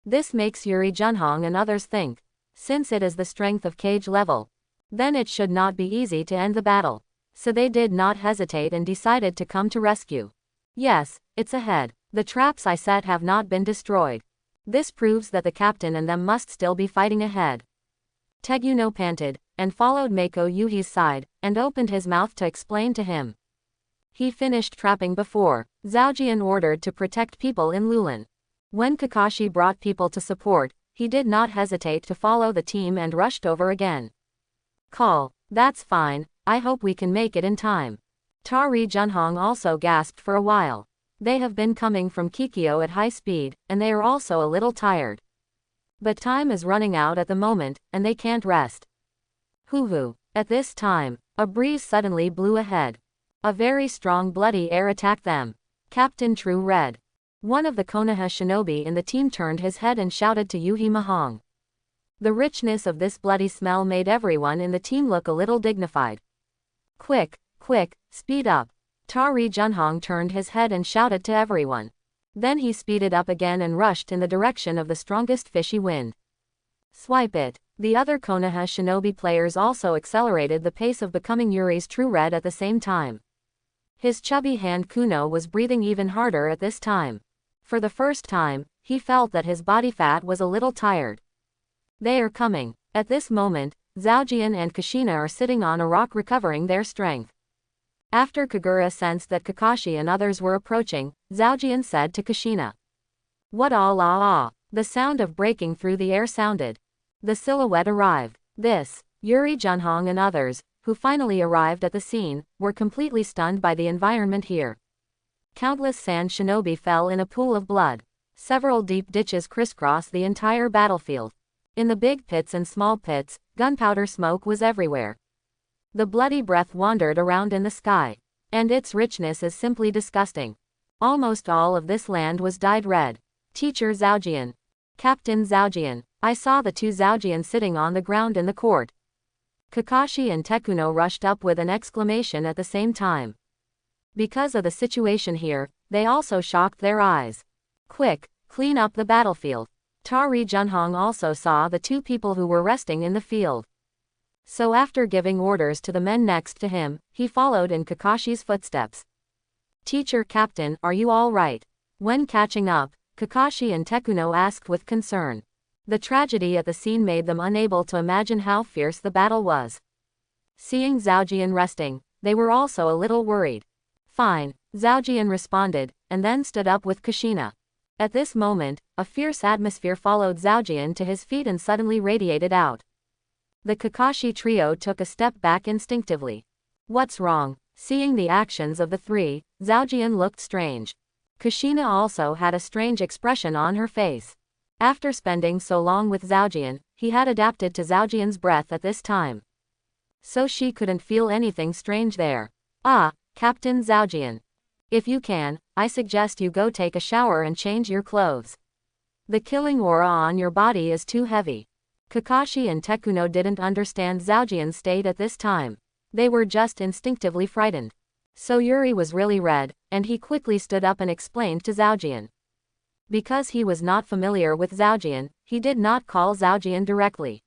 This makes Yuri Junhong and others think, since it is the strength of cage level, then it should not be easy to end the battle. So they did not hesitate and decided to come to rescue. Yes, it's ahead. The traps I set have not been destroyed. This proves that the captain and them must still be fighting ahead. Teguno panted, and followed Mako Yuhi's side, and opened his mouth to explain to him. He finished trapping before Zhaojian ordered to protect people in Lulan. When Kakashi brought people to support, he did not hesitate to follow the team and rushed over again. Call, that's fine, I hope we can make it in time. Tari Junhong also gasped for a while. They have been coming from Kikyo at high speed, and they are also a little tired. But time is running out at the moment, and they can't rest. Hoo-hoo. At this time, a breeze suddenly blew ahead. A very strong bloody air attacked them. Captain True Red. One of the Konoha shinobi in the team turned his head and shouted to Yuhi Mahong. The richness of this bloody smell made everyone in the team look a little dignified. Quick, quick, speed up. Tari Junhong turned his head and shouted to everyone. Then he speeded up again and rushed in the direction of the strongest fishy wind. Swipe it. The other Konoha shinobi players also accelerated the pace of becoming Yuri's True Red at the same time. His chubby hand Kuno was breathing even harder at this time. For the first time, he felt that his body fat was a little tired. They are coming. At this moment, Zhaojian and Kushina are sitting on a rock recovering their strength. After Kagura sensed that Kakashi and others were approaching, Zhaojian said to Kushina. What all ah ah. The sound of breaking through the air sounded. The silhouette arrived. Yuri Junhong and others, who finally arrived at the scene, were completely stunned by the environment here. Countless sand shinobi fell in a pool of blood. Several deep ditches crisscrossed the entire battlefield. In the big pits and small pits, gunpowder smoke was everywhere. The bloody breath wandered around in the sky. And its richness is simply disgusting. Almost all of this land was dyed red. Teacher Zhaojian. Captain Zhaojian. I saw the two Zhaojian sitting on the ground in the court. Kakashi and Tekuno rushed up with an exclamation at the same time. Because of the situation here, they also shocked their eyes. Quick, clean up the battlefield. Tari Junhong also saw the two people who were resting in the field. So after giving orders to the men next to him, he followed in Kakashi's footsteps. Teacher Captain, are you all right? When catching up, Kakashi and Tekuno asked with concern. The tragedy at the scene made them unable to imagine how fierce the battle was. Seeing Zhaojian resting, they were also a little worried. Fine, Zhaojian responded, and then stood up with Kushina. At this moment, a fierce atmosphere followed Zhaojian to his feet and suddenly radiated out. The Kakashi trio took a step back instinctively. What's wrong? Seeing the actions of the three, Zhaojian looked strange. Kushina also had a strange expression on her face. After spending so long with Zhaojian, he had adapted to Zhaojian's breath at this time. So she couldn't feel anything strange there. Ah, Captain Zhaojian. If you can, I suggest you go take a shower and change your clothes. The killing aura on your body is too heavy. Kakashi and Tekuno didn't understand Zhaojian's state at this time. They were just instinctively frightened. So Yuri was really red, and he quickly stood up and explained to Zhaojian. Because he was not familiar with Zhaojian, he did not call Zhaojian directly.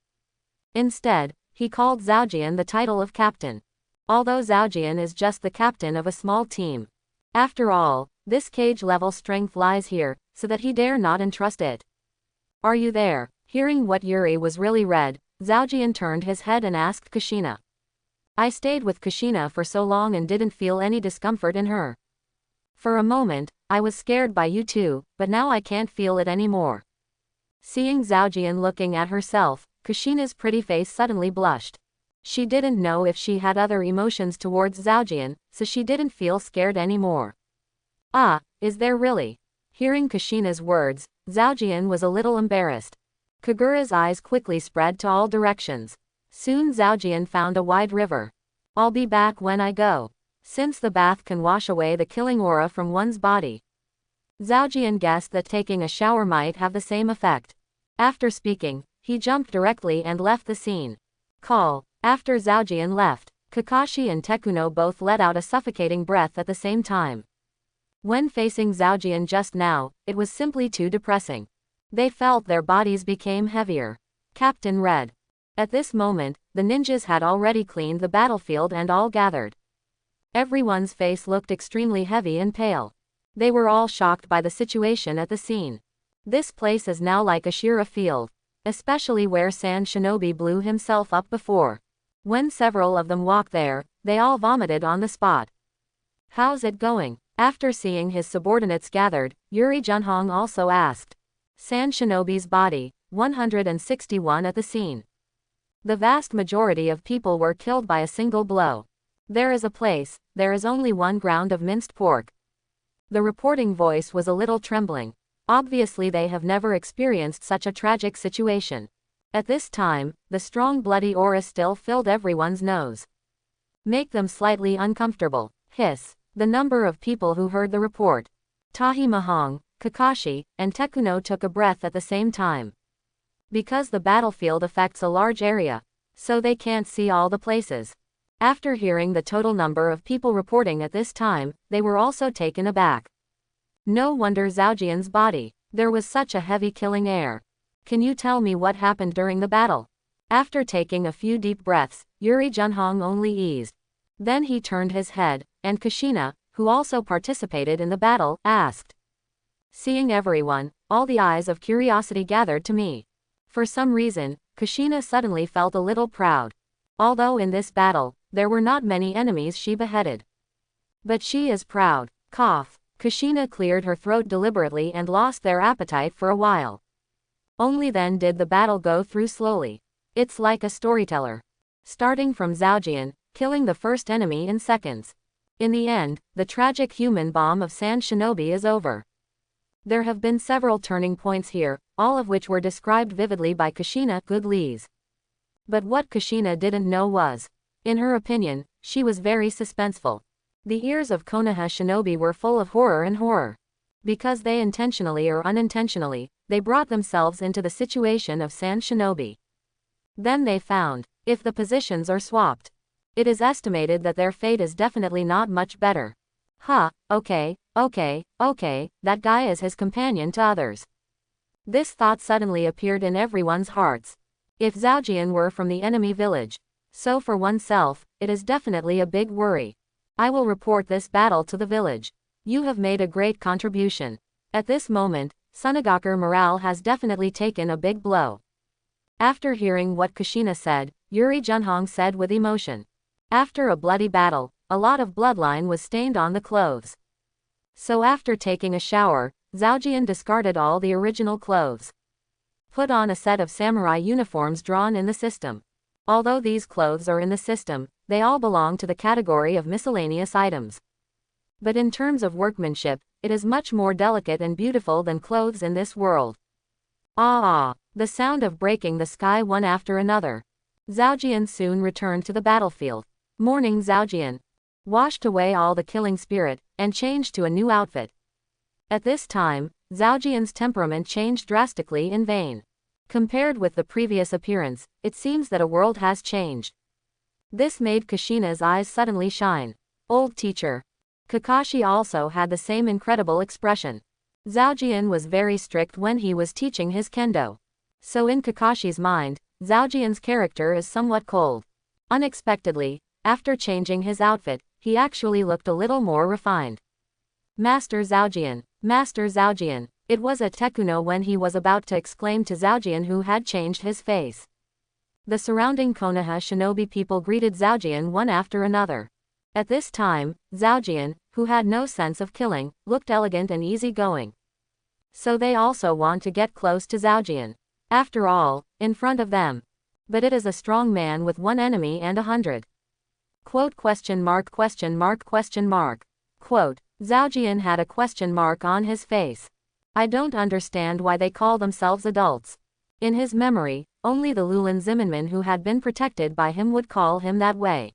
Instead, he called Zhaojian the title of captain. Although Zhaojian is just the captain of a small team. After all, this cage-level strength lies here, so that he dare not entrust it. Are you there? Hearing what Yuri was really red, Zhaojian turned his head and asked Kushina. I stayed with Kushina for so long and didn't feel any discomfort in her. For a moment, I was scared by you too, but now I can't feel it anymore. Seeing Zhaojian looking at herself, Kushina's pretty face suddenly blushed. She didn't know if she had other emotions towards Zhaojian, so she didn't feel scared anymore. Ah, is there really? Hearing Kushina's words, Zhaojian was a little embarrassed. Kagura's eyes quickly spread to all directions. Soon Zhaojian found a wide river. I'll be back when I go. Since the bath can wash away the killing aura from one's body. Zhaojian guessed that taking a shower might have the same effect. After speaking, he jumped directly and left the scene. After Zhaojian left, Kakashi and Tekuno both let out a suffocating breath at the same time. When facing Zhaojian just now, it was simply too depressing. They felt their bodies became heavier. Captain Red. At this moment, the ninjas had already cleaned the battlefield and all gathered. Everyone's face looked extremely heavy and pale. They were all shocked by the situation at the scene. This place is now like a Shira field, especially where Sand Shinobi blew himself up before. When several of them walked there, they all vomited on the spot. How's it going? After seeing his subordinates gathered, Yuri Junhong also asked. Sand Shinobi's body, 161 at the scene. The vast majority of people were killed by a single blow. There is only one ground of minced pork. The reporting voice was a little trembling. Obviously they have never experienced such a tragic situation. At this time, the strong bloody aura still filled everyone's nose. Make them slightly uncomfortable. Hiss. The number of people who heard the report. Tahi Mahong, Kakashi, and Tekuno took a breath at the same time. Because the battlefield affects a large area, so they can't see all the places. After hearing the total number of people reporting at this time, they were also taken aback. No wonder Zhaojian's body. There was such a heavy killing air. Can you tell me what happened during the battle? After taking a few deep breaths, Yuri Junhong only eased. Then he turned his head, and Kushina, who also participated in the battle, asked. Seeing everyone, all the eyes of curiosity gathered to me. For some reason, Kushina suddenly felt a little proud. Although in this battle, there were not many enemies she beheaded. But she is proud. Cough. Kushina cleared her throat deliberately and lost their appetite for a while. Only then did the battle go through slowly. It's like a storyteller. Starting from Zhaojian, killing the first enemy in seconds. In the end, the tragic human bomb of Sand Shinobi is over. There have been several turning points here, all of which were described vividly by Kushina Goodlees. But what Kushina didn't know was, in her opinion, she was very suspenseful. The ears of Konoha shinobi were full of horror and horror. Because they intentionally or unintentionally, they brought themselves into the situation of Sand Shinobi. Then they found, if the positions are swapped, it is estimated that their fate is definitely not much better. Okay, that guy is his companion to others. This thought suddenly appeared in everyone's hearts. If Zhaojian were from the enemy village, so for oneself, it is definitely a big worry. I will report this battle to the village. You have made a great contribution. At this moment, Sunagaku's morale has definitely taken a big blow. After hearing what Kushina said, Yuri Junhong said with emotion. After a bloody battle, a lot of bloodline was stained on the clothes. So after taking a shower, Zhaojian discarded all the original clothes. Put on a set of samurai uniforms drawn in the system. Although these clothes are in the system, they all belong to the category of miscellaneous items. But in terms of workmanship, it is much more delicate and beautiful than clothes in this world. The sound of breaking the sky one after another. Zhaojian soon returned to the battlefield. Morning Zhaojian washed away all the killing spirit, and changed to a new outfit. At this time, Zhaojian's temperament changed drastically in vain. Compared with the previous appearance, it seems that a world has changed. This made Kushina's eyes suddenly shine. Old teacher. Kakashi also had the same incredible expression. Zhaojian was very strict when he was teaching his kendo. So in Kakashi's mind, Zhaojian's character is somewhat cold. Unexpectedly, after changing his outfit, he actually looked a little more refined. Master Zhaojian, Master Zhaojian. It was at Tekuno when he was about to exclaim to Zhaojian who had changed his face. The surrounding Konoha shinobi people greeted Zhaojian one after another. At this time, Zhaojian, who had no sense of killing, looked elegant and easygoing. So they also want to get close to Zhaojian. After all, in front of them. But it is a strong man with one enemy and 100. Quote question mark question mark question mark. Quote, Zhaojian had a question mark on his face. I don't understand why they call themselves adults. In his memory, only the Lulan Zimmerman who had been protected by him would call him that way.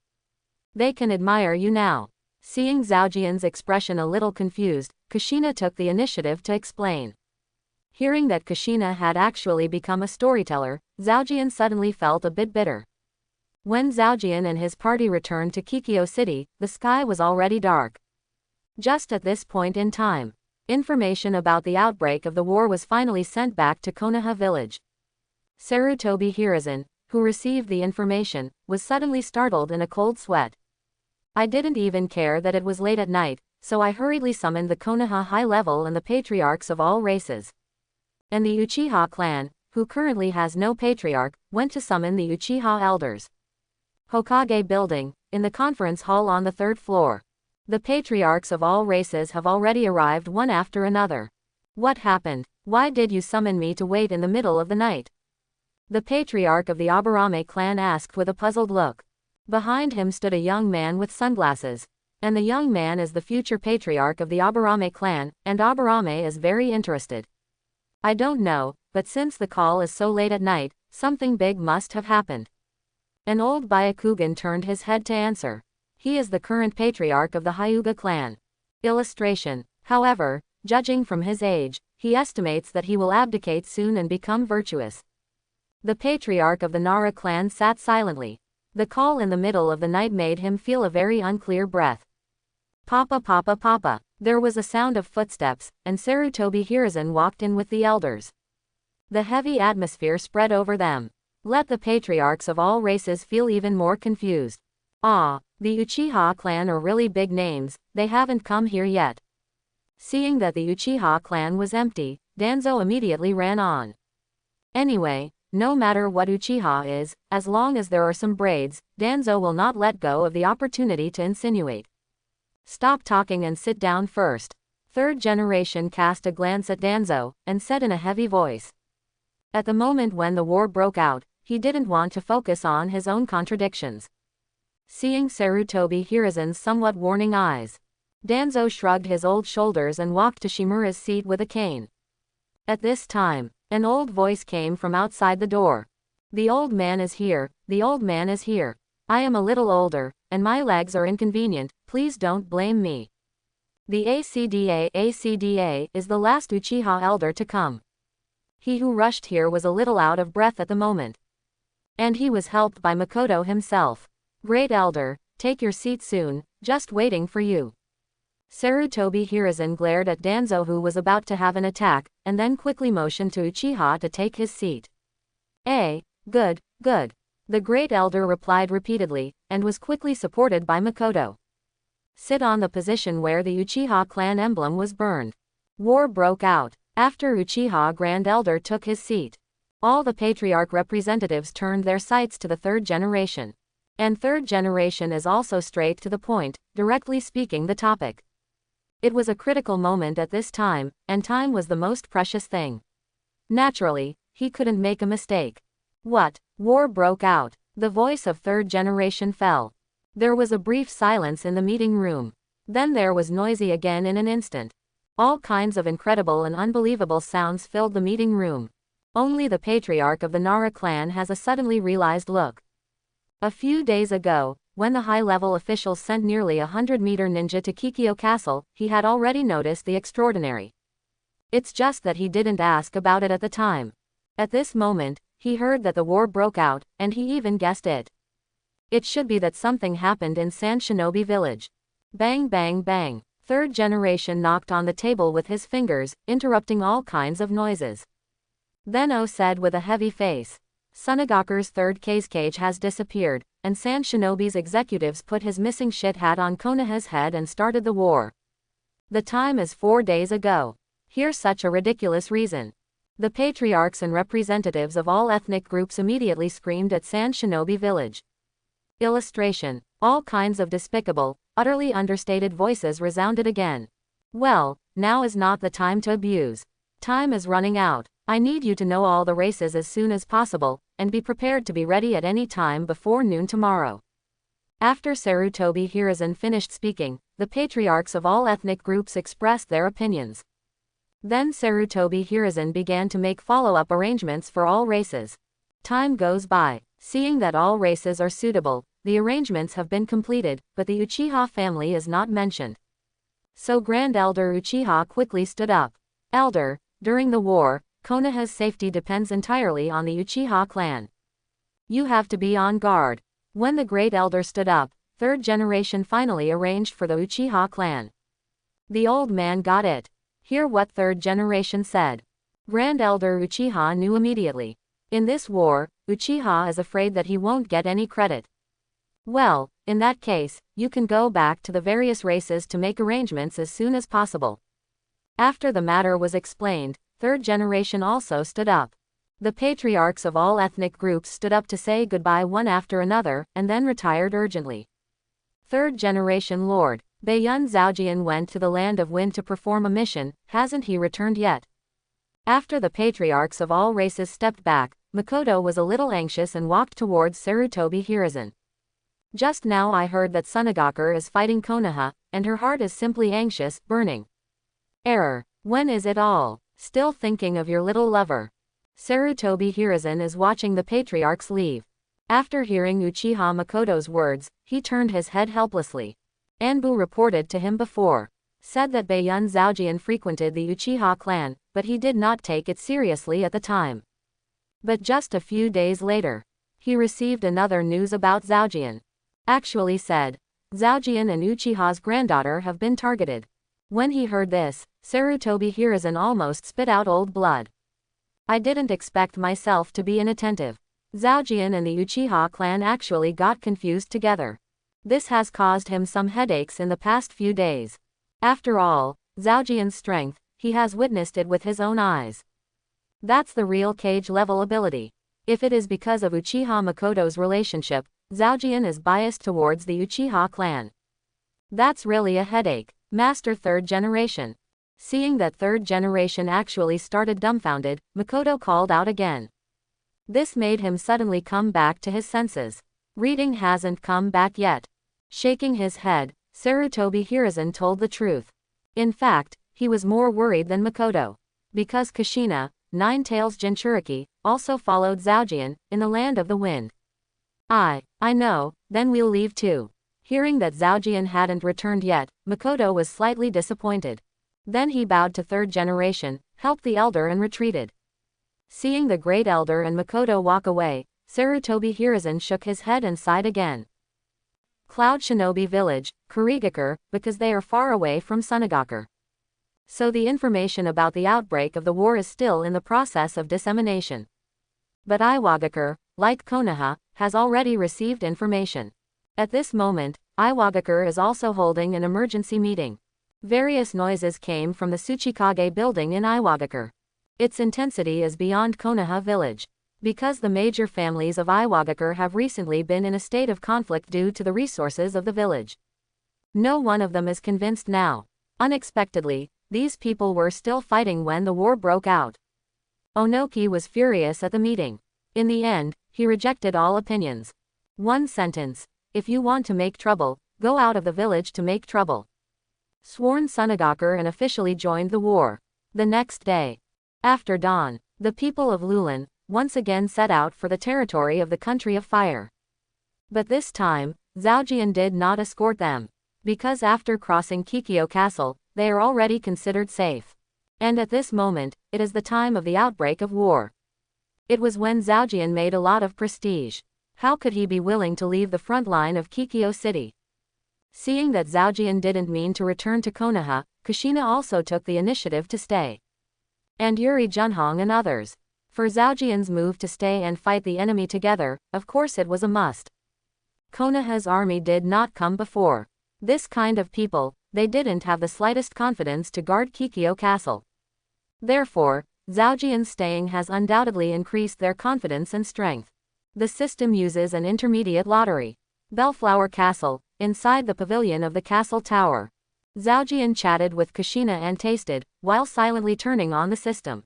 They can admire you now. Seeing Zhaojian's expression a little confused, Kushina took the initiative to explain. Hearing that Kushina had actually become a storyteller, Zhaojian suddenly felt a bit bitter. When Zhaojian and his party returned to Kikyo City, the sky was already dark. Just at this point in time, information about the outbreak of the war was finally sent back to Konoha village. Sarutobi Hiruzen, who received the information, was suddenly startled in a cold sweat. I didn't even care that it was late at night, so I hurriedly summoned the Konoha high level and the patriarchs of all races. And the Uchiha clan, who currently has no patriarch, went to summon the Uchiha elders. Hokage building, in the conference hall on the 3rd floor. The patriarchs of all races have already arrived one after another. What happened? Why did you summon me to wait in the middle of the night? The patriarch of the Aburame clan asked with a puzzled look. Behind him stood a young man with sunglasses. And the young man is the future patriarch of the Aburame clan, and Aburame is very interested. I don't know, but since the call is so late at night, something big must have happened. An old Byakugan turned his head to answer. He is the current patriarch of the Hyuga clan. Illustration. However, judging from his age, he estimates that he will abdicate soon and become virtuous. The patriarch of the Nara clan sat silently. The call in the middle of the night made him feel a very unclear breath. Papa papa papa. There was a sound of footsteps, and Sarutobi Hiruzen walked in with the elders. The heavy atmosphere spread over them. Let the patriarchs of all races feel even more confused. Ah, the Uchiha clan are really big names, they haven't come here yet. Seeing that the Uchiha clan was empty, Danzo immediately ran on. Anyway, no matter what Uchiha is, as long as there are some braids, Danzo will not let go of the opportunity to insinuate. Stop talking and sit down first. 3rd generation cast a glance at Danzo, and said in a heavy voice. At the moment when the war broke out, he didn't want to focus on his own contradictions. Seeing Sarutobi Hiruzen's somewhat warning eyes, Danzo shrugged his old shoulders and walked to Shimura's seat with a cane. At this time, an old voice came from outside the door. The old man is here, the old man is here. I am a little older, and my legs are inconvenient, please don't blame me. The ACDA is the last Uchiha elder to come. He who rushed here was a little out of breath at the moment. And he was helped by Makoto himself. Great elder, take your seat soon, just waiting for you. Sarutobi Hiruzen glared at Danzo who was about to have an attack, and then quickly motioned to Uchiha to take his seat. Good, good. The great elder replied repeatedly, and was quickly supported by Makoto. Sit on the position where the Uchiha clan emblem was burned. War broke out. After Uchiha Grand Elder took his seat, all the patriarch representatives turned their sights to the 3rd generation. And 3rd generation is also straight to the point, directly speaking the topic. It was a critical moment at this time, and time was the most precious thing. Naturally, he couldn't make a mistake. What? War broke out. The voice of 3rd generation fell. There was a brief silence in the meeting room. Then there was noisy again in an instant. All kinds of incredible and unbelievable sounds filled the meeting room. Only the patriarch of the Nara clan has a suddenly realized look. A few days ago, when the high-level officials sent nearly 100-meter ninja to Kikyo Castle, he had already noticed the extraordinary. It's just that he didn't ask about it at the time. At this moment, he heard that the war broke out, and he even guessed it. It should be that something happened in San Shinobi Village. Bang bang bang. Third generation knocked on the table with his fingers, interrupting all kinds of noises. Then O said with a heavy face. Sunagaku's third cage has disappeared, and San Shinobi's executives put his missing shit hat on Konoha's head and started the war. The time is 4 days ago. Here's such a ridiculous reason. The patriarchs and representatives of all ethnic groups immediately screamed at San Shinobi Village. Illustration. All kinds of despicable, utterly understated voices resounded again. Well, now is not the time to abuse. Time is running out. I need you to know all the races as soon as possible, and be prepared to be ready at any time before noon tomorrow. After Sarutobi Hiruzen finished speaking, the patriarchs of all ethnic groups expressed their opinions. Then Sarutobi Hiruzen began to make follow-up arrangements for all races. Time goes by. Seeing that all races are suitable, the arrangements have been completed, but the Uchiha family is not mentioned. So Grand Elder Uchiha quickly stood up. Elder, during the war, Konoha's safety depends entirely on the Uchiha clan. You have to be on guard. When the Great Elder stood up, third generation finally arranged for the Uchiha clan. The old man got it. Hear what third generation said. Grand Elder Uchiha knew immediately. In this war, Uchiha is afraid that he won't get any credit. Well, in that case, you can go back to the various races to make arrangements as soon as possible. After the matter was explained, third generation also stood up. The patriarchs of all ethnic groups stood up to say goodbye one after another, and then retired urgently. Third generation Lord, Baiyun Zhaojian went to the Land of Wind to perform a mission, hasn't he returned yet? After the patriarchs of all races stepped back, Makoto was a little anxious and walked towards Sarutobi Hiruzen. Just now I heard that Sunagaku is fighting Konoha, and her heart is simply anxious, burning. Error. When is it all? Still thinking of your little lover. Sarutobi Hiruzen is watching the patriarchs leave. After hearing Uchiha Makoto's words, he turned his head helplessly. Anbu reported to him before. Said that Baiyun Zhaojian frequented the Uchiha clan, but he did not take it seriously at the time. But just a few days later, he received another news about Zhaojian. Actually said, Zhaojian and Uchiha's granddaughter have been targeted. When he heard this, Sarutobi Hiruzen almost spit out old blood. I didn't expect myself to be inattentive. Zhaojian and the Uchiha clan actually got confused together. This has caused him some headaches in the past few days. After all, Zhaojian's strength, he has witnessed it with his own eyes. That's the real cage-level ability. If it is because of Uchiha Makoto's relationship, Zhaojian is biased towards the Uchiha clan. That's really a headache. Master third generation. Seeing that third generation actually started dumbfounded, Makoto called out again. This made him suddenly come back to his senses. Reading hasn't come back yet. Shaking his head, Sarutobi Hiruzen told the truth. In fact, he was more worried than Makoto. Because Kushina, Nine-Tails Jinchuriki, also followed Zhaojian, in the Land of the Wind. I know, then we'll leave too. Hearing that Zhaojian hadn't returned yet, Makoto was slightly disappointed. Then he bowed to third generation, helped the elder and retreated. Seeing the great elder and Makoto walk away, Sarutobi Hiruzen shook his head and sighed again. Cloud Shinobi Village, Kurigakure, because they are far away from Sunagaku. So the information about the outbreak of the war is still in the process of dissemination. But Iwagakure, like Konoha, has already received information. At this moment, Iwagakure is also holding an emergency meeting. Various noises came from the Tsuchikage building in Iwagakure. Its intensity is beyond Konoha village. Because the major families of Iwagakure have recently been in a state of conflict due to the resources of the village. No one of them is convinced now. Unexpectedly, these people were still fighting when the war broke out. Onoki was furious at the meeting. In the end, he rejected all opinions. One sentence. If you want to make trouble, go out of the village to make trouble. Sworn Sunagaku and officially joined the war. The next day, after dawn, the people of Lulan once again set out for the territory of the Country of Fire. But this time, Zhaojian did not escort them. Because after crossing Kikyo Castle, they are already considered safe. And at this moment, it is the time of the outbreak of war. It was when Zhaojian made a lot of prestige. How could he be willing to leave the front line of Kikyo City? Seeing that Zhaojian didn't mean to return to Konoha, Kushina also took the initiative to stay. And Yuri Junhong and others. For Zhaojian's move to stay and fight the enemy together, of course it was a must. Konoha's army did not come before. This kind of people, they didn't have the slightest confidence to guard Kikyo Castle. Therefore, Zhaojian's staying has undoubtedly increased their confidence and strength. The system uses an intermediate lottery. Bellflower Castle, inside the pavilion of the castle tower. Zhaojian chatted with Kushina and tasted, while silently turning on the system.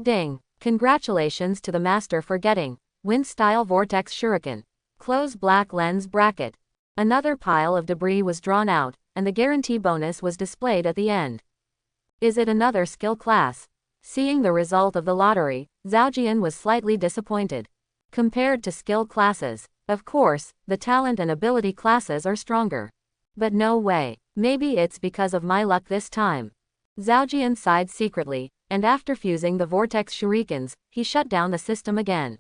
Ding! Congratulations to the master for getting Wind-style Vortex Shuriken. Close black lens bracket. Another pile of debris was drawn out, and the guarantee bonus was displayed at the end. Is it another skill class? Seeing the result of the lottery, Zhaojian was slightly disappointed. Compared to skill classes, of course, the talent and ability classes are stronger. But no way, maybe it's because of my luck this time. Zhaojian sighed secretly, and after fusing the vortex shurikens, he shut down the system again.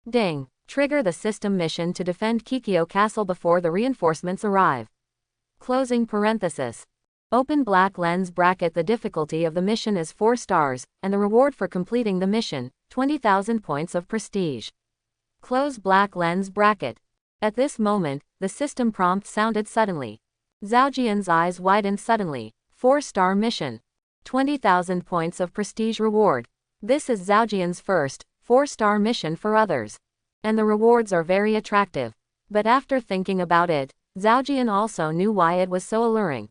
Ding! Trigger the system mission to defend Kikyo Castle before the reinforcements arrive. Closing parenthesis. Open black lens bracket. The difficulty of the mission is 4 stars, and the reward for completing the mission, 20,000 points of prestige. Close black lens bracket. At this moment, the system prompt sounded suddenly. Zhaojian's eyes widened suddenly. 4-star mission. 20,000 points of prestige reward. This is Zhaojian's first 4-star mission for others. And the rewards are very attractive. But after thinking about it, Zhaojian also knew why it was so alluring.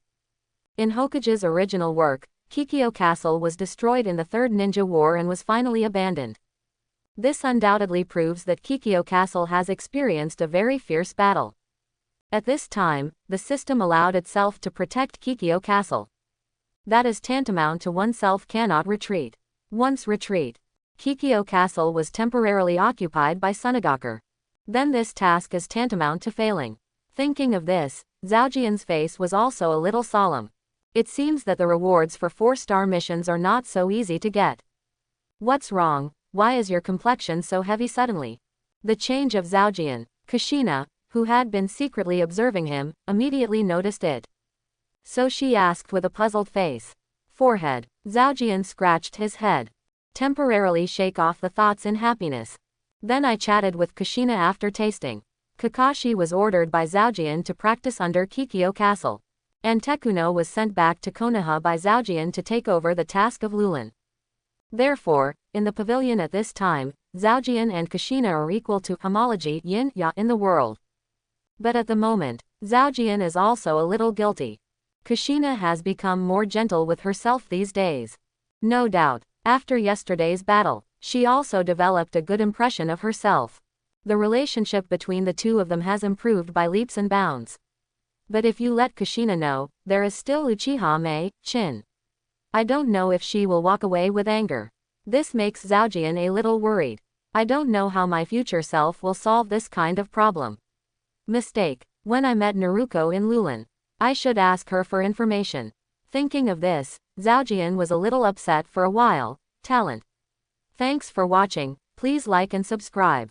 In Hokage's original work, Kikyo Castle was destroyed in the Third Ninja War and was finally abandoned. This undoubtedly proves that Kikyo Castle has experienced a very fierce battle. At this time, the system allowed itself to protect Kikyo Castle. That is tantamount to oneself cannot retreat. Once retreat, Kikyo Castle was temporarily occupied by Sunagaku. Then this task is tantamount to failing. Thinking of this, Zhaojian's face was also a little solemn. It seems that the rewards for 4-star missions are not so easy to get. What's wrong? Why is your complexion so heavy suddenly? The change of Zhaojian. Kushina, who had been secretly observing him, immediately noticed it. So she asked with a puzzled face. Forehead. Zhaojian scratched his head. Temporarily shake off the thoughts in happiness. Then I chatted with Kushina after tasting. Kakashi was ordered by Zhaojian to practice under Kikyo Castle. And Tekuno was sent back to Konoha by Zhaojian to take over the task of Lulan. Therefore, in the pavilion at this time, Zhaojian and Kushina are equal to homology yin-ya in the world. But at the moment, Zhaojian is also a little guilty. Kushina has become more gentle with herself these days. No doubt, after yesterday's battle, she also developed a good impression of herself. The relationship between the two of them has improved by leaps and bounds. But if you let Kushina know, there is still Uchiha Mei-chin. I don't know if she will walk away with anger. This makes Zhaojian a little worried. I don't know how my future self will solve this kind of problem. Mistake. When I met Naruto in Lulan, I should ask her for information. Thinking of this, Zhaojian was a little upset for a while. Talent. Thanks for watching. Please like and subscribe.